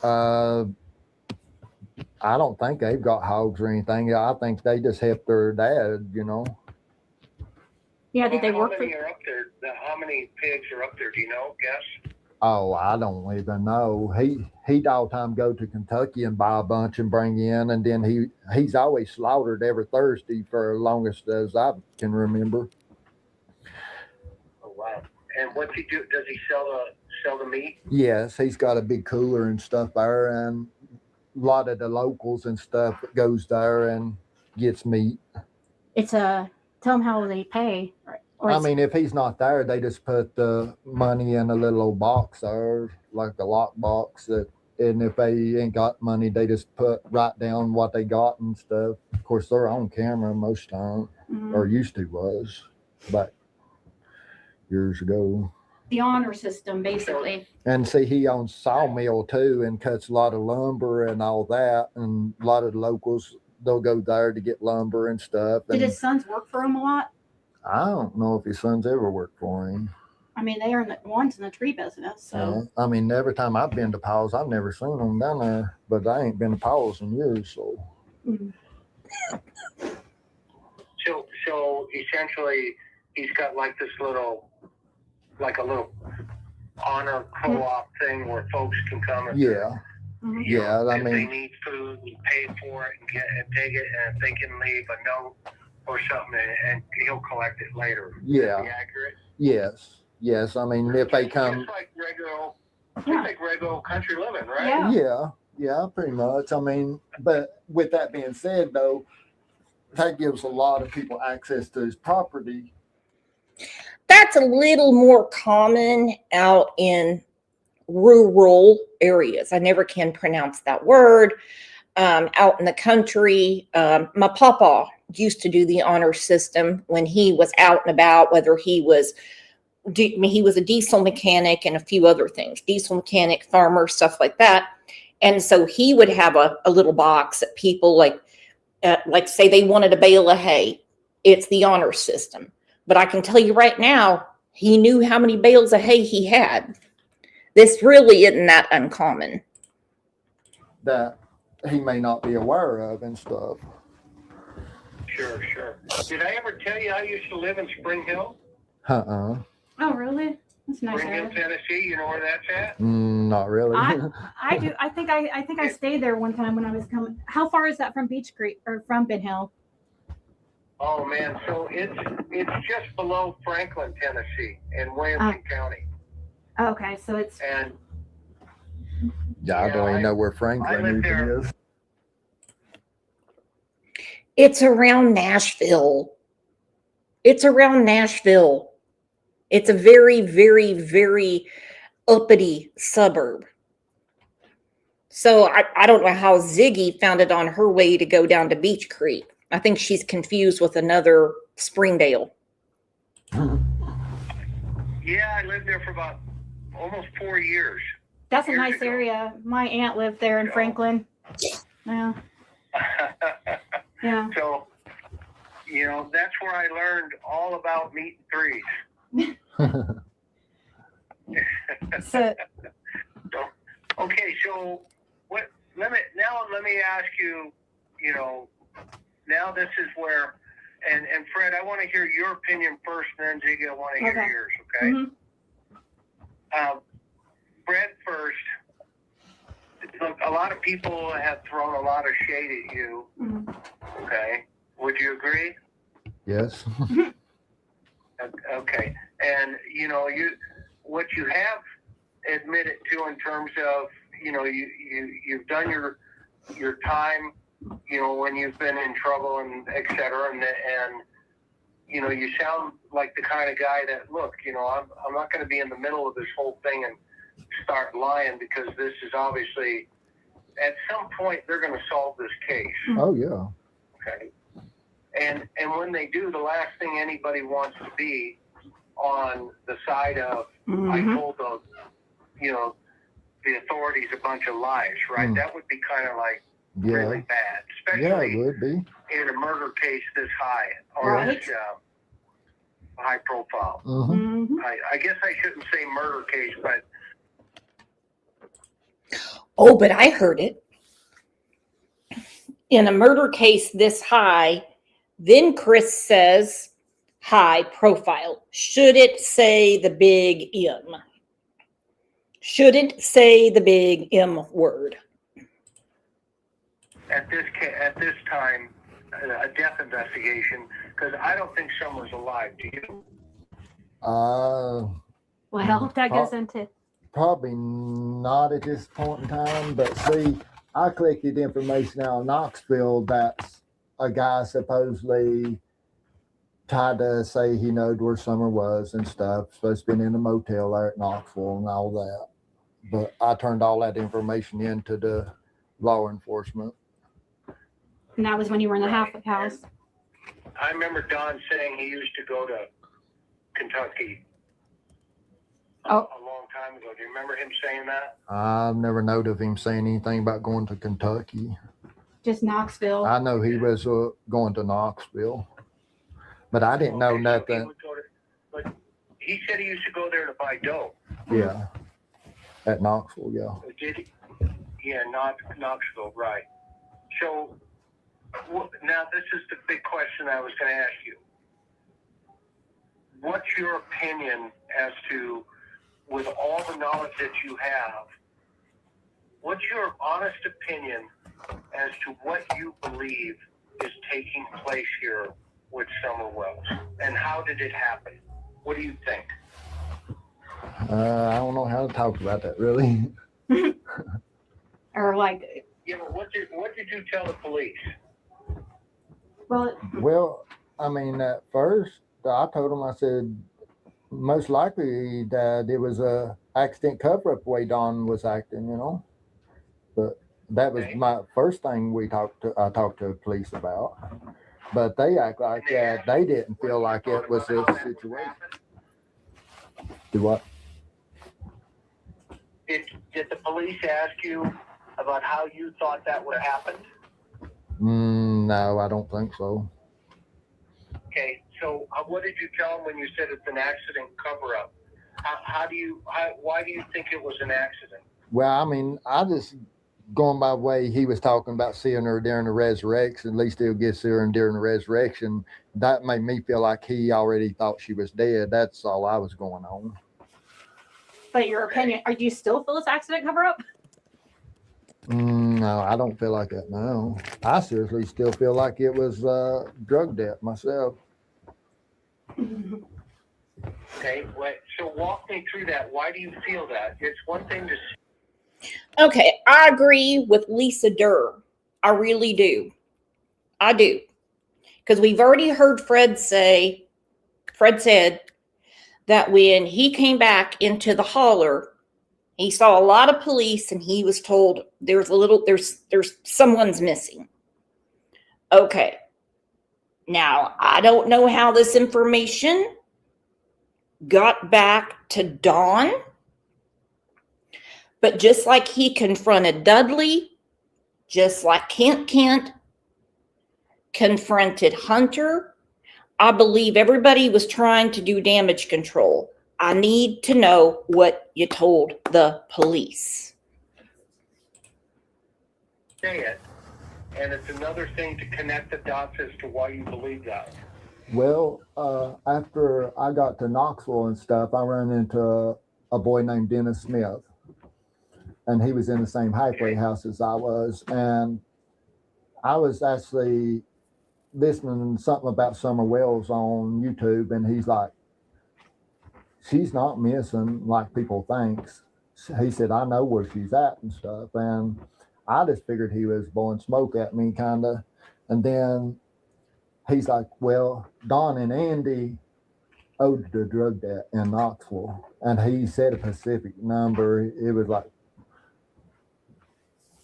Speaker 3: I don't think they've got hogs or anything. I think they just helped their dad.
Speaker 4: Yeah, did they work
Speaker 2: How
Speaker 4: for?
Speaker 2: many are up there? How many pigs are up there? Do you know? Guess.
Speaker 3: Oh, I don't even know. He'd all the time go to Kentucky and buy a bunch and bring in, and then he's always slaughtered every Thursday for as longest as I can remember.
Speaker 2: Oh wow! And what's he do? Does he sell sell the meat?
Speaker 3: Yes, he's got a big cooler and stuff there, and a lot of the locals and stuff goes there and gets meat.
Speaker 4: It's a tell them how they pay. Or
Speaker 3: I
Speaker 4: it's-
Speaker 3: mean, if he's not there, they just put the money in a little old box there, like a lock box. And if they ain't got money, they just write down what they got and stuff. Of course, they're on camera most time, or used to was, back years ago.
Speaker 4: the honor system, basically.
Speaker 3: And see, he owns sawmill too, and cuts a lot of lumber and all that. And a lot of the locals, they'll go there to get lumber and stuff.
Speaker 4: Did
Speaker 3: And
Speaker 4: his sons work for him a lot?
Speaker 3: I don't know if his sons ever worked for him.
Speaker 4: I mean, they are ones in the tree business. So
Speaker 3: I mean, every time I've been to Powell's, I've never seen them down there, but I ain't been to Powell's in years. So
Speaker 2: So essentially, he's got like this little, like a little honor co-op thing where folks can come and
Speaker 3: yeah,
Speaker 2: you know,
Speaker 3: I
Speaker 2: if they
Speaker 3: mean,
Speaker 2: need food, and pay for it and take it, and if they can leave a note or something, and he'll collect it later.
Speaker 3: Yeah.
Speaker 2: Is that accurate?
Speaker 3: yes. I mean, if they come,
Speaker 2: Just like regular country living, right?
Speaker 4: Yeah.
Speaker 3: yeah, pretty much. I mean, but with that being said, though, that gives a lot of people access to his property.
Speaker 1: That's a little more common out in rural areas. I never can pronounce that word. Out in the country, my papa used to do the honor system when he was out and about, whether he was a diesel mechanic and a few other things, diesel mechanic, farmer, stuff like that. And so he would have a little box that people like say they wanted a bale of hay. It's the honor system. But I can tell you right now, he knew how many bales of hay he had. This really isn't that uncommon.
Speaker 3: That he may not be aware of and stuff.
Speaker 2: Sure. Did I ever tell you I used to live in Spring Hill?
Speaker 4: Oh, really? That's nice.
Speaker 2: Spring Hill, Tennessee. You know where that's at?
Speaker 3: Not really.
Speaker 4: I do. I think I stayed there one time when I was coming. How far is that from Beach Creek or from Ben Hill?
Speaker 2: Oh man, so it's just below Franklin, Tennessee, in Williamson County.
Speaker 4: Okay, so it's
Speaker 2: And
Speaker 3: Yeah, I don't even know where Franklin
Speaker 2: lived
Speaker 3: even
Speaker 2: there.
Speaker 3: is.
Speaker 1: It's around Nashville. It's a very, very, very uppity suburb. So I don't know how Ziggy found it on her way to go down to Beach Creek. I think she's confused with another Springdale.
Speaker 2: Yeah, I lived there for about almost 4 years.
Speaker 4: that's a
Speaker 2: Years
Speaker 4: nice
Speaker 2: ago.
Speaker 4: area. My aunt lived there in
Speaker 2: Yeah.
Speaker 4: Franklin. Yeah, yeah.
Speaker 2: So, you know, that's where I learned all about meat and threes.
Speaker 4: So
Speaker 2: Okay, so let me ask you, you know, now this is where, and Fred, I want to hear your opinion first, and then Ziggy, I want to hear
Speaker 4: Okay.
Speaker 2: yours, okay?
Speaker 4: mhm.
Speaker 2: Fred first. Look, a lot of people have thrown a lot of shade at you,
Speaker 4: Mhm.
Speaker 2: okay? Would you agree?
Speaker 3: Yes.
Speaker 2: Okay, and you know, what you have admitted to in terms of, you know, you've done your time, you know, when you've been in trouble and et cetera, and you know, you sound like the kind of guy that, look, you know, I'm not going to be in the middle of this whole thing and start lying, because this is obviously, at some point they're going to solve this case.
Speaker 3: Oh yeah.
Speaker 2: Okay. And when they do, the last thing anybody wants to be on the side of, I told the, you know, the authorities a bunch of lies, right? That would be kind of like really
Speaker 3: Yeah.
Speaker 2: bad,
Speaker 3: Yeah, it
Speaker 2: especially
Speaker 3: would be.
Speaker 2: in a murder case this high, or
Speaker 4: Right.
Speaker 2: this high profile.
Speaker 3: Mm-hmm.
Speaker 4: Mhm.
Speaker 2: I guess I shouldn't say murder case, but
Speaker 1: Oh, but I heard it. In a murder case this high, then Chris says high profile. Should it say the big M? Shouldn't say the big M word.
Speaker 2: at this time, a death investigation, because I don't think someone's alive. Do you?
Speaker 4: Well, that goes into
Speaker 3: Probably not at this point in time, but see, I collected information out of Knoxville that a guy supposedly tried to say he knowed where Summer was and stuff. Supposed to been in a motel there at Knoxville and all that. But I turned all that information into the law enforcement.
Speaker 4: And that was when you were in the halfway house.
Speaker 2: I remember Don saying he used to go to Kentucky a long time ago. Do you remember him saying that?
Speaker 3: I've never known of him saying anything about going to Kentucky.
Speaker 4: Just Knoxville.
Speaker 3: I know he was going to Knoxville, but I didn't know
Speaker 2: So
Speaker 3: nothing.
Speaker 2: he would go to, but he said he used to go there to buy dope.
Speaker 3: Yeah, at Knoxville, yeah.
Speaker 2: Did he? Yeah, Knoxville, right. So now this is the big question I was going to ask you. What's your opinion as to, with all the knowledge that you have, what's your honest opinion as to what you believe is taking place here with Summer Wells? And how did it happen? What do you think?
Speaker 3: I don't know how to talk about that, really.
Speaker 4: Or like,
Speaker 2: Yeah, but what did you tell the police?
Speaker 4: well,
Speaker 3: Well, I mean, at first, I told him, I said, most likely that it was a accident cover-up way Don was acting, you know. But that was
Speaker 2: Okay.
Speaker 3: my first thing I talked to the police about. But they act like that they didn't feel like it was a situation. Do what?
Speaker 2: Did the police ask you about how you thought that would have happened?
Speaker 3: No, I don't think so.
Speaker 2: Okay, so what did you tell them when you said it's an accident cover-up? Why do you think it was an accident?
Speaker 3: Well, I mean, I just going by the way he was talking about seeing her during the resurrection. At least he'll get to her during the resurrection. That made me feel like he already thought she was dead. That's all I was going on.
Speaker 4: but your opinion, do you still feel this accident cover up?
Speaker 3: No, I don't feel like that now. I seriously still feel like it was drug debt myself.
Speaker 2: Okay, so walk me through that. Why do you feel that? It's one thing to
Speaker 1: Okay, I agree with Lisa Durr. I really do. I do. Because we've already heard Fred said that when he came back into the holler, he saw a lot of police and he was told there's someone's missing. Okay. Now, I don't know how this information got back to Dawn, but just like he confronted Dudley, just like Kent confronted Hunter, I believe everybody was trying to do damage control. I need to know what you told the police.
Speaker 2: say it, and it's another thing to connect the dots as to why you believe that.
Speaker 3: Well, after I got to Knoxville and stuff, I ran into a boy named Dennis Smith, and he was in the same halfway house as I was, and I was actually listening to something about Summer Wells on YouTube, and he's like, she's not missing like people thinks. He said, I know where she's at and stuff, and I just figured he was blowing smoke at me, kind of. And then he's like, well, Don and Andy owed the drug debt in Knoxville, and he said a specific number. It was like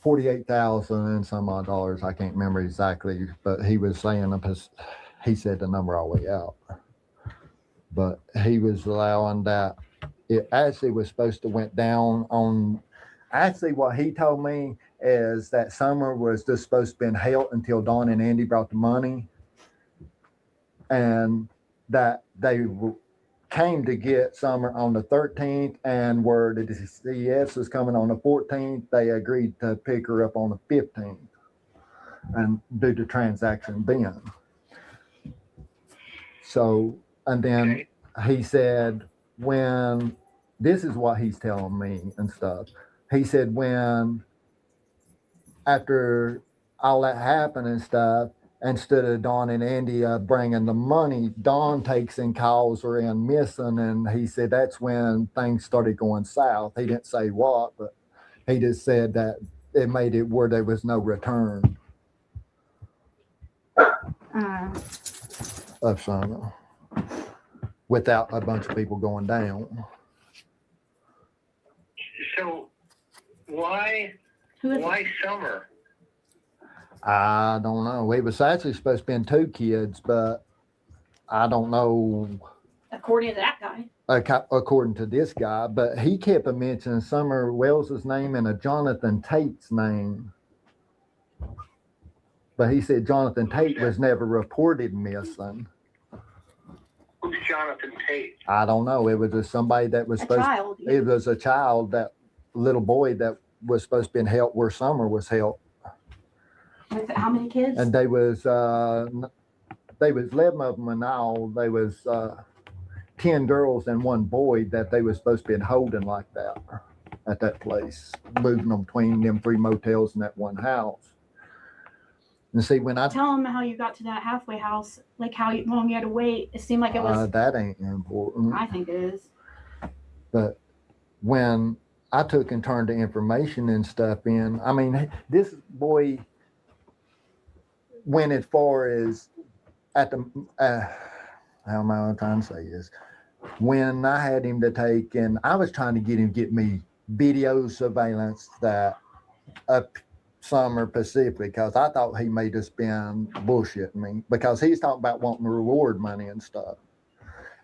Speaker 3: 48,000 and some odd dollars. I can't remember exactly, but he was saying he said the number all the way out. But he was allowing that it actually was supposed to went down on. Actually, what he told me is that Summer was just supposed to be held until Don and Andy brought the money, and that they came to get Summer on the 13th, and where the CS was coming on the 14th, they agreed to pick her up on the 15th and do the transaction then. So, and then he said, when, this is what he's telling me and stuff. He said, when, after all that happened and stuff, instead of Don and Andy bringing the money, Don takes and calls her in missing. And he said that's when things started going south. He didn't say what, but he just said that it made it where there was no return of Summer without a bunch of people going down.
Speaker 2: So why Summer?
Speaker 3: I don't know. It was actually supposed to be 2 kids, but I don't know.
Speaker 4: According to that guy.
Speaker 3: According to this guy, but he kept mentioning Summer Wells's name and a Jonathan Tate's name. But he said Jonathan Tate was never reported missing.
Speaker 2: Who's Jonathan Tate?
Speaker 3: I don't know. It was just somebody that was
Speaker 4: Child.
Speaker 3: It was a child, that little boy that was supposed to be held where Summer was held.
Speaker 4: With how many kids?
Speaker 3: And they was 11 of them, and all they was 10 girls and 1 boy that they was supposed to be holding like that at that place, moving them between them 3 motels and that 1 house. And see, when I
Speaker 4: tell them how you got to that halfway house, like how long you had to wait. It seemed like it was.
Speaker 3: That ain't important.
Speaker 4: I think it is.
Speaker 3: But when I took and turned the information and stuff in, I mean, this boy went as far as at the how am I trying to say this? When I had him to take, and I was trying to get me video surveillance that up Summer Pacific, because I thought he may just been bullshitting me, because he's talking about wanting reward money and stuff.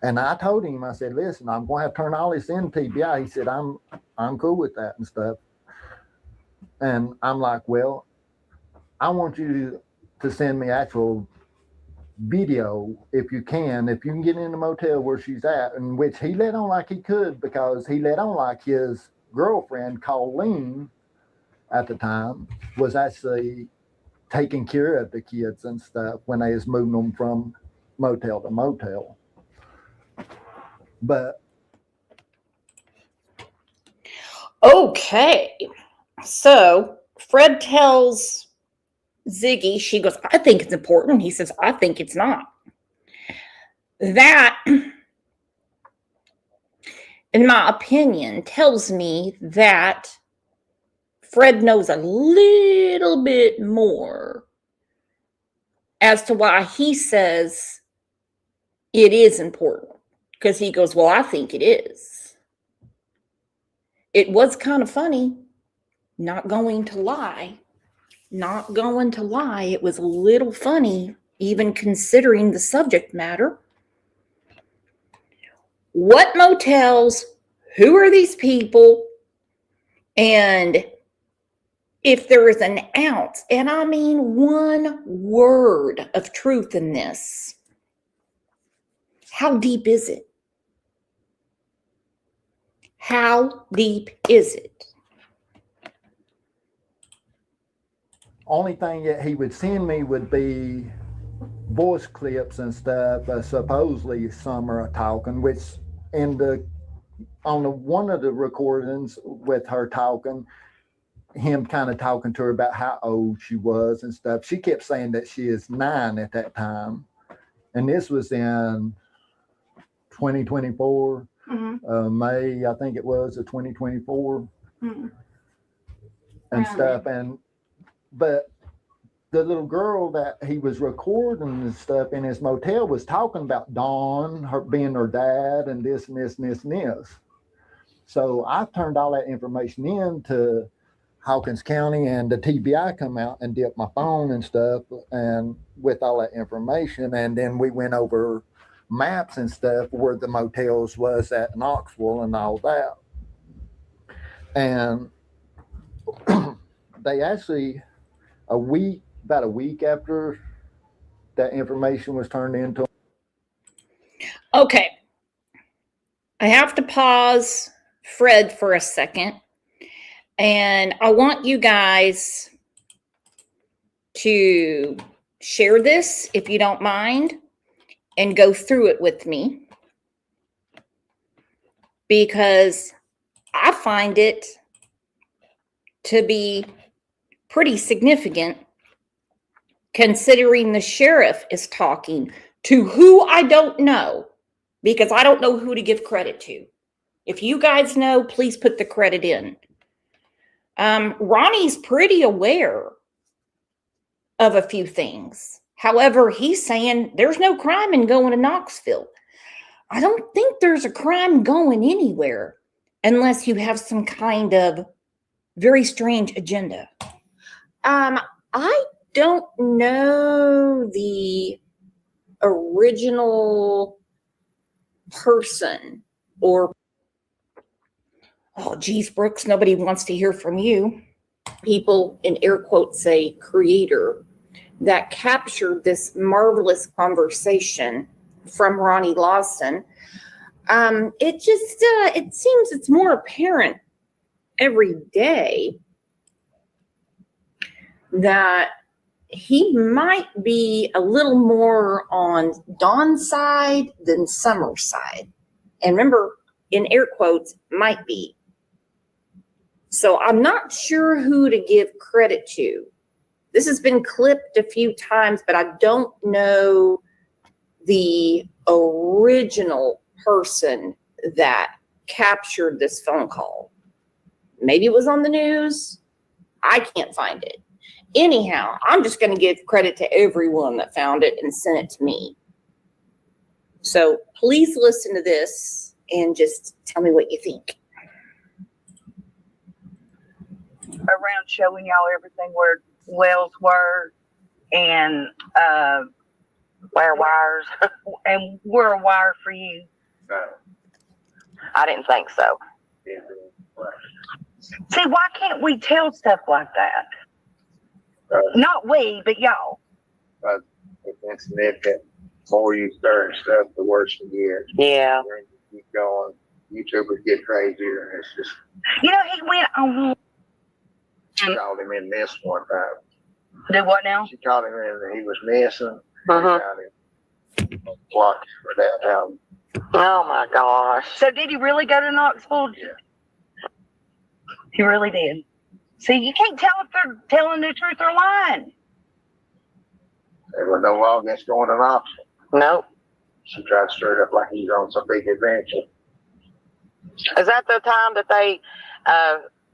Speaker 3: And I told him, I said, listen, I'm going to have to turn all this in TBI. He said, I'm cool with that and stuff. And I'm like, well, I want you to send me actual video if you can get in the motel where she's at, in which he let on like he could, because he let on like his girlfriend Colleen at the time was actually taking care of the kids and stuff when they was moving them from motel to motel. But
Speaker 1: okay, so Fred tells Ziggy, she goes, I think it's important. He says, I think it's not. That, in my opinion, tells me that Fred knows a little bit more as to why he says it is important. Because he goes, well, I think it is. It was kind of funny, not going to lie. Not going to lie, it was a little funny, even considering the subject matter. What motels? Who are these people? And if there is an ounce, and I mean 1 word of truth in this, how deep is it? How deep is it?
Speaker 3: only thing that he would send me would be voice clips and stuff, supposedly Summer talking, which on one of the recordings with her talking, him kind of talking to her about how old she was and stuff. She kept saying that she is 9 at that time. And this was in 2024, May, I think it was, of 2024 and stuff. But the little girl that he was recording and stuff in his motel was talking about Dawn, her being her dad, and this and this and this and this. So I turned all that information in to Hawkins County, and the TBI come out and dipped my phone and stuff, and with all that information, and then we went over maps and stuff where the motels was at Knoxville and all that. And they actually, about a week after that information was turned into.
Speaker 1: Okay. I have to pause Fred for a second. And I want you guys to share this, if you don't mind, and go through it with me, because I find it to be pretty significant considering the sheriff is talking to who I don't know, because I don't know who to give credit to. If you guys know, please put the credit in. Ronnie's pretty aware of a few things. However, he's saying there's no crime in going to Knoxville. I don't think there's a crime going anywhere unless you have some kind of very strange agenda. I don't know the original person or, oh, geez, Brooks, nobody wants to hear from you. People in air quotes say creator that captured this marvelous conversation from Ronnie Lawson. It seems it's more apparent every day that he might be a little more on Dawn's side than Summer's side. And remember, in air quotes, might be. So I'm not sure who to give credit to. This has been clipped a few times, but I don't know the original person that captured this phone call. Maybe it was on the news. I can't find it. Anyhow, I'm just going to give credit to everyone that found it and sent it to me. So please listen to this and just tell me what you think.
Speaker 6: Around showing y'all everything where wells were and where wires and we're a wire for you.
Speaker 7: No,
Speaker 6: I didn't think so.
Speaker 7: yeah.
Speaker 6: See, why can't we tell stuff like that? Not we, but y'all.
Speaker 7: It's insignificant. The more you stir stuff, the worse it gets.
Speaker 6: Yeah.
Speaker 7: When you keep going, YouTubers get crazier, and it's just.
Speaker 6: You know, he went on.
Speaker 7: She called him in this one time.
Speaker 6: Do what now?
Speaker 7: She called him in that he was missing.
Speaker 6: Uh-huh.
Speaker 7: Got him blocked for that house.
Speaker 6: Oh my gosh. So did he really go to Knoxville?
Speaker 7: Yeah.
Speaker 6: He really did. See, you can't tell if they're telling the truth or lying.
Speaker 7: There was no law against going to Knoxville.
Speaker 6: Nope.
Speaker 7: She tried to stir it up like he's on some big adventure.
Speaker 8: Is that the time that they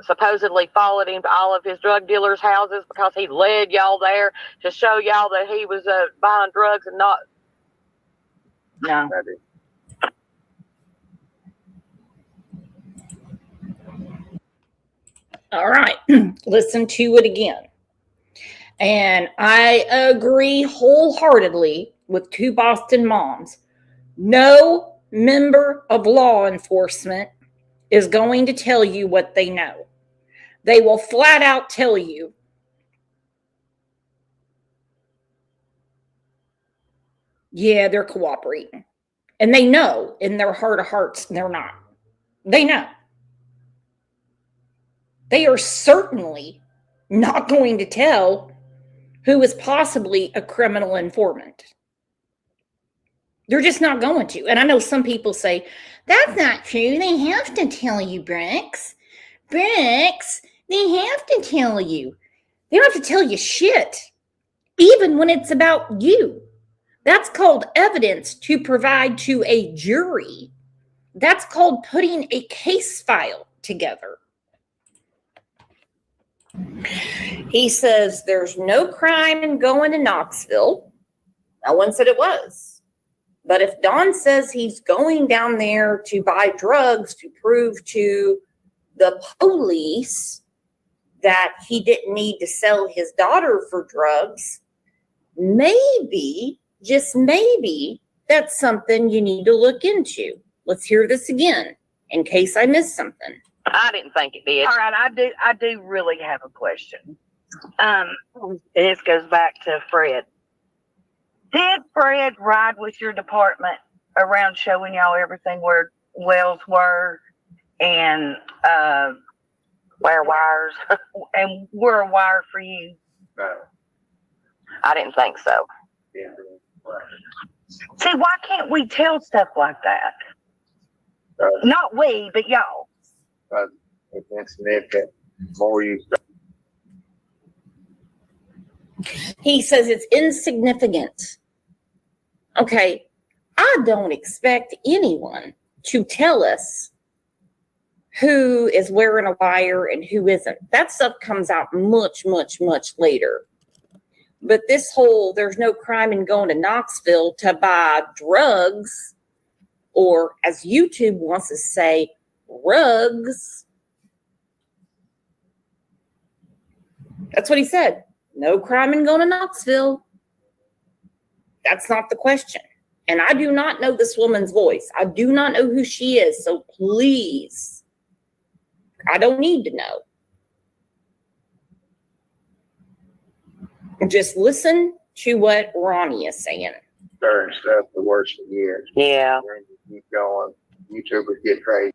Speaker 8: supposedly followed him to all of his drug dealers' houses because he led y'all there to show y'all that he was buying drugs and not?
Speaker 6: No.
Speaker 7: That is.
Speaker 1: All right, listen to it again. And I agree wholeheartedly with two Boston moms. No member of law enforcement is going to tell you what they know. They will flat out tell you, yeah, they're cooperating. And they know in their heart of hearts they're not. They know. They are certainly not going to tell who is possibly a criminal informant. They're just not going to. And I know some people say, that's not true. They have to tell you, Brooks. Brooks, they have to tell you. They don't have to tell you shit, even when it's about you. That's called evidence to provide to a jury. That's called putting a case file together. He says there's no crime in going to Knoxville. No one said it was. But if Don says he's going down there to buy drugs to prove to the police that he didn't need to sell his daughter for drugs, maybe, just maybe, that's something you need to look into. Let's hear this again in case I missed something.
Speaker 8: I didn't think it did.
Speaker 6: All right, I do really have a question. This goes back to Fred. Did Fred ride with your department around showing y'all everything where wells were and
Speaker 8: Where wires?
Speaker 6: and we're a wire for you?
Speaker 7: No.
Speaker 8: I didn't think so.
Speaker 7: Yeah.
Speaker 6: See, why can't we tell stuff like that? Not we, but y'all.
Speaker 7: It's insignificant. The more you start.
Speaker 1: He says it's insignificant. Okay, I don't expect anyone to tell us who is wearing a wire and who isn't. That stuff comes out much, much, much later. But this whole there's no crime in going to Knoxville to buy drugs, or as YouTube wants to say, rugs. That's what he said. No crime in going to Knoxville. That's not the question. And I do not know this woman's voice. I do not know who she is. So please, I don't need to know. Just listen to what Ronnie is saying.
Speaker 7: Certain stuff, the worst of the year.
Speaker 8: Yeah.
Speaker 7: Keep going. YouTubers get crazy.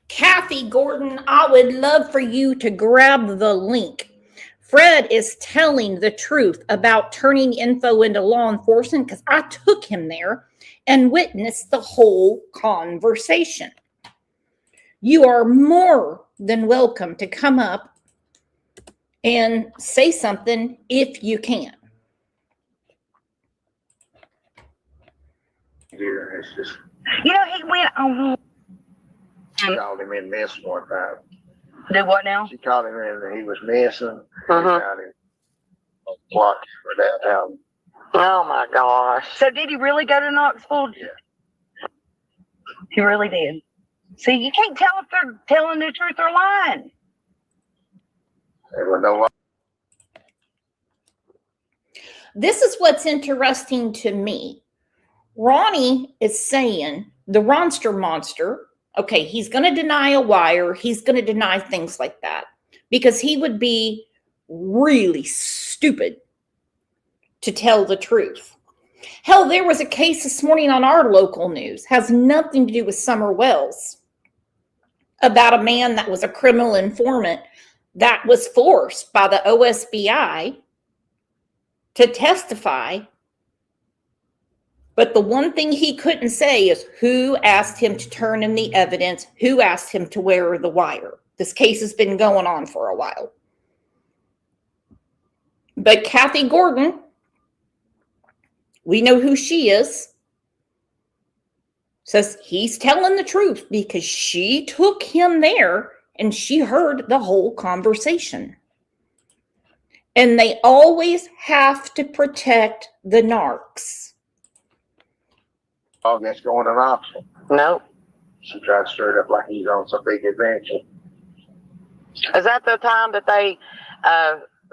Speaker 1: Kathy Gordon, I would love for you to grab the link. Fred is telling the truth about turning info into law enforcement because I took him there and witnessed the whole conversation. You are more than welcome to come up and say something if you can.
Speaker 7: Here, it's just
Speaker 6: You know, he went on.
Speaker 7: she called him in missing one time.
Speaker 6: Do what now?
Speaker 7: She called him in that he was missing. He
Speaker 8: Uh-huh.
Speaker 7: got him on the block for downtown.
Speaker 8: Oh my gosh.
Speaker 6: So did he really go to Knoxville?
Speaker 7: Yeah.
Speaker 6: He really did. See, you can't tell if they're telling the truth or lying.
Speaker 7: There was no
Speaker 1: This is what's interesting to me. Ronnie is saying the Ronster monster, okay, he's going to deny a wire. He's going to deny things like that because he would be really stupid to tell the truth. Hell, there was a case this morning on our local news, has nothing to do with Summer Wells, about a man that was a criminal informant that was forced by the OSBI to testify. But the one thing he couldn't say is who asked him to turn in the evidence, who asked him to wear the wire. This case has been going on for a while. But Kathy Gordon, we know who she is, says he's telling the truth because she took him there and she heard the whole conversation. And they always have to protect the narcs.
Speaker 7: dog that's going to Knoxville.
Speaker 8: Nope.
Speaker 7: She tried to stir it up like he's on some big adventure.
Speaker 8: Is that the time that they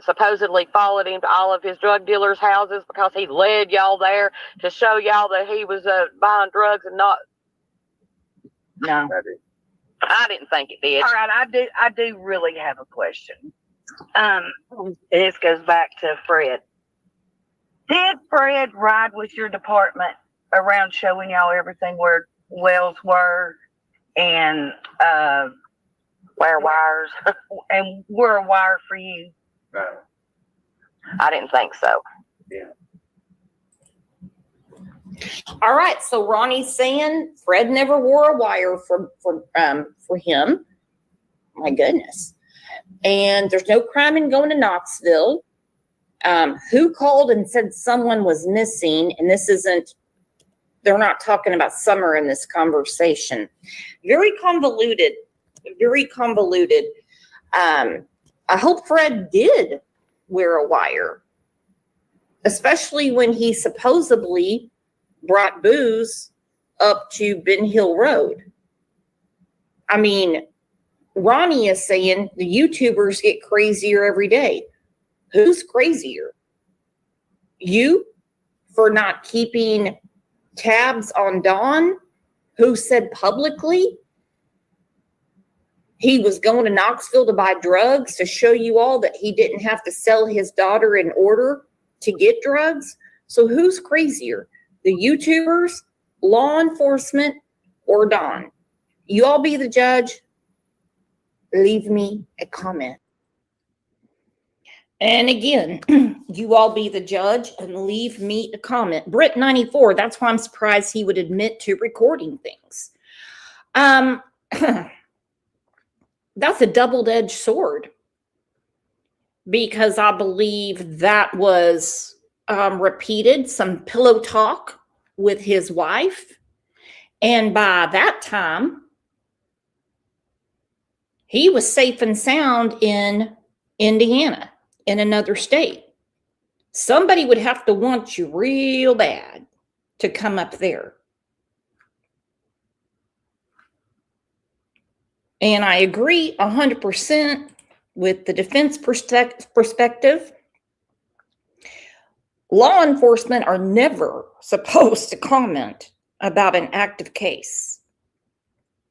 Speaker 8: supposedly followed him to all of his drug dealers' houses because he led y'all there to show y'all that he was buying drugs and not?
Speaker 6: No.
Speaker 7: That is.
Speaker 8: I didn't think it did.
Speaker 6: All right, I do really have a question. This goes back to Fred. Did Fred ride with your department around showing y'all everything where wells were and
Speaker 8: Wire wires?
Speaker 6: and were a wire for you?
Speaker 7: No.
Speaker 8: I didn't think so.
Speaker 7: Yeah.
Speaker 1: All right, so Ronnie's saying Fred never wore a wire for him. My goodness. And there's no crime in going to Knoxville. Who called and said someone was missing? And this isn't, they're not talking about Summer in this conversation. Very convoluted, very convoluted. I hope Fred did wear a wire, especially when he supposedly brought booze up to Ben Hill Road. I mean, Ronnie is saying the YouTubers get crazier every day. Who's crazier? You for not keeping tabs on Don, who said publicly he was going to Knoxville to buy drugs to show you all that he didn't have to sell his daughter in order to get drugs. So who's crazier? The YouTubers, law enforcement, or Don? You all be the judge. Leave me a comment. And again, you all be the judge and leave me a comment. Brit94, that's why I'm surprised he would admit to recording things. That's a double-edged sword. because I believe that was repeated, some pillow talk with his wife. And by that time, he was safe and sound in Indiana, in another state. Somebody would have to want you real bad to come up there. And I agree 100% with the defense perspective. Law enforcement are never supposed to comment about an active case.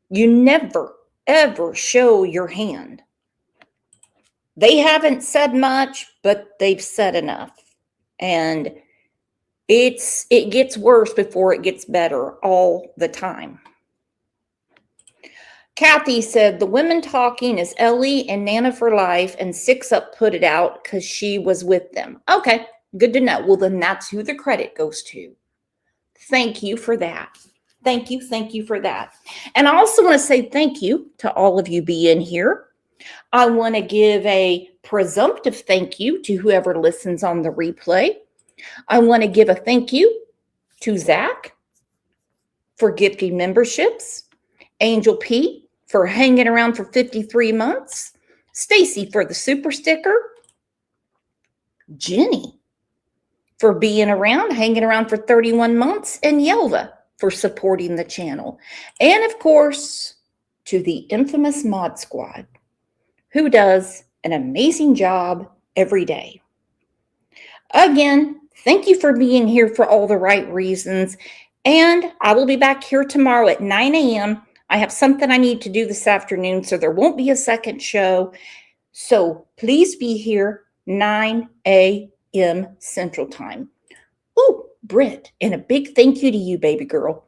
Speaker 1: You never, ever show your hand. They haven't said much, but they've said enough. And it gets worse before it gets better all the time. Kathy said, the women talking is Ellie and Nana for life, and Six Up put it out because she was with them. Okay, good to know. Well, then that's who the credit goes to. Thank you for that. Thank you for that. And I also want to say thank you to all of you being here. I want to give a presumptive thank you to whoever listens on the replay. I want to give a thank you to Zach for gifting memberships, Angel P for hanging around for 53 months, Stacy for the super sticker, Jenny for being around, hanging around for 31 months, and Yelva for supporting the channel. And of course, to the infamous Mod Squad, who does an amazing job every day. Again, thank you for being here for all the right reasons. And I will be back here tomorrow at 9 a.m. I have something I need to do this afternoon, so there won't be a second show. So please be here 9 a.m. Central Time. Ooh, Britt, and a big thank you to you, baby girl.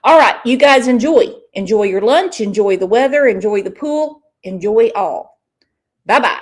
Speaker 1: All right, you guys enjoy. Enjoy your lunch, enjoy the weather, enjoy the pool, enjoy all. Bye-bye.